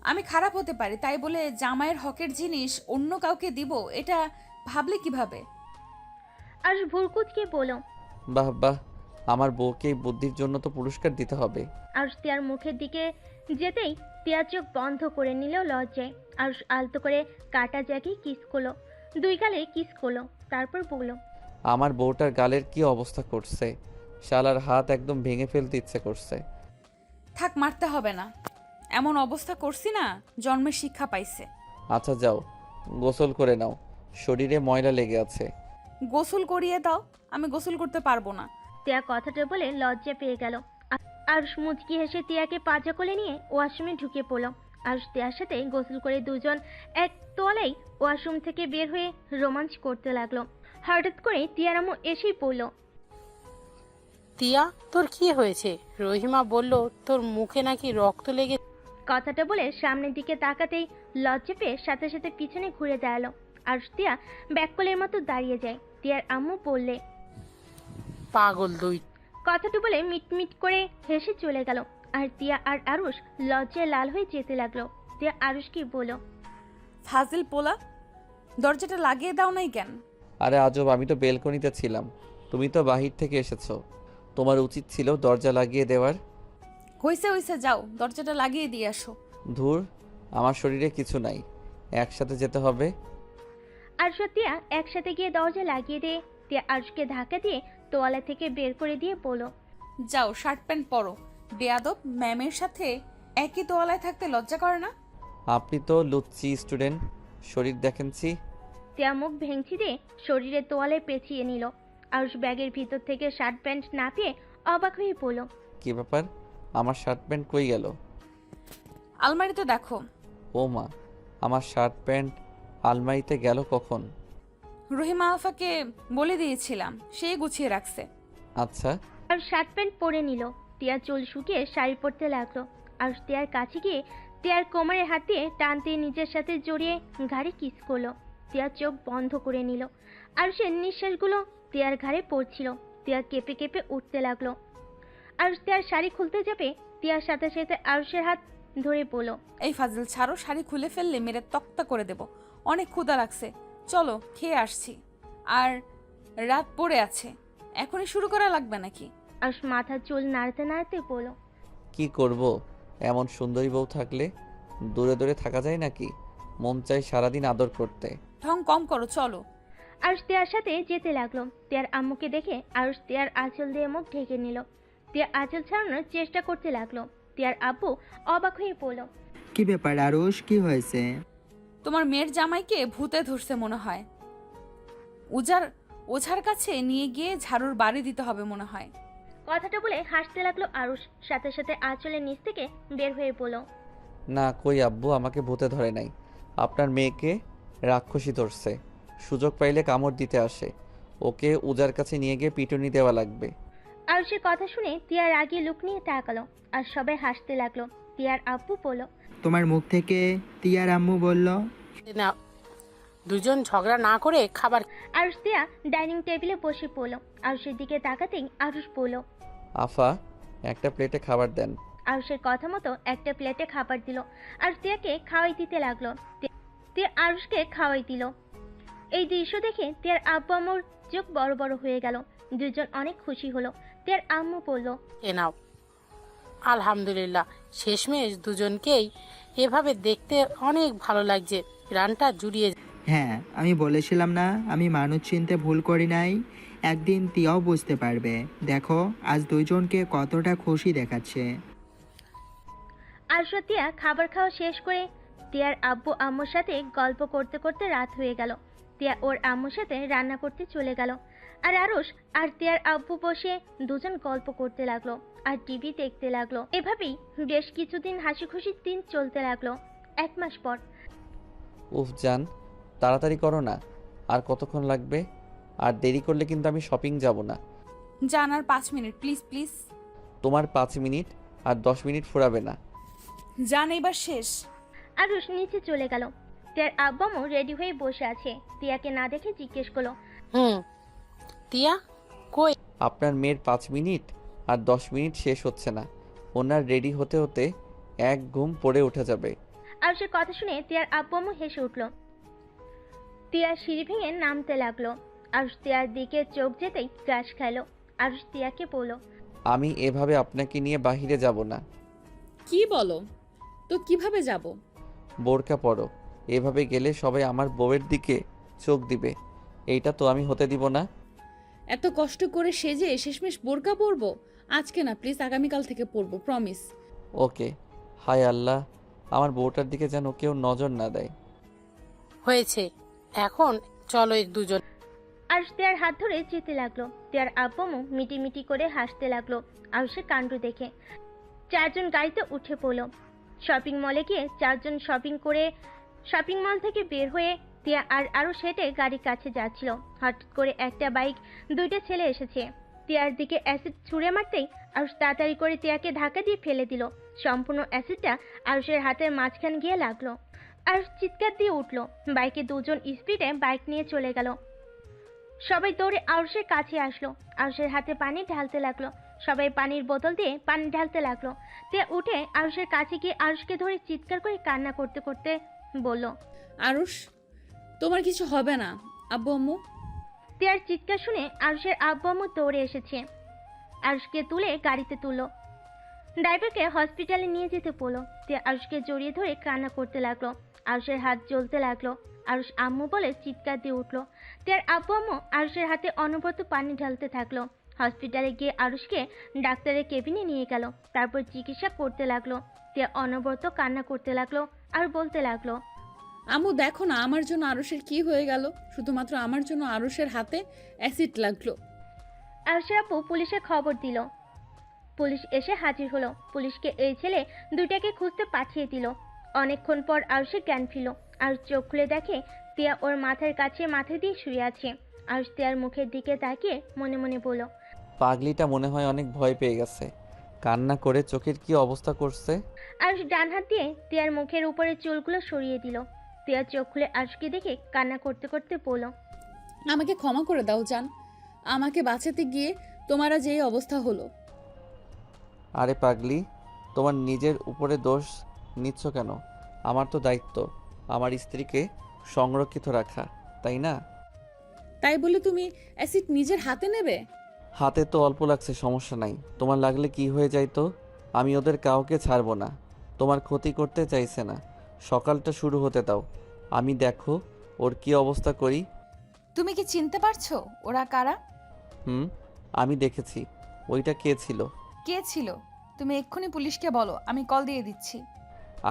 আমি খারাপ হতে পারি তাই বলে জামাইয়ের হকের জিনিস অন্য কাউকে দিব এটা ভাবলে কিভাবে? আরুষ ভুরকুচকে বলল। বাহ বাহ, আমার বউকে এই বুদ্ধির জন্য তো পুরস্কার দিতে হবে। আরুষ তিয়ার মুখের দিকে যেতেই তিয়া চোখ বন্ধ করে নিল লজ্জায়। আরুষ আলতো করে কাটা জায়গায় কিস করলো, 2 গালে কিস করলো, তারপর বলল। আমার বউটার গালের কি অবস্থা করছে, শালার হাত একদম ভেঙে ফেলতে ইচ্ছে করছে। থাক, মারতে হবে না, এমন অবস্থা করছি না জন্মের শিক্ষা পাইছে। আচ্ছা যাও, গোসল করে নাও, শরীরে ময়লা লেগে আছে। গোসল করিয়ে দাও, আমি গোসল করতে পারবো না। তিয়া কথাটা বলে লজ্জা পেয়ে গেল। আরুষ মুচকি হেসে তিয়াকে পাজা কোলে নিয়ে ওয়াশরুমে ঢুকে পড়ল। আরুষ তিয়ার সাথে গোসল করে দুজন এক তোয়ালেই ওয়াশরুম থেকে বের হয়ে রোমাঞ্চ করতে লাগলো। হঠাৎ করে তিয়ার আম্মু এসেই পড়ল। তিয়া, তোর কি হয়েছে? রহিমা বলল তোর মুখে নাকি রক্ত লেগে। কথাটা বলে সামনের দিকে তাকাতেই লজ্জা পেয়ে সাথে সাথে পিছনে ঘুরে দাঁড়ালো। আরুষ তিয়া ব্যাককলের মতো দাঁড়িয়ে যায়। তিয়ার আম্মু বললে, পাগল দুই। কথাটা বলে মিটমিট করে হেসে চলে গেল। আর তিয়া আর আরুষ লজ্জায় লাল হয়ে যেতে লাগলো। তিয়া আরুষকে বলল, ফাজিল পোলা, দরজাটা লাগিয়ে দাও নাই কেন? আরে আজব, আমি তো বেলকনিতে ছিলাম, তুমি তো বাহির থেকে এসেছো, তোমার উচিত ছিল দরজা লাগিয়ে দেওয়ার। হইছে হইছে, যাও দরজাটা লাগিয়ে দিয়ে আসো। ধুর, আমার শরীরে কিছু নাই, একসাথে যেতে হবে। আরুষ আর তিয়া একসাথে গিয়ে দরজা লাগিয়ে দিয়ে তিয়া আরুষকে ধাক্কা দিয়ে তোয়ালা থেকে বের করে দিয়ে বলল, যাও শার্ট প্যান্ট পরো। বেয়াদব, ম্যামের সাথে একই তোয়ালায় থাকতে লজ্জা করে না? আপনি তো লুচ্চি স্টুডেন্ট, শরীর দেখেনছি। তিয়া মুখ ভেঙচি দিয়ে শরীরে তোয়ালে পেঁচিয়ে নিল। আরুষ ব্যাগের ভিতর থেকে শার্ট প্যান্ট না পেয়ে অবাক হয়ে পড়ল। কি ব্যাপার, আমার শার্ট প্যান্ট কই গেল? আলমারিতে দেখো। ও মা, আমার শার্ট প্যান্ট আলমারিতে গেল কখন? রহিমা আফাকে বলে দিয়েছিলাম, সে গুছিয়ে রাখছে। আচ্ছা। আর শার্ট প্যান্ট পরে নিল। টিয়া চুল শুকিয়ে শাড়ি পরতে লাগলো। আর টিয়ার কাছে গিয়ে টিয়ার কোমরে হাত দিয়ে টানতে নিজের সাথে জড়িয়ে ঘাড়ে কিস করলো। টিয়ার চোখ বন্ধ করে নিল। আর সে নিঃশ্বাসগুলো টিয়ার ঘাড়ে পড়ছিল। টিয়া কেঁপে কেঁপে উঠতে লাগলো। আর টিয়ার শাড়ি খুলতে যাবে, টিয়ার সাথে সাথে আরুষের হাত ধরে বলল, এই ফাজিল ছাড়ো, শাড়ি খুলে ফেললে মেরে তক্তা করে দেব। অনেক ক্ষুধা লাগছে, চলো খেয়ে আসছি। আর রাত পড়ে আছে, এখনই শুরু করা লাগবে নাকি? আরুষ মাথার চুল নাড়তে নাড়তে বলল, কি করব, এমন সুন্দরী বউ থাকলে দূরে দূরে থাকা যায় নাকি? মন চাই সারাদিন আদর করতে। ঢং কম করো, চলো। আরুষ টিয়ার সাথে যেতে লাগলো। টিয়ার আম্মুকে দেখে আরুষ টিয়ার আঁচল দিয়ে মুখ ঢেকে নিল। টিয়া আঁচল ছাড়ানোর চেষ্টা করতে লাগলো। টিয়ার আব্বু অবাক হয়ে পড়ল। কি ব্যাপার আরুষ, কি হয়েছে? তোমার মেয়ের জামাইকে ভূতে ধরছে মনে হয়। ওঝার কাছে নিয়ে গিয়ে ঝাড়ুর বাড়ি দিতে হবে মনে হয়। কথাটা বলে হাসতে লাগলো আরুষ। সাথে সাথে আঁচলের নিচ থেকে বের হয়ে পড়ল, না কই আব্বু, আমাকে ভূতে ধরে নাই, আপনার মেয়েকে রাক্ষসী ধরছে, সুযোগ পাইলে কামড় দিতে আসে, ওকে উজার কাছে নিয়ে গিয়ে পিটুনি দেওয়া লাগবে। আরুষের কথা শুনে টিয়ার রাগে লুক নিয়ে তাকালো। আর সবাই হাসতে লাগলো। টিয়ার আব্বু বলল, তোমার মুখ থেকে তিয়ার আম্মু বলল। না, দুজন ঝগড়া না করে খাবার। আরুষ টিয়া ডাইনিং টেবিলে বসে পড়ল। আরুষের দিকে তাকাতেই আরুষ বলল, আফা, একটা প্লেটে খাবার দেন। আরুষের কথা মতো একটা প্লেটে খাবার দিল। আর টিয়াকে খাওয়াই দিতে লাগলো। টিয়া আরুষকে খাওয়াই দিল। এই দৃশ্য দেখে টিয়ার আব্বু আম্মুর চোখ বড় বড় হয়ে গেল। দুজন অনেক খুশি হলো। টিয়ার আম্মু বলল, এ নাও। আলহামদুলিল্লাহ, শেষমেশ দুজনকেই এভাবে দেখতে অনেক ভালো লাগছে, প্রাণটা জুড়িয়ে। হ্যাঁ, আমি বলেছিলাম না আমি মানুষ চিনতে ভুল করি নাই। একদিন তিয়াও বুঝতে পারবে। দেখো আজ দুইজনকে কতটা খুশি দেখাচ্ছে। আরুষ ও টিয়া খাবার খাওয়া শেষ করে টিয়ার আব্বু আম্মুর সাথে গল্প করতে করতে রাত হয়ে গেল। টিয়া ওর আম্মুর সাথে রান্না করতে চলে গেল। আর আরুষ আর টিয়ার আব্বু বসে দুজন গল্প করতে লাগলো আর টিভি দেখতে লাগলো। এভাবেই বেশ কিছুদিন হাসি খুশির দিন চলতে লাগলো। 1 মাস পর, উফ জান, তাড়াতাড়ি করো না, আর কতক্ষণ লাগবে? আর দেরি করলে কিন্তু আমি শপিং যাব না। জান, আর 5 মিনিট প্লিজ প্লিজ। তোমার 5 মিনিট আর 10 মিনিট ফুরাবে না। জান, এবার শেষ। আরুষ নিচে চলে গেল। টিয়ার আব্বু আম্মু রেডি হয়ে বসে আছে। টিয়াকে না দেখে জিজ্ঞেস করলো, টিয়া কই? আপনার মেয়ের 5 মিনিট আর 10 মিনিট শেষ হচ্ছে না, ওনার রেডি হতে হতে এক ঘুম পড়ে উঠে যাবে। আরুষের কথা শুনে তিয়ার আব্বু আম্মু হেসে উঠল। তিয়া সিঁড়ি ভেঙে নামতে লাগলো। আরুষ তিয়ার দিকে চোখ যেতেই গাছ খাইলো। আরুষ তিয়াকে বলল, আমি এভাবে আপনাকে নিয়ে বাহিরে যাব না। কি বলো? তো কিভাবে যাব? বোরকা পরো, এভাবে গেলে সবাই আমার বউয়ের দিকে চোখ দিবে, এইটা তো আমি হতে দিব না। এত কষ্ট করে সেজে শেষমেশ বোরকা পরবো? আজকে না প্লিজ, আগামীকাল থেকে পরবো, প্রমিস। ওকে। হায় আল্লাহ, আমার বউটার দিকে যেন কেউ নজর না দেয়। হয়েছে, এখন চলো এই দুজন। আরুষ তিয়ার হাত ধরে যেতে লাগলো। তিয়ার আব্বু আম্মু মিটিমিটি করে হাসতে লাগলো আরুষের কাণ্ড দেখে। 4 জন গাড়িতে উঠে পড়লো। শপিং মলে গিয়ে 4 জন শপিং মল থেকে বের হয়ে তিয়া আর আরুষ হেঁটে গাড়ির কাছে যাচ্ছিল। হঠাৎ করে একটা বাইক, 2টা ছেলে এসেছে। তিয়ার দিকে অ্যাসিড ছুঁড়ে মারতেই আরুষ তাড়াতাড়ি করে তিয়াকে ধাক্কা দিয়ে ফেলে দিল। সম্পূর্ণ অ্যাসিডটা আরুষের হাতের মাঝখান গিয়ে লাগলো। আরুষ চিৎকার দিয়ে উঠলো। বাইকে 2 জন স্পিডে বাইক নিয়ে চলে গেল। সবাই দৌড়ে আরুষের কাছে আসলো। আরুষের হাতে পানি ঢালতে লাগলো। সবাই পানির বোতল দিয়ে পানি ঢালতে লাগলো। তিয়া উঠে আরুষের কাছে গিয়ে আরুষকে ধরে চিৎকার করে কান্না করতে করতে বলল, আরুষ, তোমার কিছু হবে না। আব্বু আম্মু? তিয়ার চিৎকার শুনে আরুষের আব্বু আম্মু দৌড়ে এসেছে। আরুষকে তুলে গাড়িতে তুললো। ড্রাইভারকে হসপিটালে নিয়ে যেতে বললো। তিয়া আরুষকে জড়িয়ে ধরে কান্না করতে লাগলো। আরুষের হাত জ্বলতে লাগলো। আরুষ আম্মু বলে চিৎকার দিয়ে উঠলো। তিয়ার আব্বু আম্মু আরুষের হাতে অনবরত পানি ঢালতে থাকলো। হসপিটালে গিয়ে আরুষকে ডাক্তারের কেবিনে নিয়ে গেল। তারপর চিকিৎসা করতে লাগলো। তিয়া অনবরত কান্না করতে লাগলো আর বলতে লাগলো, আম্মু দেখো না আমার জন্য আরুষের কি হয়ে গেল। শুধুমাত্র আমার জন্য আরুষের হাতে অ্যাসিড লাগলো। আরুষের আপু পুলিশে খবর দিল। পুলিশ এসে হাজির হলো। পুলিশকে এই ছেলে 2টাকে খুঁজতে পাঠিয়ে দিল। অনেকক্ষণ পর আরুষের জ্ঞান ফিরল। আরুষ চোখ খুলে দেখে তিয়া ওর মাথার কাছে মাথা দিয়ে শুয়ে আছে। আরুষ তিয়ার মুখের দিকে তাকিয়ে মনে মনে বলল, পাগলিটা মনে হয় অনেক ভয় পেয়ে গেছে, কান্না করে চোখের কি অবস্থা করছে। আরুষ ডান হাত দিয়ে তিয়ার মুখের উপরে চুলগুলো সরিয়ে দিল। তিয়া চোখ খুলে আরুষকে দেখে কান্না করতে করতে বলল, আমাকে ক্ষমা করে দাও জান, আমাকে বাঁচাতে গিয়ে তোমারা যে অবস্থা হলো। আরে পাগলি, তোমার নিজের উপরে দোষ নিচ্ছ কেন? আমার তো দায়িত্ব আমার স্ত্রীকে সংরক্ষিত রাখা, তাই না? তাই বলে তুমি অ্যাসিড নিজের হাতে নেবে? হাতে তো অল্প লাগছে, সমস্যা নাই। তোমার লাগলে কি হয়ে যায় তো? আমি ওদের কাউকে ছাড়বো না। তোমার ক্ষতি করতে চাইছে না। সকালটা শুরু হতে দাও, আমি দেখো ওর কি অবস্থা করি। তুমি কি চিনতে পারছো ওরা কারা? আমি দেখেছি। ওইটা কে ছিল? কে ছিল? তুমি এক্ষুনি পুলিশকে বলো, আমি কল দিয়ে দিচ্ছি।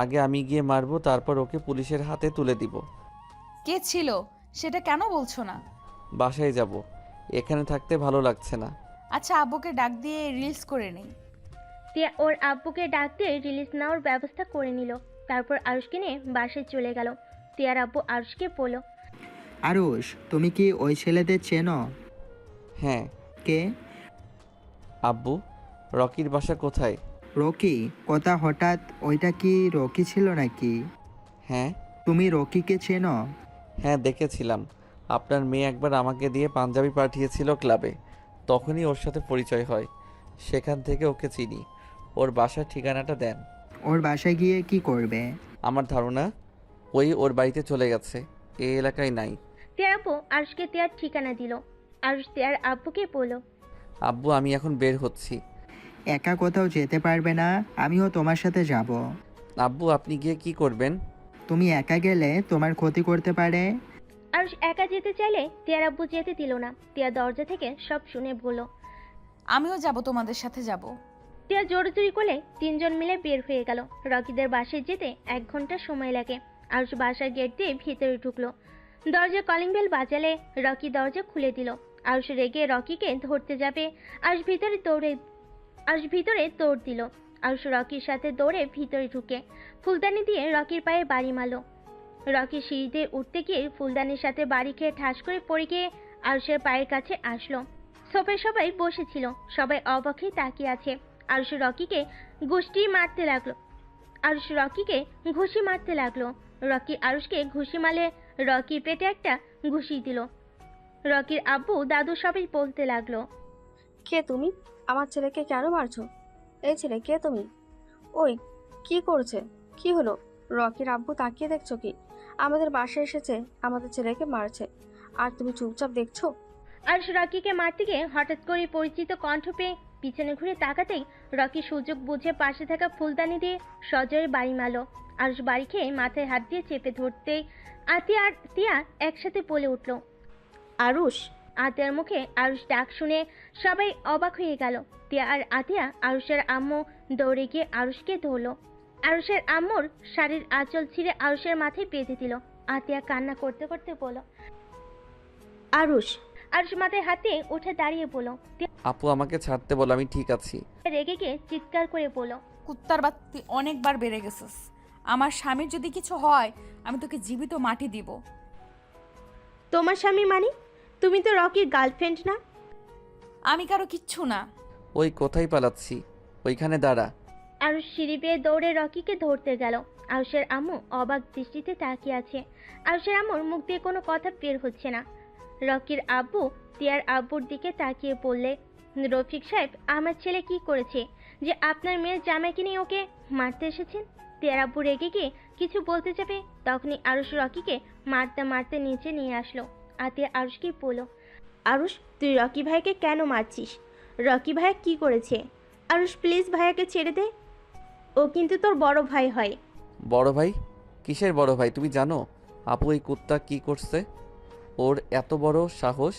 আগে আমি গিয়ে মারবো, তারপর ওকে পুলিশের হাতে তুলে দিব। কে ছিল সেটা কেন বলছো না? বাসায় যাব, এখানে থাকতে ভালো লাগছে না। আচ্ছা, আব্বুকে ডাক দিয়ে রিলস করে নেই। তিয়া ওর আব্বুকে ডাক দিয়ে রিলিজ নেওয়ার ব্যবস্থা করে নিল। তারপর আরুষকে নিয়ে বাসায় চলে গেল। তিয়ার আব্বু আরুষকে বলল, আরুষ, তুমি কি ওই ছেলেদের চেনো? হ্যাঁ। কে? আব্বু, রকির বাসা কোথায়? রকি? কথা হঠাৎ, ওইটা কি রকি ছিল নাকি? হ্যাঁ। তুমি রকিকে চেনো? হ্যাঁ, দেখেছিলাম। আপনার মেয়ে একবার আমাকে দিয়ে পাঞ্জাবি পাঠিয়েছিল ক্লাবে, তখনই ওর সাথে পরিচয় হয়। সেখান থেকে ওকে চিনি। ওর বাসার ঠিকানাটা দেন। ওর বাসায় গিয়ে কি করবে? আমার ধারণা ওই ওর বাড়িতে চলে গেছে, এই এলাকায় নাই। তিয়ার আব্বু আরুষকে তিয়ার ঠিকানা দিল। আরুষ তিয়ার আব্বুকে বলল, আব্বু, আমি এখন বের হচ্ছি। একা কোথাও যেতে পারবে না, আমিও তোমার সাথে যাব। আব্বু, আপনি গিয়ে কি করবেন? তুমি একা গেলে তোমার ক্ষতি করতে পারে। আরুষ একা যেতে চাইলে তিয়ার আব্বু যেতে দিল না। তিয়া দরজা থেকে সব শুনে বলল, আমিও যাব, তোমাদের সাথে যাব। তিয়া জোরাজুরি করলে 3 জন মিলে বের হয়ে গেল। রকিদের বাসায় যেতে 1 ঘন্টা সময় লাগে। আরুষ বাসার গেট দিয়ে ভিতরে ঢুকলো। দরজা কলিং বেল বাজালে রকি দরজা খুলে দিল। আরুষ রেগে রকিকে ধরতে যাবে। আরুষ ভিতরে দৌড় দিল। আরুষ রকির সাথে দৌড়ে ভিতরে ঢুকে ফুলদানি দিয়ে রকির পায়ে বাড়ি মারল। রকি সিঁড়িতে উঠতে গিয়ে ফুলদানির সাথে বাড়ি খেয়ে ঠাস করে পড়ে গিয়ে আরুষের পায়ের কাছে আসলো। সোফায় সবাই বসেছিল, সবাই অবাক হয়ে তাকিয়ে আছে। আরুষ রকিকে ঘুষি মারতে লাগলো। রকি আরুষকে ঘুষি মারলে রকির পেটে একটা ঘুষি দিল। রকির আব্বু দাদু সবাই বলতে লাগলো, কি কে তুমি? আমার ছেলেকে কেন মারছো? এই ছেলে, কে তুমি? ওই, কি করছে? কি হলো? রকির আব্বু তাকিয়ে দেখছো কি? আমাদের বাসায় এসেছে, আমাদের ছেলেকে মারছে, আর তুমি চুপচাপ দেখছো? আরুষ রকিকে মারতে গিয়ে হঠাৎ করে পরিচিত কণ্ঠ পেয়ে পিছনে ঘুরে তাকাতেই রকি সুযোগ বুঝে পাশে থাকা ফুলদানি দিয়ে সজোরে বাড়ি মারল। আরুষ বাড়ি খেয়ে মাথায় হাত দিয়ে চেপে ধরতেই আতিয়া আর তিয়া একসাথে বলে উঠল, আরুষ। আতিয়ার মুখে আরুষ ডাক শুনে সবাই অবাক হয়ে গেল। তিয়া আর আতিয়া আরুষের আম্মু দৌড়ে গিয়ে আরুষকে ধরল। আরুষের আম্মুর শাড়ির আঁচল ছিঁড়ে আরুষের মাথায় বেঁধে দিল। আতিয়া কান্না করতে করতে বলল, আরুষ। আরুষ মাথায় হাত দিয়ে উঠে দাঁড়িয়ে বলল। আপু আমাকে ছাড়তে বলো, আমি ঠিক আছি। রেগে গিয়ে চিৎকার করে বলল, কুত্তার বাত্তি অনেকবার বেড়ে গেছিস। আমার স্বামীর যদি কিছু হয় আমি তোকে জীবিত মাটি দিব। তোমার স্বামী মানে? তুমি তো রকির গার্লফ্রেন্ড না? আমি কারো কিচ্ছু না। ওই কোথায় পালাচ্ছি? ওইখানে দাঁড়া। আরুষ সিঁড়ি বেয়ে দৌড়ে রকিকে ধরতে গেল। আরুষের আম্মু অবাক দৃষ্টিতে তাকিয়ে আছে। আরুষের আম্মুর মুখ দিয়ে কোনো কথা বের হচ্ছে না। রকির আব্বু তিয়ার আব্বুর দিকে তাকিয়ে বললে, রফিক সাহেব, আমার ছেলে কি করেছে যে আপনার মেয়ের জামাইকে নিয়ে ওকে মারতে এসেছেন? তিয়ার আব্বু রেগে গিয়ে কিছু বলতে যাবে, তখনই আরুষ রকিকে মারতে মারতে নিচে নিয়ে আসলো। আতিয়া আরুষকে বলল, আরুষ, তুই রকি ভাইকে কেন মারছিস? রকি ভাইয়া কি করেছে? আরুষ, প্লিজ ভাইয়াকে ছেড়ে দে, ও কিন্তু তোর বড় ভাই হয়। বড় ভাই? কিসের বড় ভাই? তুমি জানো আপু এই কুত্তা কি করছে? ওর এত বড় সাহস,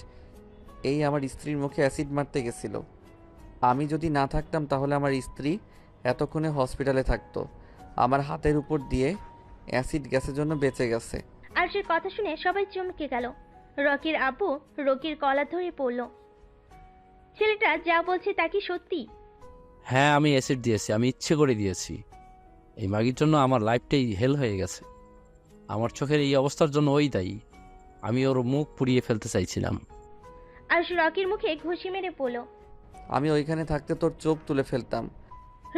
এই আমার স্ত্রীর মুখে অ্যাসিড মারতে গেছিল। আমি যদি না থাকতাম তাহলে আমার স্ত্রী এতক্ষণে হসপিটালে থাকতো। আমার হাতের উপর দিয়ে অ্যাসিড গ্যাসের জন্য বেঁচে গেছে। আরুষের কথা শুনে সবাই চমকে গেল। রকির আব্বু রকির কলা ধরে পড়ল, ছেলেটা যা বলছে তা কি সত্যি? হ্যাঁ, আমি অ্যাসিড দিয়েছি, আমি ইচ্ছে করে দিয়েছি। এই মাগির জন্য আমার লাইফটাই হেল হয়ে গেছে। আমার চোখের এই অবস্থার জন্য ওই দায়ী। আমি ওর মুখ পুড়িয়ে ফেলতে চাইছিলাম। আরুষ রকির মুখে ঘুষি মেরে পড়ল। আমি ওইখানে থাকতে তোর চোখ তুলে ফেলতাম।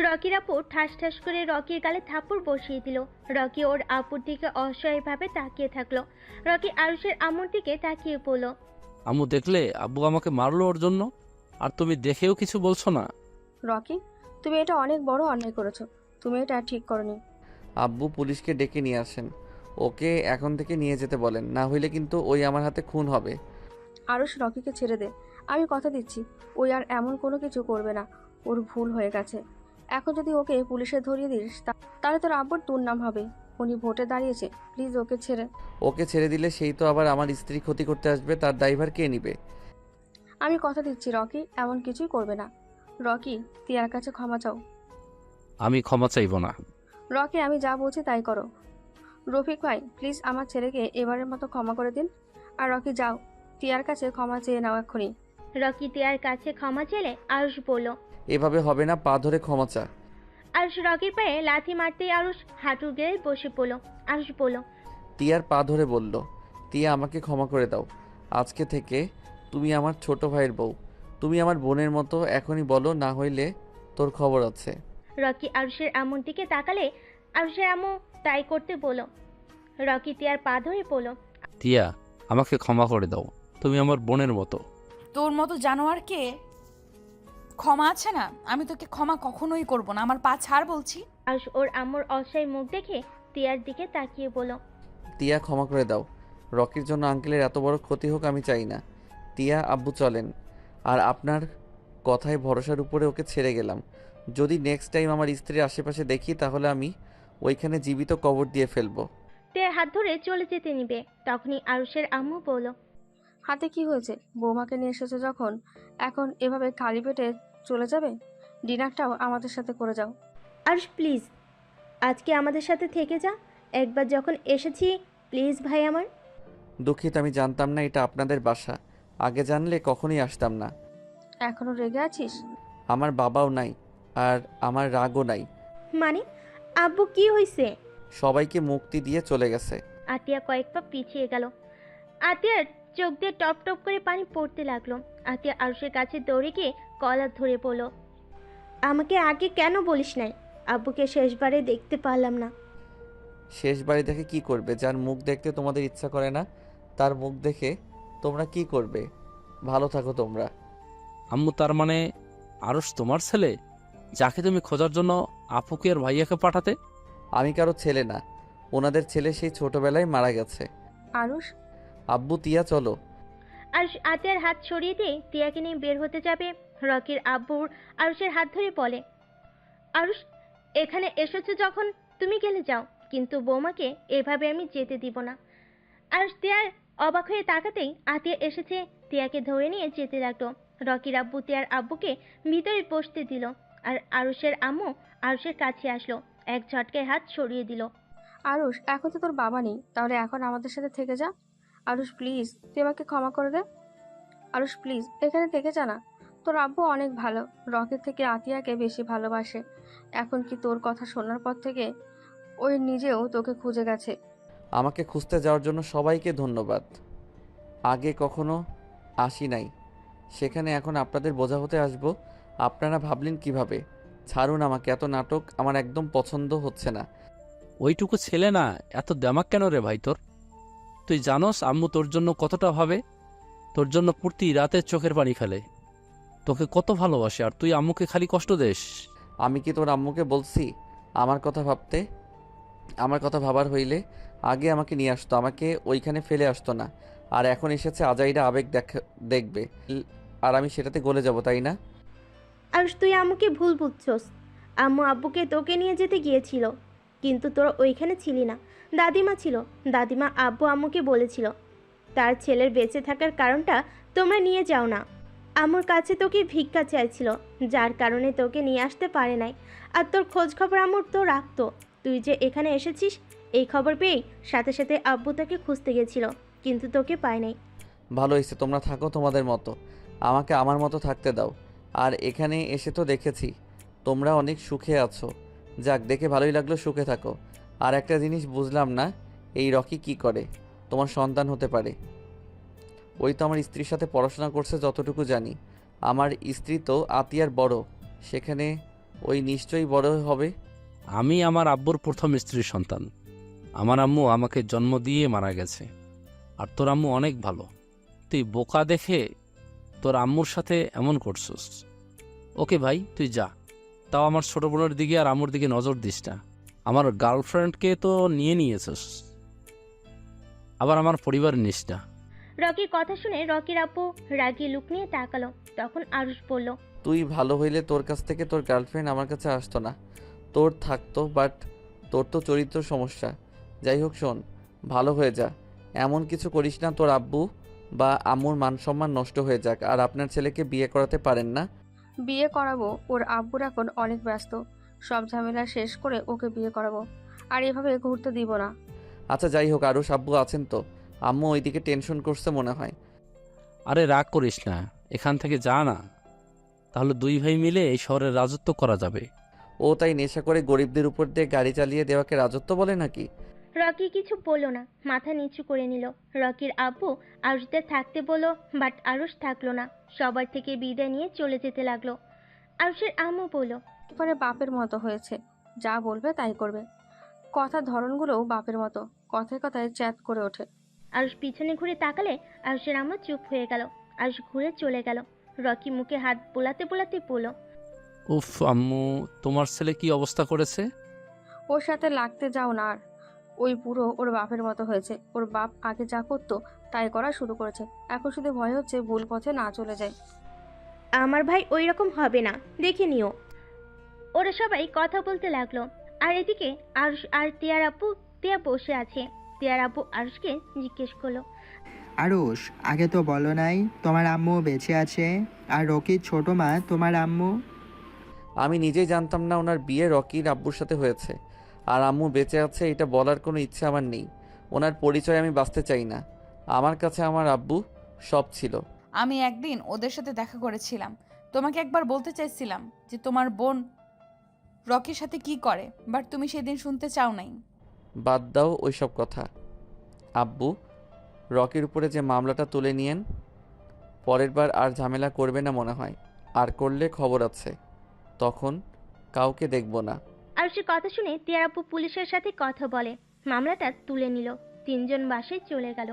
রকির আপু ঠাস ঠাস করে রকির গালে থাপ্পড় বসিয়ে দিল। রকি ওর আপুর দিকে অসহায়ভাবে তাকিয়ে থাকলো। রকি আরুষের আম্মুর দিকে তাকিয়ে পড়ল, আম্মু দেখলে আব্বু আমাকে মারলো ওর জন্য, আর তুমি দেখেও কিছু বলছো না? রকি, তুমি এটা অনেক বড় অন্যায় করেছো। তুমি এটা ঠিক করনি। আব্বু পুলিশকে ডেকে নিয়ে আসেন, ওকে এখন থেকে নিয়ে যেতে বলেন, না হইলে কিন্তু ওই আমার হাতে খুন হবে। আরুষ, রকিকে ছেড়ে দে। আমি কথা দিচ্ছি ওই আর এমন কোনো কিছু করবে না। ওর ভুল হয়ে গেছে। এখন যদি ওকে পুলিশে ধরিয়ে দিস তাহলে তোর আব্বুর দুর্নাম হবে। উনি ভোটে দাঁড়িয়েছে, প্লিজ ওকে ছেড়ে দিলে সেই তো আবার আমার স্ত্রী ক্ষতি করতে আসবে, তার দায়ভার কে নিবে? আমি কথা দিচ্ছি রকি এমন কিছুই করবে না। রকি, তিয়ার কাছে ক্ষমা চাও। আমি ক্ষমা চাইবো না। রকি, আমি যা বলছি তাই করো। রফিক ভাই, প্লিজ আমার ছেলেকে এবারের মতো ক্ষমা করে দিন। আর রকি, যাও তিয়ার কাছে ক্ষমা চেয়ে নাও এক্ষুনি। রকি তিয়ার কাছে ক্ষমা চেলে আরুষ বলল। এভাবে হবে না, পা ধরে ক্ষমা চা। আরুষ রকির পায়ে লাথি মারতেই আরুষ হাঁটু গেড়ে বসে পড়ল। আরুষ বলল, তিয়ার পা ধরে বলল, তিয়া আমাকে ক্ষমা করে দাও। আজকে থেকে তুমি আমার ছোট ভাইয়ের বউ। তুমি আমার বোনের মতো, এখনই বলো, না হইলে তোর খবর আছে। রকি আরুষের আম্মুর দিকে তাকালে আরুষের আম্মু তাই করতে বলল। রকি তিয়ার পা ধরে পড়ল, তিয়া, আমাকে ক্ষমা করে দাও, তুমি আমার বোনের মতো। তোর মতো জানোয়ারকে ক্ষমা আছে না? আমি তোকে ক্ষমা কখনোই করব না। আমার পা ছাড় বলছি। আরুষ ওর আম্মুর অসহায় মুখ দেখে তিয়ার দিকে তাকিয়ে বলল, তিয়া ক্ষমা করে দাও। রকির জন্য আঙ্কেলের এত বড় ক্ষতি হোক আমি চাই না। তিয়া, আব্বু চলেন। আর আপনার কথায় ভরসার উপরে ওকে ছেড়ে গেলাম। যদি নেক্সট টাইম আমার স্ত্রীর আশেপাশে দেখি তাহলে আমি ওইখানে জীবিত কবর দিয়ে ফেলবো। তিয়ার হাত ধরে চলে যেতে নিবে, তখনই আরুষের আম্মু বলল, হাতে কি হয়েছে? বৌমাকে নিয়ে এসেছো যখন, এখন এভাবে খালি পেটে চলে যাবে? ডিনারটাও আমাদের সাথে করে যাও। আরুষ প্লিজ, আজকে আমাদের সাথে থেকে যা। একবার যখন এসেছি, প্লিজ ভাই আমার। দুঃখিত, আমি জানতাম না এটা আপনাদের বাসা। আগে জানলে কখনোই আসতাম না। এখনো রেগে আছিস? আমার বাবাও নাই, আর আমার রাগও নাই। মানে আব্বু কি হয়েছে? সবাইকে মুক্তি দিয়ে চলে গেছে। আতিয়া কয়েক পা পিছিয়ে গেল। আতিয়ার চোখ দিয়ে টপ টপ করে পানি পড়তে লাগলো। আতিয়া আরুষের কাছে দৌড়ে গিয়ে কলার ধরে পড়ল, আমাকে আগে কেন বলিস নাই? আব্বুকে শেষবারে দেখতে পারলাম না। শেষ বাড়ি দেখে কি করবে? যার মুখ দেখতে তোমাদের ইচ্ছা করে না, তার মুখ দেখে তোমরা কি করবে? ভালো থাকো তোমরা। আম্মু তার মানে আরশ তোমার ছেলে, যাকে তুমি খোঁজার জন্য আপুকে আর ভাইয়াকে পাঠাতে? আমি কারো ছেলে না, ওনাদের ছেলে সেই ছোটবেলায় মারা গেছে। আরুষ, আব্বু তিয়া চলো। আরুষ আতিয়ার হাত সরিয়ে দিয়ে তিয়াকে নিয়ে বের হতে যাবে। রকির আব্বুর আরুষের হাত ধরে বলে, আরুষ, এখানে এসেছো যখন তুমি গেলে যাও, কিন্তু বৌমাকে এভাবে আমি যেতে দিব না। আরুষ তিয়ার অবাক হয়ে তাকাতেই আতিয়া এসেছে তিয়াকে ধরে নিয়ে যেতে লাগলো। রকির আব্বু তিয়ার আব্বুকে ভিতরে বসতে দিল, আর আরুষের আম্মু আরুষের কাছে আসলো, এক ঝটকায় হাত সরিয়ে দিল। আরুষ, এখন তো তোর বাবা নেই, তাহলে এখন আমাদের সাথে থেকে যা। আরুষ প্লিজ, তুই আমাকে ক্ষমা করে দে। আরুষ প্লিজ, এখানে থেকে যা না। তোর আব্বু অনেক ভালো, রকির থেকে আতিয়াকে বেশি ভালোবাসে। এখন কি তোর কথা শোনার পর থেকে ওই নিজেও তোকে খুঁজে গেছে। আমাকে খুঁজতে যাওয়ার জন্য সবাইকে ধন্যবাদ। আগে কখনো আসি নাই, সেখানে এখন আপনাদের বোঝা হতে আসবো। আপনারা ভাবলেন কিভাবে? ছাড়ুন আমাকে, এত নাটক আমার একদম পছন্দ হচ্ছে না। ওইটুকু ছেলে না, এত দেমাক কেন রে ভাই তোর? তুই জানোস আম্মু তোর জন্য কতটা ভাবে, তোর জন্য প্রতি রাতে চোখের পানি ফেলে, তোকে কত ভালোবাসে, আর তুই আম্মুকে খালি কষ্ট দেস। আমি কি তোর আম্মুকে বলছি আমার কথা ভাবতে? আমার কথা ভাবার হইলে আগে আমাকে নিয়ে আসতো, আমাকে ওইখানে ফেলে আসতো না। আর এখন এসেছে আজাইরা আবেগ দেখবে, আর আমি সেটাতে গলে যাব, তাই না? আরুষ, তুই আম্মুকে ভুল বুঝছস। আম্মু আব্বুকে তোকে নিয়ে যেতে গিয়েছিল, কিন্তু তোরা ওইখানে ছিলি না। দাদিমা ছিল, দাদিমা আব্বু আম্মুকে বলেছিল তার ছেলের বেঁচে থাকার কারণটা তোমরা নিয়ে যাও না। আম্মুর কাছে তোকে ভিক্ষা চাইছিল, যার কারণে তোকে নিয়ে আসতে পারে নাই। আর তোর খোঁজ খবর আম্মুর তো রাখতো। তুই যে এখানে এসেছিস এই খবর পেয়েই সাথে সাথে আব্বু তোকে খুঁজতে গেছিল, কিন্তু তোকে পায় নাই। ভালো হয়েছে, তোমরা থাকো তোমাদের মতো, আমাকে আমার মতো থাকতে দাও। আর এখানে এসে তো দেখেছি তোমরা অনেক সুখে আছো। যাক, দেখে ভালোই লাগলো, সুখে থাকো। আর একটা জিনিস বুঝলাম না, এই রকি কি করে? তোমার সন্তান হতে পারে? ওই তো আমার স্ত্রীর সাথে পড়াশোনা করছে যতটুকু জানি। আমার স্ত্রী তো আতিয়ার বড়, সেখানে ওই নিশ্চয়ই বড় হবে। আমি আমার আব্বুর প্রথম স্ত্রীর সন্তান। আমার আম্মু আমাকে জন্ম দিয়ে মারা গেছে, আর তোর আম্মু অনেক ভালো। তুই বোকা দেখে তোর আম্মুর সাথে এমন করছিস। ওকে ভাই, তুই যা, তাও আমার ছোট বোনের দিকে আর আম্মুর দিকে নজর দিস না। আমার গার্লফ্রেন্ডকে তো নিয়ে নিয়েছিস, আবার আমার পরিবার নিস না। রকির কথা শুনে রকির আব্বু রাগী লুক নিয়ে তাকালো। তখন আরুষ বলল, তুই ভালো হইলে তোর কাছ থেকে তোর গার্লফ্রেন্ড আমার কাছে আসতো না, তোর থাকতো, বাট তোর তো চরিত্র সমস্যা। যাই হোক শোন, ভালো হয়ে যা, এমন কিছু করিস না তোর আব্বু বা আম্মুর মান সম্মান নষ্ট হয়ে যাক। আর আপনার ছেলেকে বিয়ে করাতে পারেন না? বিয়ে করাবো, ওর আব্বুর এখন অনেক ব্যস্ত, সব ঝামেলা শেষ করে ওকে বিয়ে করাবো। আর এভাবে ঘুরতে দিব না। আচ্ছা যাই হোক, আরও আব্বু আছেন তো? আম্মু ওইদিকে টেনশন করছে মনে হয়। আরে রাগ করিস না, এখান থেকে যা না, তাহলে দুই ভাই মিলে এই শহরের রাজত্ব করা যাবে। ও তাই নেশা করে গরিবদের উপর দিয়ে গাড়ি চালিয়ে দেওয়াকে রাজত্ব বলে নাকি? রকি কিছু বলল না, মাথা নিচু করে নিল। রকির আব্বু আরুষদের থাকতে বলল, বাট আরুষ থাকলো না, সবার থেকে বিদায় নিয়ে চলে যেতে লাগলো। আরুষের আম্মু বলল, এবারে বাপের মতো হয়েছে, যা বলবে তাই করবে। কথার ধরনগুলোও বাপের মতো, কথায় কথায় চ্যাট করে ওঠে। আরুষ পিছনে ঘুরে তাকালে আরুষের আম্মু চুপ হয়ে গেল। আরুষ ঘুরে চলে গেল। রকি মুখে হাত বোলাতে বোলাতে বলল, উফ আম্মু, তোমার ছেলে কি অবস্থা করেছে? ওর সাথে লাগতে যাও না আর। ওই পুরো ওর বাপের মতো হয়েছে। ওর বাপ আগে যা করতো তাই করা শুরু করেছে। এখন শুধু ভয় হচ্ছে ভুল পথে না চলে যায়। আমার ভাই ওই রকম হবে না, দেখে নিও। ওরা সবাই কথা বলতে লাগলো। আর এদিকে আরুষ আর তিয়ার আব্বু, তিয়া বসে আছে। তিয়ার আব্বু আরুষকে জিজ্ঞেস করলো, আরুষ, আগে তো বলো নাই তোমার আম্মু বেঁচে আছে, আর রকির ছোট মা তোমার আম্মু। আমি নিজেই জানতাম না ওনার বিয়ে রকির আব্বুর সাথে হয়েছে, আর আম্মু বেঁচে আছে এটা বলার কোনো ইচ্ছে আমার নেই। ওনার পরিচয় আমি বাঁচতে চাই না। আমার কাছে আমার আব্বু সব ছিল। আমি একদিন ওদের সাথে দেখা করেছিলাম। তোমাকে একবার বলতে চাইছিলাম যে তোমার বোন রকির সাথে কি করে, বাট তুমি সেদিন শুনতে চাও নাই। বাদ দাও ওইসব কথা। আব্বু, রকির উপরে যে মামলাটা তুলে নিয়েন, পরের বার আর ঝামেলা করবে না মনে হয়। আর করলে খবর আছে, তখন কাউকে দেখব না। আরুষের কথা শুনে তিয়ার আব্বু পুলিশের সাথে কথা বলে মামলাটা তুলে নিল। 3 জন বাসায় চলে গেল।